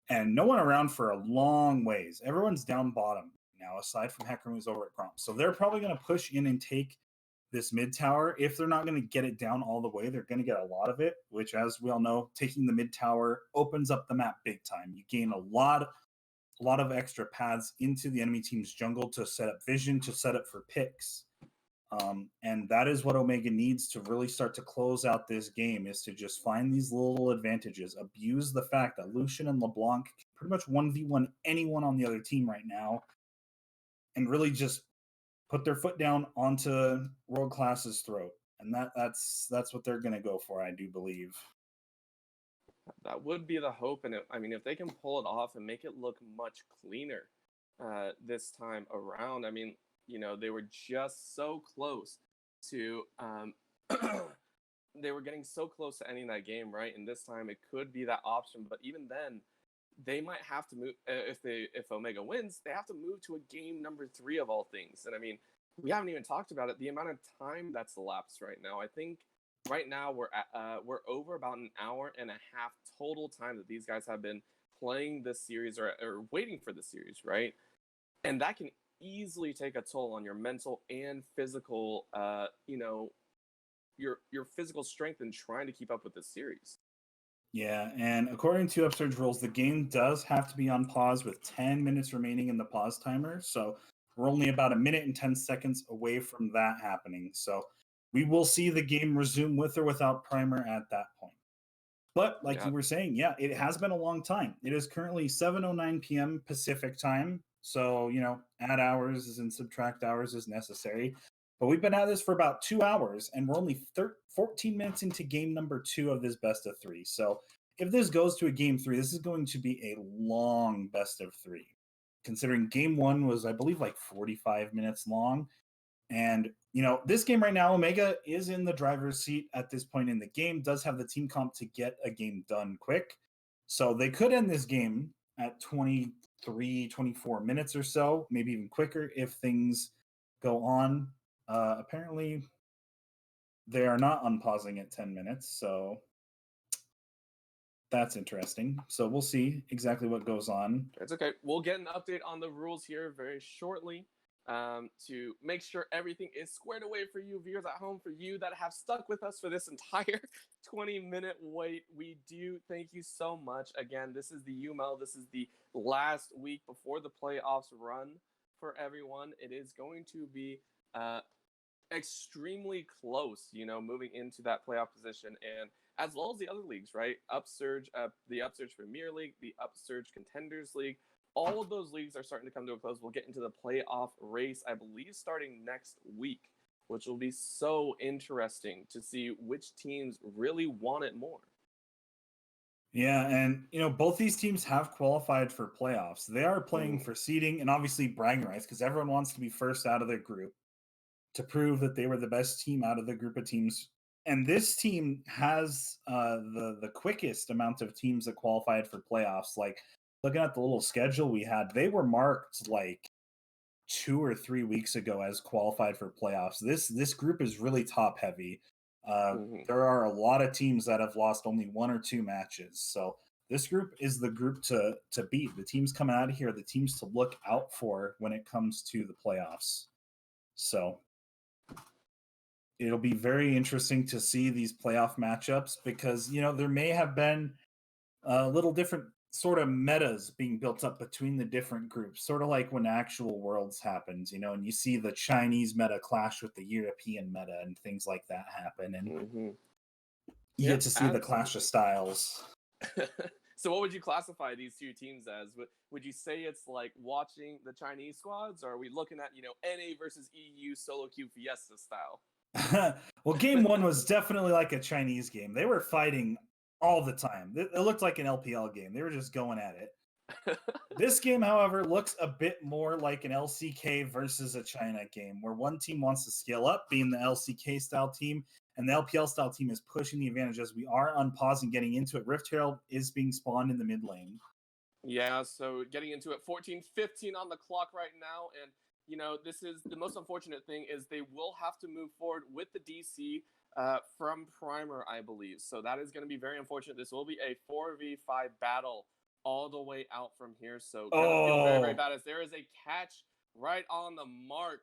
and no one around for a long ways. Everyone's down bottom now, aside from Hecarim, who's over at Gromp. So they're probably going to push in and take this mid tower. If they're not going to get it down all the way, they're going to get a lot of it, which, as we all know, taking the mid tower opens up the map big time. You gain a lot a lot of extra paths into the enemy team's jungle to set up vision, to set up for picks. And that is what Omega needs to really start to close out this game, is to just find these little advantages, abuse the fact that Lucian and LeBlanc can pretty much 1v1 anyone on the other team right now, and really just put their foot down onto World Class's throat. And that's what they're going to go for, I do believe. That would be the hope, and I mean, if they can pull it off and make it look much cleaner this time around, I mean, you know, they were just so close to, they were getting so close to ending that game, right? And this time it could be that option, but even then, they might have to move, if Omega wins, they have to move to a game number 3 of all things. And I mean, we haven't even talked about it, the amount of time that's elapsed right now. I think right now we're over about an hour and a half total time that these guys have been playing this series or waiting for the series, right? And that can easily take a toll on your mental and physical, you know, your physical strength in trying to keep up with this series. Yeah, and according to Upsurge rules, the game does have to be on pause with 10 minutes remaining in the pause timer. So we're only about a minute and 10 seconds away from that happening. So we will see the game resume with or without primer at that point. But like you were saying, yeah, it has been a long time. It is currently 7:09 p.m. Pacific time. So, you know, add hours and subtract hours as necessary. But we've been at this for about 2 hours, and we're only 14 minutes into game number 2 of this best of 3. So if this goes to a game 3, this is going to be a long best of 3. Considering game 1 was, I believe, like 45 minutes long. And, you know, this game right now, Omega is in the driver's seat at this point in the game, does have the team comp to get a game done quick. So they could end this game at 23, 24 minutes or so, maybe even quicker if things go on. Apparently, they are not unpausing at 10 minutes, so that's interesting. So we'll see exactly what goes on. It's okay. We'll get an update on the rules here very shortly. To make sure everything is squared away for you viewers at home, for you that have stuck with us for this entire 20-minute wait. We do thank you so much. Again, this is the UML. This is the last week before the playoffs run for everyone. It is going to be extremely close, you know, moving into that playoff position, and as well as the other leagues, right? Upsurge, the Upsurge Premier League, the Upsurge Contenders League. All of those leagues are starting to come to a close. We'll get into the playoff race, I believe, starting next week, which will be so interesting to see which teams really want it more. Yeah, and, you know, both these teams have qualified for playoffs. They are playing for seeding and obviously bragging rights, because everyone wants to be first out of their group to prove that they were the best team out of the group of teams. And this team has the quickest amount of teams that qualified for playoffs. Like, looking at the little schedule we had, they were marked like 2 or 3 weeks ago as qualified for playoffs. This group is really top heavy. There are a lot of teams that have lost only 1 or 2 matches. So this group is the group to beat. The teams coming out of here, the teams to look out for when it comes to the playoffs. So it'll be very interesting to see these playoff matchups, because, you know, there may have been a little different sort of metas being built up between the different groups, sort of like when actual Worlds happens, you know, and you see the Chinese meta clash with the European meta and things like that happen, and you get to see the clash of styles. So what would you classify these two teams as? Would you say it's like watching the Chinese squads, or are we looking at, you know, NA versus EU solo queue Fiesta style? Well, game 1 was definitely like a Chinese game. They were fighting all the time. It looked like an LPL game. They were just going at it. This game, however, looks a bit more like an LCK versus a China game, where one team wants to scale up, being the LCK style team, and the LPL style team is pushing the advantage. As we are unpausing, getting into it, Rift Herald is being spawned in the mid lane. Yeah, so getting into it, 14:15 on the clock right now, and you know, this is the most unfortunate thing, is they will have to move forward with the DC from Primer, I believe. So that is going to be very unfortunate. This will be a 4v5 battle all the way out from here. So going to feel very, very bad, as there is a catch right on the mark,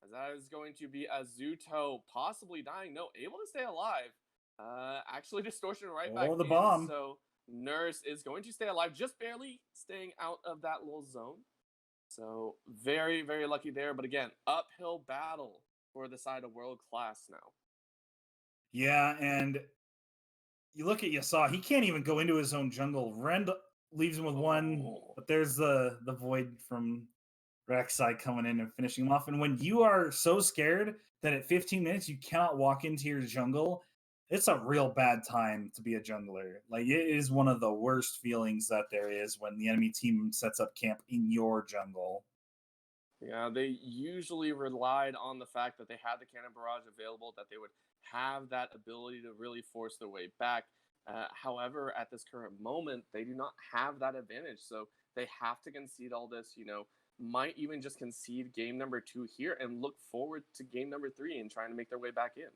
as that is going to be Azuto possibly dying. No, able to stay alive. Actually, distortion right back the in. bomb. So Nurse is going to stay alive, just barely staying out of that little zone. So very, very lucky there. But again, uphill battle for the side of World Class now. Yeah, and you look at Yasa, he can't even go into his own jungle. Rend leaves him with one, but there's the void from Rek'Sai coming in and finishing him off. And when you are so scared that at 15 minutes you cannot walk into your jungle, it's a real bad time to be a jungler. Like, it is one of the worst feelings that there is when the enemy team sets up camp in your jungle. Yeah, they usually relied on the fact that they had the cannon barrage available, that they would have that ability to really force their way back. However, at this current moment, they do not have that advantage. So they have to concede all this, might even just concede game number 2 here and look forward to game number 3 and trying to make their way back in.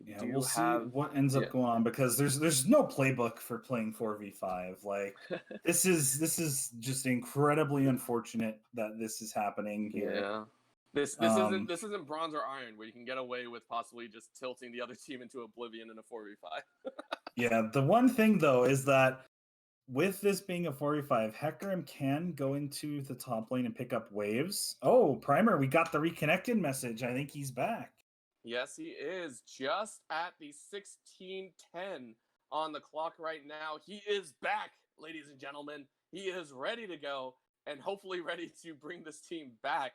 Yeah, we'll see what ends up going on, because there's no playbook for playing 4v5. Like, this is just incredibly unfortunate that this is happening here. Yeah. This isn't bronze or iron where you can get away with possibly just tilting the other team into oblivion in a 4v5. Yeah, the one thing though is that with this being a 4v5, Hecarim can go into the top lane and pick up waves. Oh, Primer, we got the reconnected message. I think he's back. Yes, he is. Just at the 16:10 on the clock right now. He is back, ladies and gentlemen. He is ready to go and hopefully ready to bring this team back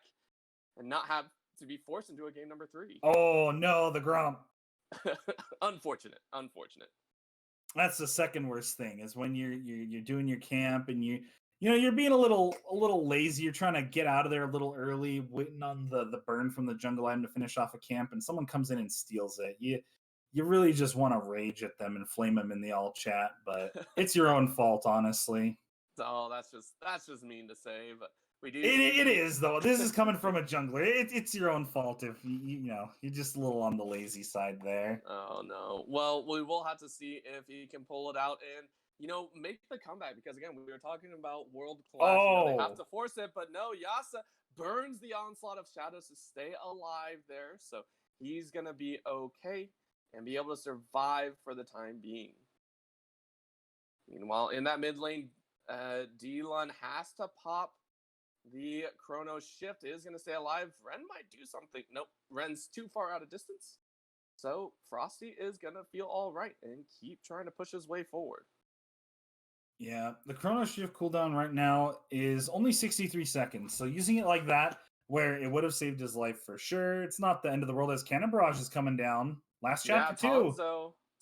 and not have to be forced into a game number 3. Oh no, the Grump. Unfortunate. That's the second worst thing, is when you're doing your camp and you're being a little lazy. You're trying to get out of there a little early, waiting on the burn from the jungle item to finish off a camp, and someone comes in and steals it. You really just want to rage at them and flame them in the all chat, but it's your own fault, honestly. Oh, that's just mean to say, but we do. It is though. This is coming from a jungler. It's your own fault if you're just a little on the lazy side there. Oh no. Well, we will have to see if he can pull it out and make the comeback, because again, we were talking about World Class. They have to force it, but no, Yasa burns the onslaught of shadows to stay alive there, so he's gonna be okay and be able to survive for the time being. Meanwhile, in that mid lane, D-Lun has to pop the Chrono Shift. Is going to stay alive. Ren might do something. Nope, Ren's too far out of distance. So Frosty is going to feel all right and keep trying to push his way forward. Yeah, the Chrono Shift cooldown right now is only 63 seconds. So using it like that, where it would have saved his life for sure, it's not the end of the world, as Cannon Barrage is coming down. Last chapter too.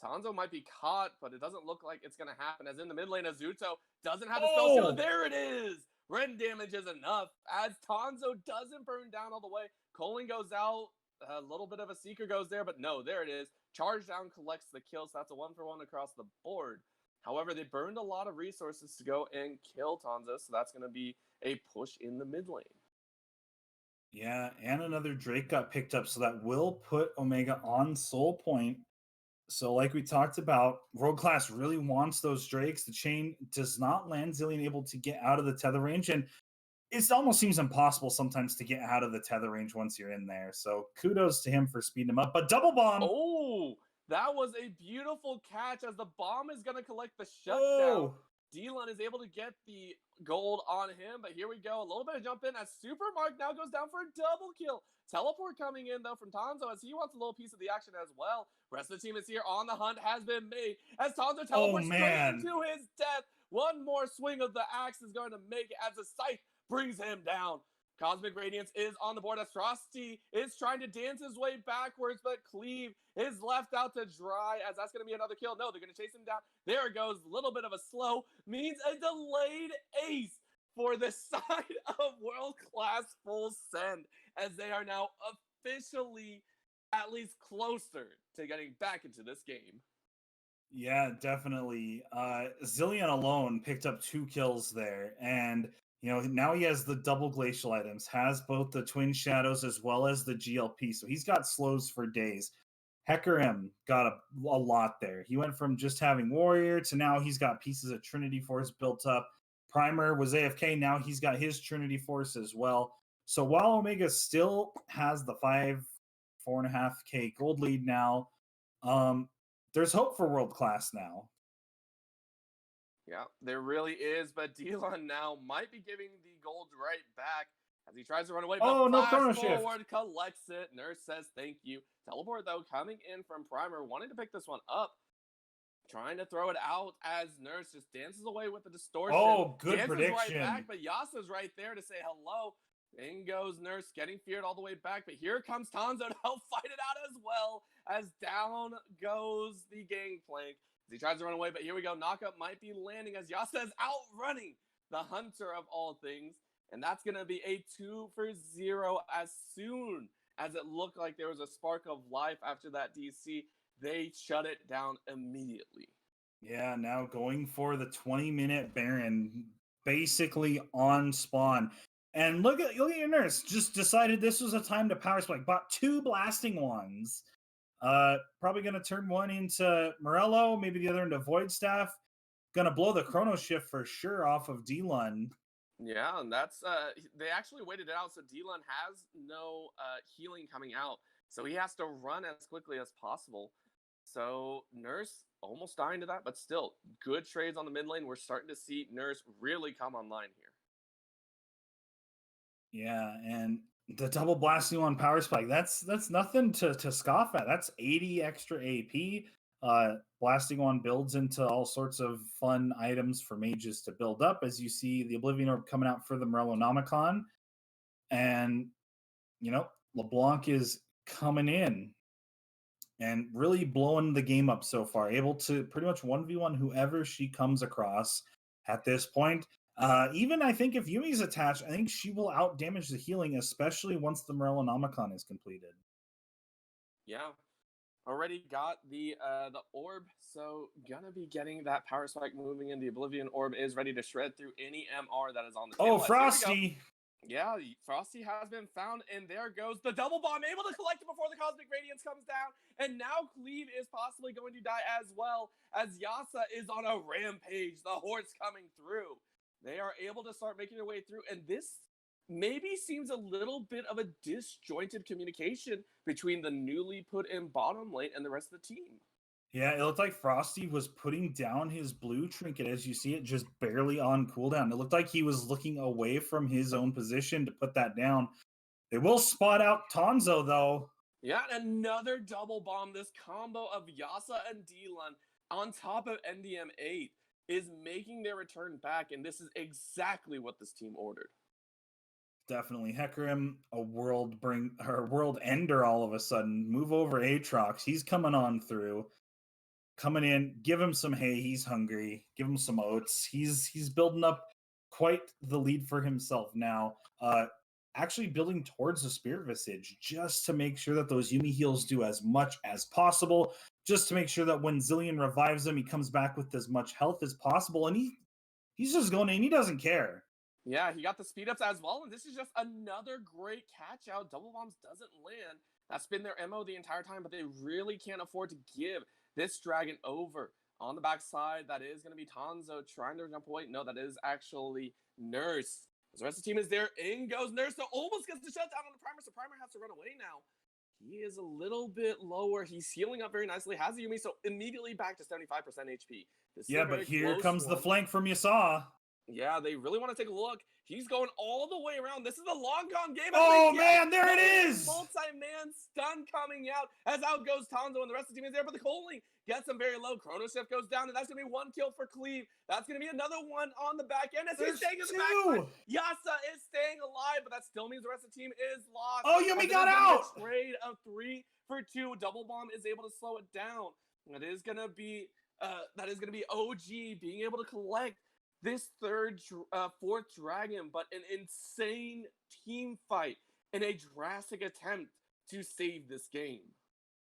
Tanzo might be caught, but it doesn't look like it's going to happen, as in the mid lane, Azuto doesn't have a spell shield. There it is! Ren damage is enough, as Tanzo doesn't burn down all the way. Colin goes out, a little bit of a Seeker goes there, but no, there it is. Charge down collects the kill, so that's a 1-for-1 across the board. However, they burned a lot of resources to go and kill Tanzo, so that's going to be a push in the mid lane. Yeah, and another Drake got picked up, so that will put Omega on Soul Point. So like we talked about, World Class really wants those Drakes. The chain does not land Zilean able to get out of the tether range, and it almost seems impossible sometimes to get out of the tether range once you're in there. So kudos to him for speeding him up. But double bomb! Oh, that was a beautiful catch, as the bomb is going to collect the shutdown. D-Lun is able to get the gold on him, but here we go. A little bit of jump in as Supermark now goes down for a double kill. Teleport coming in, though, from Tanzo, as he wants a little piece of the action as well. Rest of the team is here. On the hunt has been made, as Tanzo teleports straight into his death. One more swing of the axe is going to make it, as the scythe brings him down. Cosmic Radiance is on the board, as Frosty is trying to dance his way backwards, but Cleave is left out to dry, as that's going to be another kill. No, they're going to chase him down. There it goes. A little bit of a slow, means a delayed ace for the side of World Class full send, as they are now officially at least closer to getting back into this game. Yeah, definitely. Zilean alone picked up 2 kills there, and now he has the double glacial items, has both the Twin Shadows as well as the GLP, so he's got slows for days. Hecarim got a lot there. He went from just having Warrior to now he's got pieces of Trinity Force built up. Primer was AFK, now he's got his Trinity Force as well. So while Omega still has the 4.5k gold lead now, there's hope for world class now. Yeah, there really is, but Delon now might be giving the gold right back as he tries to run away, but Oh, no flash chrono shift. forward, collects it. Nurse says thank you. Teleport, though, coming in from Primer, wanting to pick this one up, trying to throw it out as Nurse just dances away with the distortion. Oh, good dances prediction. Right back, but Yasa's right there to say hello. In goes Nurse, getting feared all the way back, but here comes Tanzo to help fight it out as well, as down goes the gangplank. He tries to run away, but here we go. Knockup might be landing as Yasa is outrunning the hunter of all things. And that's going to be a 2-for-0 as soon as it looked like there was a spark of life after that DC. They shut it down immediately. Yeah, now going for the 20-minute Baron, basically on spawn. And look at your Nurse, just decided this was a time to power spike. Bought 2 blasting ones. Probably going to turn one into Morello, maybe the other into Void Staff. Going to blow the chrono shift for sure off of D-Lun. Yeah, and that's they actually waited it out, so D-Lun has no healing coming out, so he has to run as quickly as possible. So Nurse almost dying to that, but still good trades on the mid lane. We're starting to see Nurse really come online here. Yeah, and the double blasting on power spike, that's nothing to scoff at. That's 80 extra AP. Blasting one builds into all sorts of fun items for mages to build up, as you see the Oblivion Orb coming out for the Morellonomicon. And, you know, LeBlanc is coming in and really blowing the game up so far, able to pretty much 1v1 whoever she comes across at this point. Even I think if Yumi's attached, I think she will out damage the healing, especially once the Morellonomicon is completed. Yeah. Already got the orb, so gonna be getting that power spike moving in. The Oblivion Orb is ready to shred through any MR that is on the Oh, tail. Frosty! Yeah, Frosty has been found, and there goes the double bomb, able to collect it before the Cosmic Radiance comes down, and now Cleave is possibly going to die as well, as Yasa is on a rampage, the horse coming through. They are able to start making their way through, and this maybe seems a little bit of a disjointed communication between the newly put in bottom lane and the rest of the team. Yeah, it looked like Frosty was putting down his blue trinket, as you see it, just barely on cooldown. It looked like he was looking away from his own position to put that down. They will spot out Tanzo, though. Yeah, and another double bomb. This combo of Yasa and D-Lun on top of NDM8 is making their return back, and this is exactly what this team ordered. Definitely. Hecarim, a world ender all of a sudden. Move over Aatrox. He's coming on through. Coming in, give him some hay. He's hungry. Give him some oats. He's building up quite the lead for himself now. Actually building towards the Spirit Visage just to make sure that those Yuumi heals do as much as possible. Just to make sure that when Zillion revives him, he comes back with as much health as possible. And he's just going in. He doesn't care. Yeah, he got the speed ups as well, and this is just another great catch out. Double bombs doesn't land. That's been their MO the entire time, but they really can't afford to give this dragon over. On the backside, that is going to be Tanzo trying to jump away. No, that is actually Nurse. The rest of the team is there. In goes Nurse, so almost gets the shutdown on the Primer, so Primer has to run away now. He is a little bit lower. He's healing up very nicely. Has the Yuumi, so immediately back to 75% HP. Yeah, but here comes the flank from Yasa. Yeah, they really want to take a look. He's going all the way around. This is a long gone game. Oh, man, there it is! Multi-man stun coming out as out goes Tanzo, and the rest of the team is there, but the Coling gets him very low. Chrono Shift goes down, and that's going to be 1 kill for Cleave. That's going to be another one on the back end as he's staying in the back line. Yasa is staying alive, but that still means the rest of the team is lost. Oh, Yuumi got out! A trade of 3 for 2. Double Bomb is able to slow it down. That is going to be OG being able to collect this fourth dragon, but an insane team fight in a drastic attempt to save this game.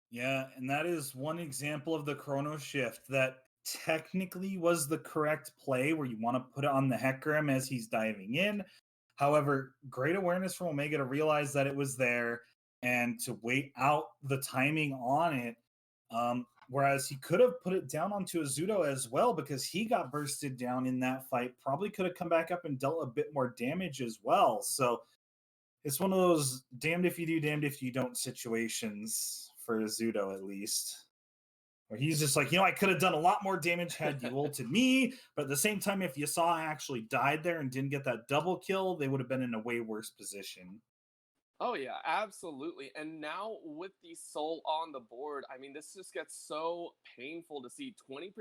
Yeah, and that is one example of the chrono shift that technically was the correct play, where you want to put it on the Hecarim as he's diving in. However, great awareness from Omega to realize that it was there and to wait out the timing on it. Whereas he could have put it down onto Azuto as well, because he got bursted down in that fight. Probably could have come back up and dealt a bit more damage as well. So it's one of those damned if you do, damned if you don't situations for Azuto, at least. where he's just like, I could have done a lot more damage had you ulted me, but at the same time, if Yasuo actually died there and didn't get that double kill, they would have been in a way worse position. Oh yeah, absolutely. And now with the soul on the board, I mean, this just gets so painful to see 20%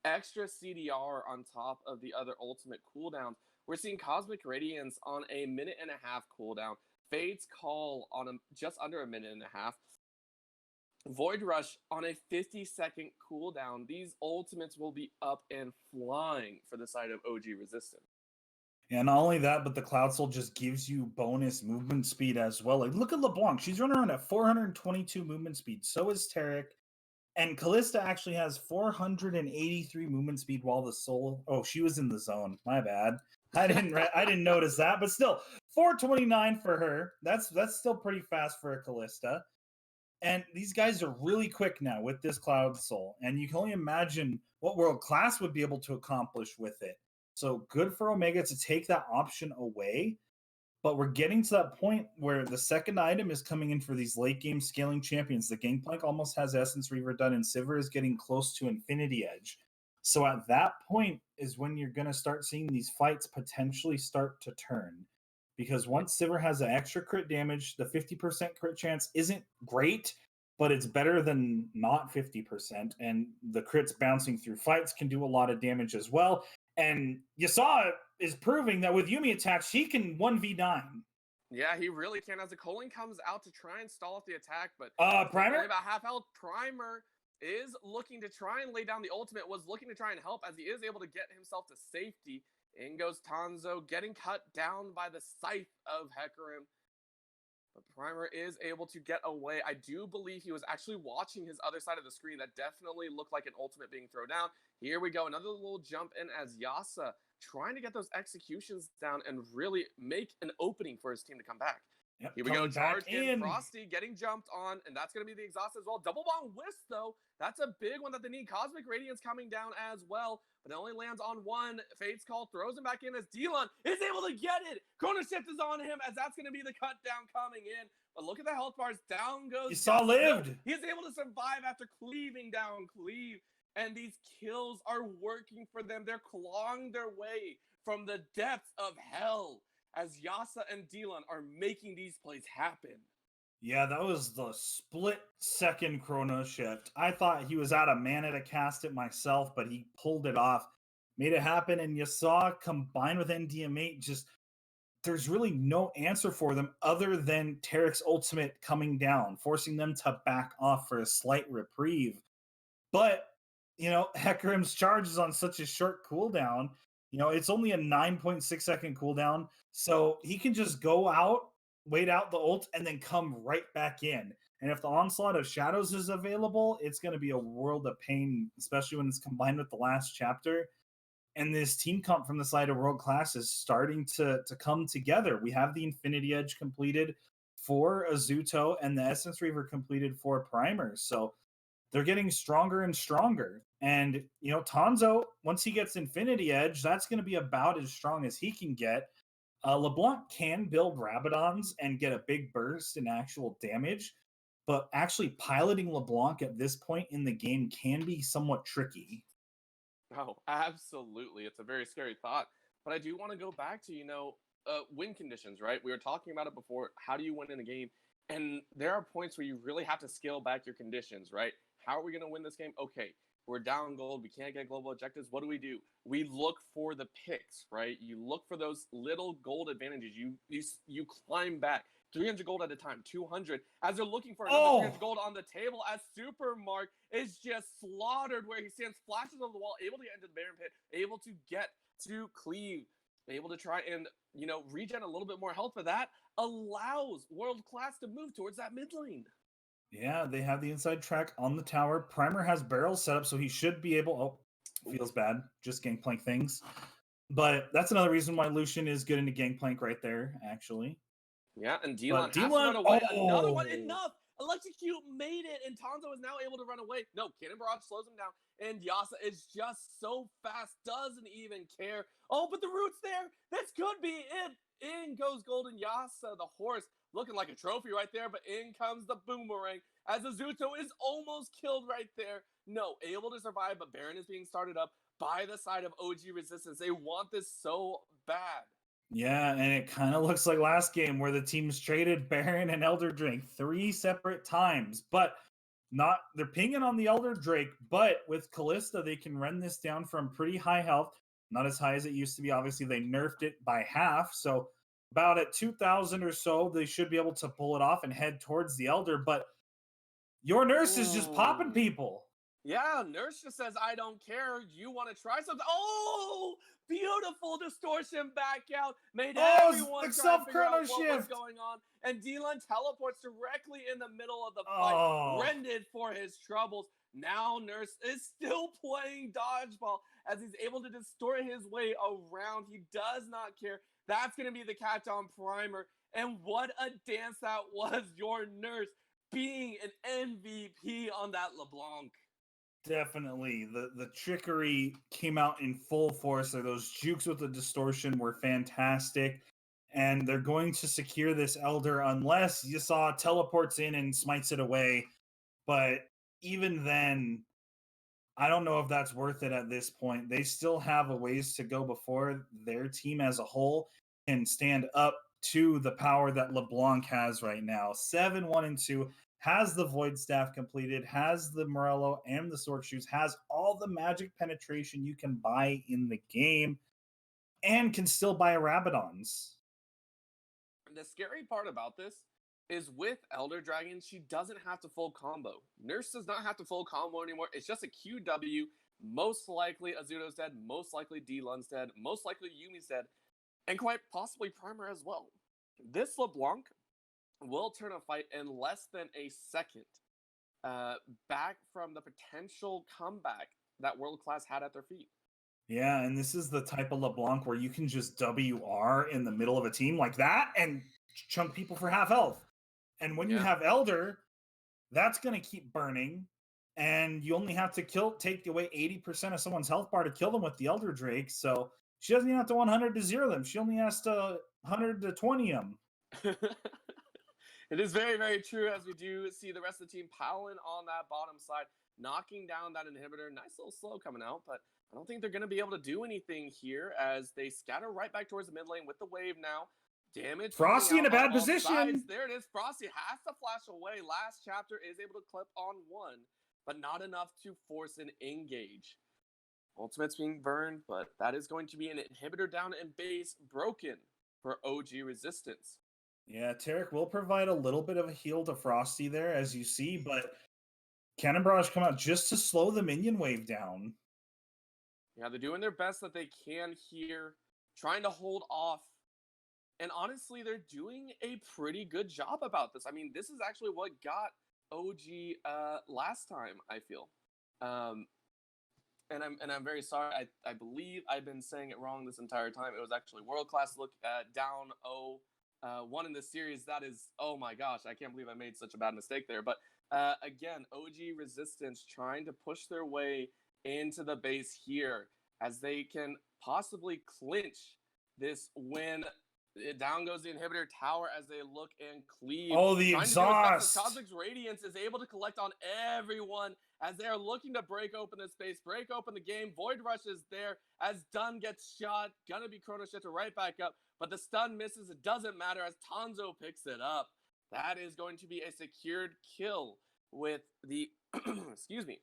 extra CDR on top of the other ultimate cooldowns. We're seeing Cosmic Radiance on a 1.5-minute cooldown, Fade's Call on just under a 1.5 minutes, Void Rush on a 50-second cooldown. These ultimates will be up and flying for the side of OG Resistance. And not only that, but the Cloud Soul just gives you bonus movement speed as well. Like, look at LeBlanc. She's running around at 422 movement speed. So is Taric. And Callista actually has 483 movement speed while the Soul... Oh, she was in the zone. My bad. I didn't notice that. But still, 429 for her. That's still pretty fast for a Callista. And these guys are really quick now with this Cloud Soul. And you can only imagine what World Class would be able to accomplish with it. So good for Omega to take that option away. But we're getting to that point where the second item is coming in for these late game scaling champions. The Gangplank almost has Essence Reaver done, and Sivir is getting close to Infinity Edge. So at that point is when you're going to start seeing these fights potentially start to turn. Because once Sivir has an extra crit damage, the 50% crit chance isn't great, but it's better than not 50%. And the crits bouncing through fights can do a lot of damage as well. And Yasuo is proving that with Yuumi attacks, he can 1v9. Yeah, he really can. As the Colin comes out to try and stall off the attack, but Primer? only about half health. Primer is looking to try and lay down the ultimate, was looking to try and help as he is able to get himself to safety. In goes Tanzo, getting cut down by the scythe of Hecarim. But Primer is able to get away. I do believe he was actually watching his other side of the screen. That definitely looked like an ultimate being thrown down. Here we go. Another little jump in as Yasa trying to get those executions down and really make an opening for his team to come back. Yep, here we go. Charge in. in. Frosty getting jumped on, and that's going to be the exhaust as well. Double bomb whisk, though. That's a big one that they need. Cosmic Radiance coming down as well, but it only lands on one. Fade's Call throws him back in as Dylan is able to get it. Chrono Shift is on him as that's going to be the cut down coming in. But look at the health bars. Down goes. Yasuo lived. He's able to survive after cleaving down Cleave. And these kills are working for them. They're clawing their way from the depths of hell as Yasa and Dylan are making these plays happen. Yeah, that was the split-second Chrono Shift. I thought he was out of mana to cast it myself, but he pulled it off, made it happen, and Yasuo combined with NDM8, just there's really no answer for them other than Taric's ultimate coming down, forcing them to back off for a slight reprieve. But Hecarim's charge is on such a short cooldown. It's only a 9.6 second cooldown. So he can just go out, wait out the ult, and then come right back in. And if the Onslaught of Shadows is available, it's going to be a world of pain, especially when it's combined with the last chapter. And this team comp from the side of World Class is starting to come together. We have the Infinity Edge completed for Azuto and the Essence Reaver completed for Primer. So they're getting stronger and stronger. And, Tanzo, once he gets Infinity Edge, that's going to be about as strong as he can get. LeBlanc can build Rabadons and get a big burst in actual damage, but actually piloting LeBlanc at this point in the game can be somewhat tricky. Oh, absolutely. It's a very scary thought. But I do want to go back to, win conditions, right? We were talking about it before. How do you win in a game? And there are points where you really have to scale back your conditions, right? How are we going to win this game? Okay, we're down gold. We can't get global objectives. What do? We look for the picks, right? You look for those little gold advantages. You climb back. 300 gold at a time, 200. As they're looking for another 300 gold on the table, as Supermark is just slaughtered where he stands, flashes over the wall, able to get into the Baron Pit, able to get to Cleave, able to try and, regen a little bit more health, but that allows World Class to move towards that mid lane. Yeah, they have the inside track on the tower. Primer has barrels set up, so he should be able... Oh, feels bad. Just Gangplank things. But that's another reason why Lucian is good into Gangplank right there, actually. Yeah, and Dylan has to run away. Another one, enough! Electrocute made it, and Tanzo is now able to run away. No, Cannon Barrage slows him down, and Yasa is just so fast, doesn't even care. Oh, but the root's there! This could be it! In goes Golden Yasa, the horse, looking like a trophy right there, but in comes the boomerang as Azuto is almost killed right there. No, able to survive, but Baron is being started up by the side of OG Resistance. They want this so bad. Yeah, and it kind of looks like last game where the teams traded Baron and Elder Drake 3 separate times, but not they're pinging on the Elder Drake, but with Callista, they can run this down from pretty high health, not as high as it used to be. Obviously, they nerfed it by half, so about at 2,000 or so, they should be able to pull it off and head towards the Elder. But your nurse is just popping people. Yeah, Nurse just says, I don't care. You want to try something? Oh, beautiful distortion back out. Made everyone try to figure out what was going on. And Dylan teleports directly in the middle of the fight, rendered for his troubles. Now Nurse is still playing dodgeball as he's able to distort his way around. He does not care. That's going to be the catch-on primer. And what a dance that was, your Nurse being an MVP on that LeBlanc. Definitely. The trickery came out in full force there. Those jukes with the distortion were fantastic. And they're going to secure this Elder unless Yasa teleports in and smites it away. But even then, I don't know if that's worth it at this point. They still have a ways to go before their team as a whole can stand up to the power that LeBlanc has right now. 7-1-2, has the Void Staff completed, has the Morello and the Sword Shoes, has all the magic penetration you can buy in the game, and can still buy Rabadons. The scary part about this is with Elder Dragon, she doesn't have to full combo. Nurse does not have to full combo anymore. It's just a QW. Most likely Azuto's dead, most likely D-Lun's dead, most likely Yumi's dead, and quite possibly Primer as well. This LeBlanc will turn a fight in less than a second back from the potential comeback that World Class had at their feet. Yeah, and this is the type of LeBlanc where you can just WR in the middle of a team like that and chunk people for half health. And when you have Elder, that's going to keep burning, and you only have to take away 80% of someone's health bar to kill them with the Elder Drake. So she doesn't even have to 100 to 0 them. She only has to 100 to 20 them. It is very, very true, as we do see the rest of the team piling on that bottom side, knocking down that inhibitor. Nice little slow coming out, but I don't think they're going to be able to do anything here as they scatter right back towards the mid lane with the wave now. Damage. Frosty in a bad position. Sides. There it is. Frosty has to flash away. Last chapter is able to clip on one, but not enough to force an engage. Ultimate's being burned, but that is going to be an inhibitor down and base broken for OG Resistance. Yeah, Tarek will provide a little bit of a heal to Frosty there, as you see, but Cannon Barrage come out just to slow the minion wave down. Yeah, they're doing their best that they can here, trying to hold off. And honestly, they're doing a pretty good job about this. I mean, this is actually what got OG last time, I feel. And I'm very sorry. I believe I've been saying it wrong this entire time. It was actually World Class look down 0-1 in this series. That is, oh my gosh, I can't believe I made such a bad mistake there. But again, OG Resistance trying to push their way into the base here as they can possibly clinch this win. Down goes the inhibitor tower as they look and cleave. Oh, the exhaust! Cosmic's Radiance is able to collect on everyone as they are looking to break open this space, break open the game. Void Rush is there as Dunn gets shot. Gonna be Chrono Shifter right back up, but the stun misses. It doesn't matter as Tanzo picks it up. That is going to be a secured kill with the, excuse me,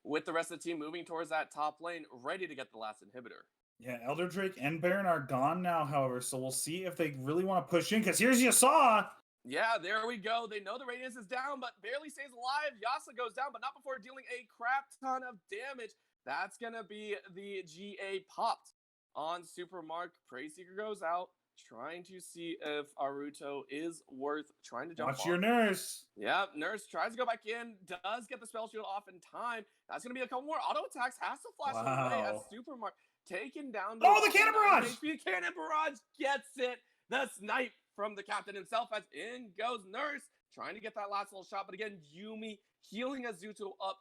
with the rest of the team moving towards that top lane, ready to get the last inhibitor. Yeah, Elder Drake and Baron are gone now, however, so we'll see if they really want to push in, because here's Yasa! Yeah, there we go. They know the Radiance is down, but barely stays alive. Yasa goes down, but not before dealing a crap ton of damage. That's going to be the GA popped on Supermark. Prey Seeker goes out, trying to see if Aruto is worth trying to jump Watch off. your Nurse. Yeah, Nurse tries to go back in, does get the spell shield off in time. That's going to be a couple more auto attacks. Has to flash away as Supermark taken down. Oh, the Cannon Barrage! HP Cannon Barrage gets it. The snipe from the captain himself as in goes Nurse, trying to get that last little shot. But again, Yumi healing Azuto up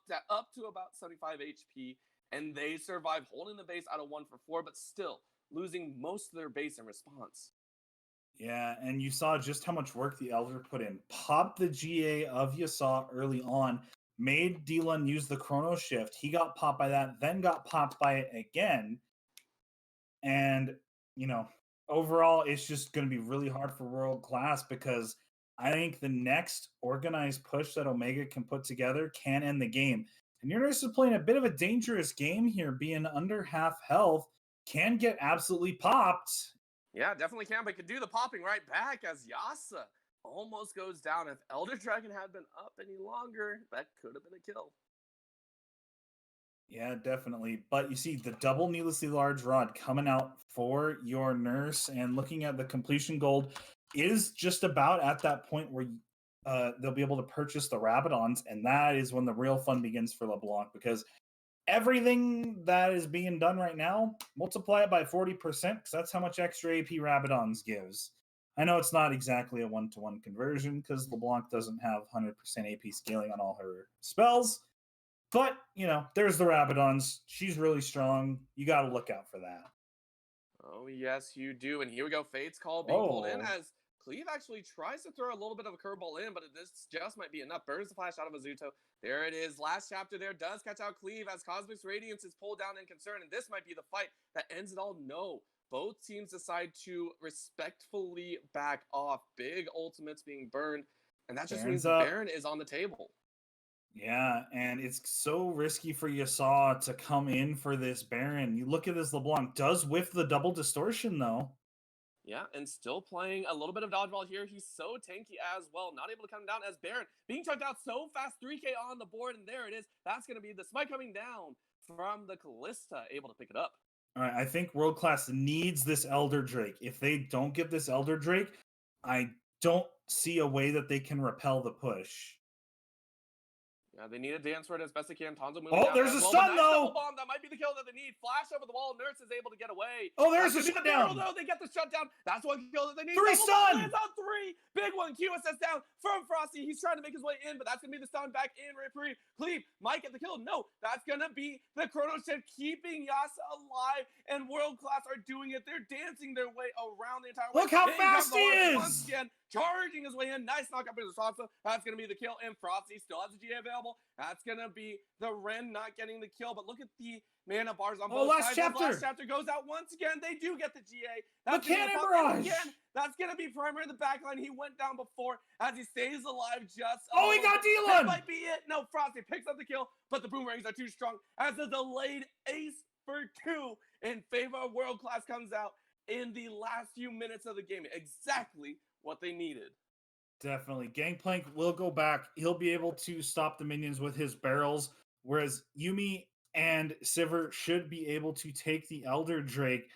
to about 75 HP. And they survive, holding the base out of 1 for 4, but still losing most of their base in response. Yeah, and you saw just how much work the Elder put in. Popped the GA of Yasa early on, made Dylan use the Chrono Shift. He got popped by that, then got popped by it again. And, you know, overall, it's just going to be really hard for World Class because I think the next organized push that Omega can put together can end the game. And Uranus is playing a bit of a dangerous game here, being under half health, can get absolutely popped. Yeah, definitely can, but could do the popping right back as Yasa almost goes down. If Elder Dragon had been up any longer, that could have been a kill. Yeah, definitely. But you see the double needlessly large rod coming out for your nurse, and looking at the completion gold is just about at that point where they'll be able to purchase the Rabadons, and that is when the real fun begins for LeBlanc, because everything that is being done right now, multiply it by 40%, because that's how much extra AP Rabadons gives. I know it's not exactly a one-to-one conversion because LeBlanc doesn't have 100% AP scaling on all her spells, but, there's the Rabadons. She's really strong. You got to look out for that. Oh, yes, you do. And here we go. Fate's Call being pulled in as Cleve actually tries to throw a little bit of a curveball in, but this just might be enough. Burns the flash out of Azuto. There it is. Last chapter there does catch out Cleve as Cosmic's Radiance is pulled down in concern, and this might be the fight that ends it all. No. Both teams decide to respectfully back off. Big ultimates being burned, and that just means Baron is on the table. Yeah, and it's so risky for Yasa to come in for this Baron. You look at this LeBlanc, does whiff the double distortion, though. Yeah, and still playing a little bit of dodgeball here. He's so tanky as well. Not able to come down as Baron. Being chucked out so fast. 3K on the board, and there it is. That's going to be the smite coming down from the Callista. Able to pick it up. All right, I think World Class needs this Elder Drake. If they don't get this Elder Drake, I don't see a way that they can repel the push. Yeah, they need a dance for it as best they can. Tonzo moving down. Oh, there's a stun, though! Bomb. That might be the kill that they need. Flash over the wall. Nurse is able to get away. Oh, there's a shutdown! No, they get the shutdown. That's one kill that they need. 3 stun! Lands on 3. Big one. QSS down from Frosty. He's trying to make his way in, but that's going to be the stun back in reprieve. Cleve might get the kill. No, that's going to be the Chrono Shift keeping Yasa alive, and World Class are doing it. They're dancing their way around the entire way. Look how fast he is! Once again, charging his way in. Nice knock up into Sansa. That's going to be the kill. And Frosty still has the GA available. That's going to be the Ren not getting the kill. But look at the mana bars on both sides. Last chapter goes out once again. They do get the GA. That's the cannon barrage. Again. That's going to be Primer in the backline. He went down before as he stays alive just. Oh, he got Dylan. That might be it. No, Frosty picks up the kill, but the boomerangs are too strong as the delayed ace for 2 in favor of World Class comes out in the last few minutes of the game. Exactly what they needed. Definitely. Gangplank will go back. He'll be able to stop the minions with his barrels, whereas Yuumi and Sivir should be able to take the Elder Drake.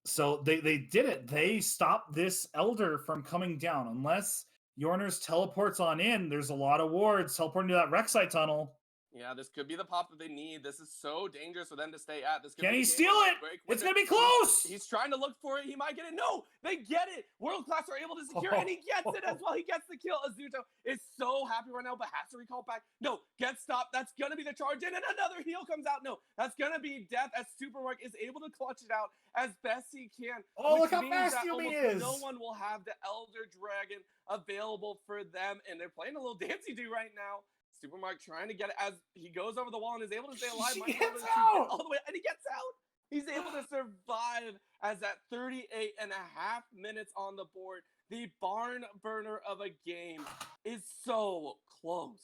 So they did it. They stopped this Elder from coming down. Unless Yorners teleports on in, there's a lot of wards teleporting to that Rek'Sai tunnel. Yeah, this could be the pop that they need. This is so dangerous for them to stay at. This could Can be he steal it? It's going to be close. He's trying to look for it. He might get it. No, they get it. World Class are able to secure it, and he gets it as well. He gets the kill. Azuto is so happy right now, but has to recall back. No, get stopped. That's going to be the charge in, and another heal comes out. No, that's going to be death as Supermark is able to clutch it out as best he can. Oh, look how fast Yuumi is. No one will have the Elder Dragon available for them, and they're playing a little dancey-do right now. Supermark trying to get it as he goes over the wall and is able to stay alive. He gets out! All the way, and he gets out. He's able to survive as at 38 and a half minutes on the board. The barn burner of a game is so close.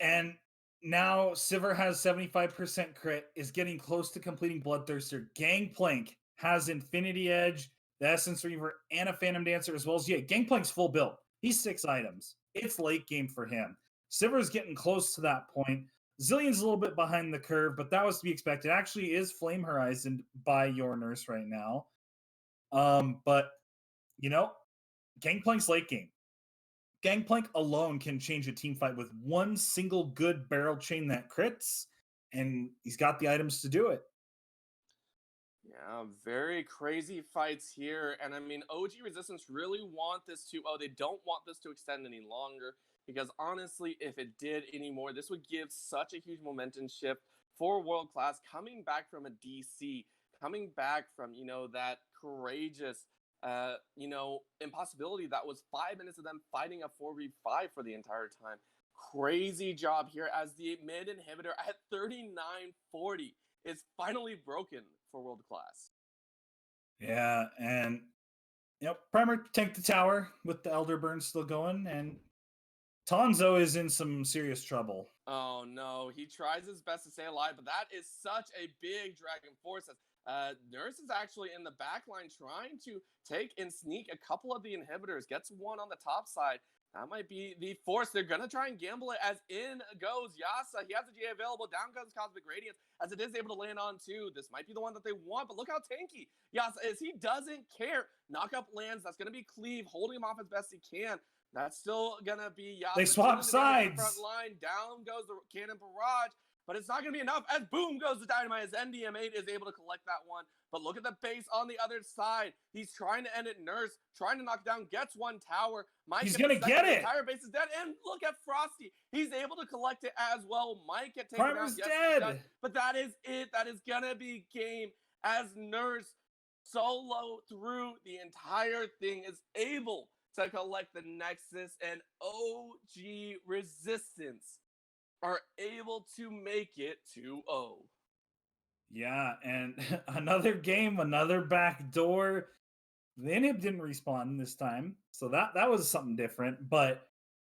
And now Sivir has 75% crit, is getting close to completing Bloodthirster. Gangplank has Infinity Edge, the Essence Reaver, and a Phantom Dancer as well as Gangplank's full build. He's 6 items. It's late game for him. Sivir's getting close to that point. Zillion's a little bit behind the curve, but that was to be expected. Actually is Flame Horizon by your nurse right now. But, Gangplank's late game. Gangplank alone can change a team fight with one single good barrel chain that crits, and he's got the items to do it. Yeah, very crazy fights here. And I mean, OG Resistance really want this to, they don't want this to extend any longer. Because honestly, if it did anymore, this would give such a huge momentum shift for World Class coming back from a DC, coming back from, that courageous, impossibility that was 5 minutes of them fighting a 4v5 for the entire time. Crazy job here as the mid inhibitor at 3940 is finally broken for World Class. Yeah, and Primer take the tower with the Elder Burn still going, and Tonzo is in some serious trouble. Oh no, he tries his best to stay alive, but that is such a big Dragon Force. Nurse is actually in the back line trying to take and sneak a couple of the inhibitors, gets one on the top side. That might be the force. They're going to try and gamble it as in goes Yasa. He has the GA available. Down goes Cosmic Radiance as it is able to land on two. This might be the one that they want, but look how tanky Yasa is. He doesn't care. Knockup lands. That's going to be Cleave holding him off as best he can. That's still going to be Yasa. They swap sides. Front line. Down goes the cannon barrage. But it's not going to be enough as boom goes the Dynamite as NDM8 is able to collect that one. But look at the base on the other side. He's trying to end it. Nurse trying to knock down, gets one tower. He's going to get it. The entire base is dead. And look at Frosty. He's able to collect it as well. Might get taken Primer's out. Yes, dead. But that is it. That is going to be game as Nurse solo through the entire thing is able to collect the Nexus and OG Resistance are able to make it 2-0. Yeah, and another game, another back door. The inhib didn't respawn this time, so that was something different. But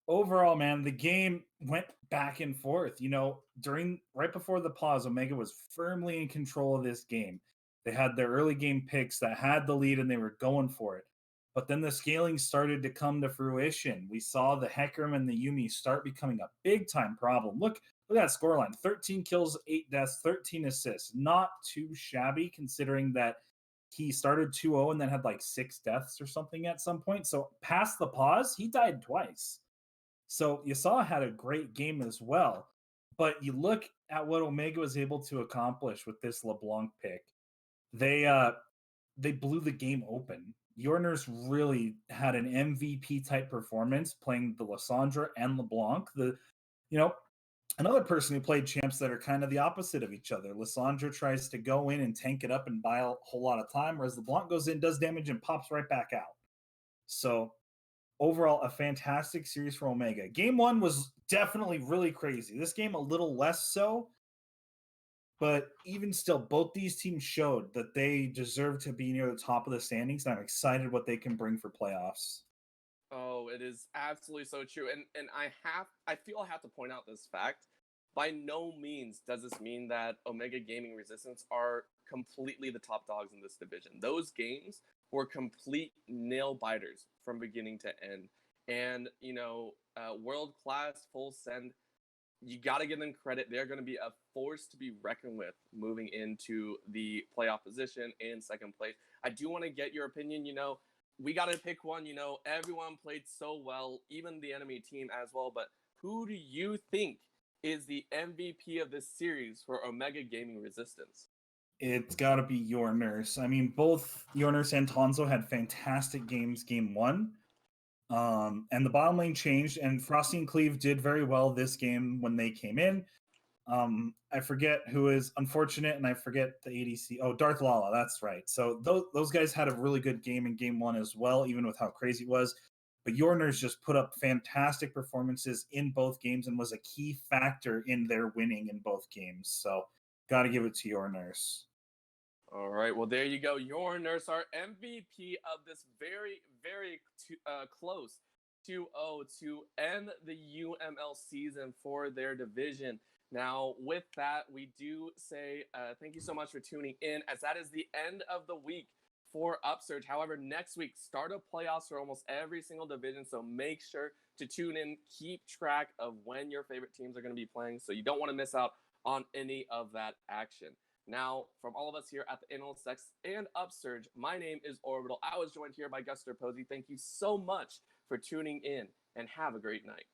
overall, man, the game went back and forth. Right before the pause, Omega was firmly in control of this game. They had their early game picks that had the lead, and they were going for it. But then the scaling started to come to fruition. We saw the Hecarim and the Yuumi start becoming a big-time problem. Look at that scoreline. 13 kills, 8 deaths, 13 assists. Not too shabby considering that he started 2-0 and then had like 6 deaths or something at some point. So past the pause, he died twice. So Yasuo had a great game as well. But you look at what Omega was able to accomplish with this LeBlanc pick. They blew the game open. Your Nurse really had an MVP type performance playing the Lissandra and LeBlanc. Another person who played champs that are kind of the opposite of each other. Lissandra tries to go in and tank it up and buy a whole lot of time, whereas LeBlanc goes in, does damage, and pops right back out. So overall, a fantastic series for Omega. Game 1 was definitely really crazy. This game a little less so. But even still, both these teams showed that they deserve to be near the top of the standings, and I'm excited what they can bring for playoffs. Oh, it is absolutely so true. And I feel I have to point out this fact. By no means does this mean that Omega Gaming Resistance are completely the top dogs in this division. Those games were complete nail biters from beginning to end. And, world class, full send. You got to give them credit. They're going to be a force to be reckoned with moving into the playoff position in second place. I do want to get your opinion. We got to pick one. Everyone played so well, even the enemy team as well. But who do you think is the MVP of this series for Omega Gaming Resistance? It's got to be Your Nurse. I mean, both Your Nurse and Tonzo had fantastic games game 1. And the bottom lane changed, and Frosty and Cleave did very well this game when they came in. I forget who is unfortunate, and I forget the ADC. Oh, Darth Lala, that's right. So those guys had a really good game in game 1 as well, even with how crazy it was. But Your Nurse just put up fantastic performances in both games and was a key factor in their winning in both games. So got to give it to Your Nurse. All right, well, there you go. Your Nurse, our MVP of this very, very close 2-0 to end the UML season for their division. Now, with that, we do say thank you so much for tuning in, as that is the end of the week for Upsurge. However, next week, start of playoffs for almost every single division, so make sure to tune in, keep track of when your favorite teams are going to be playing, so you don't want to miss out on any of that action. Now, from all of us here at the Analyst X and Upsurge, my name is Orbital. I was joined here by Guster Posey. Thank you so much for tuning in, and have a great night.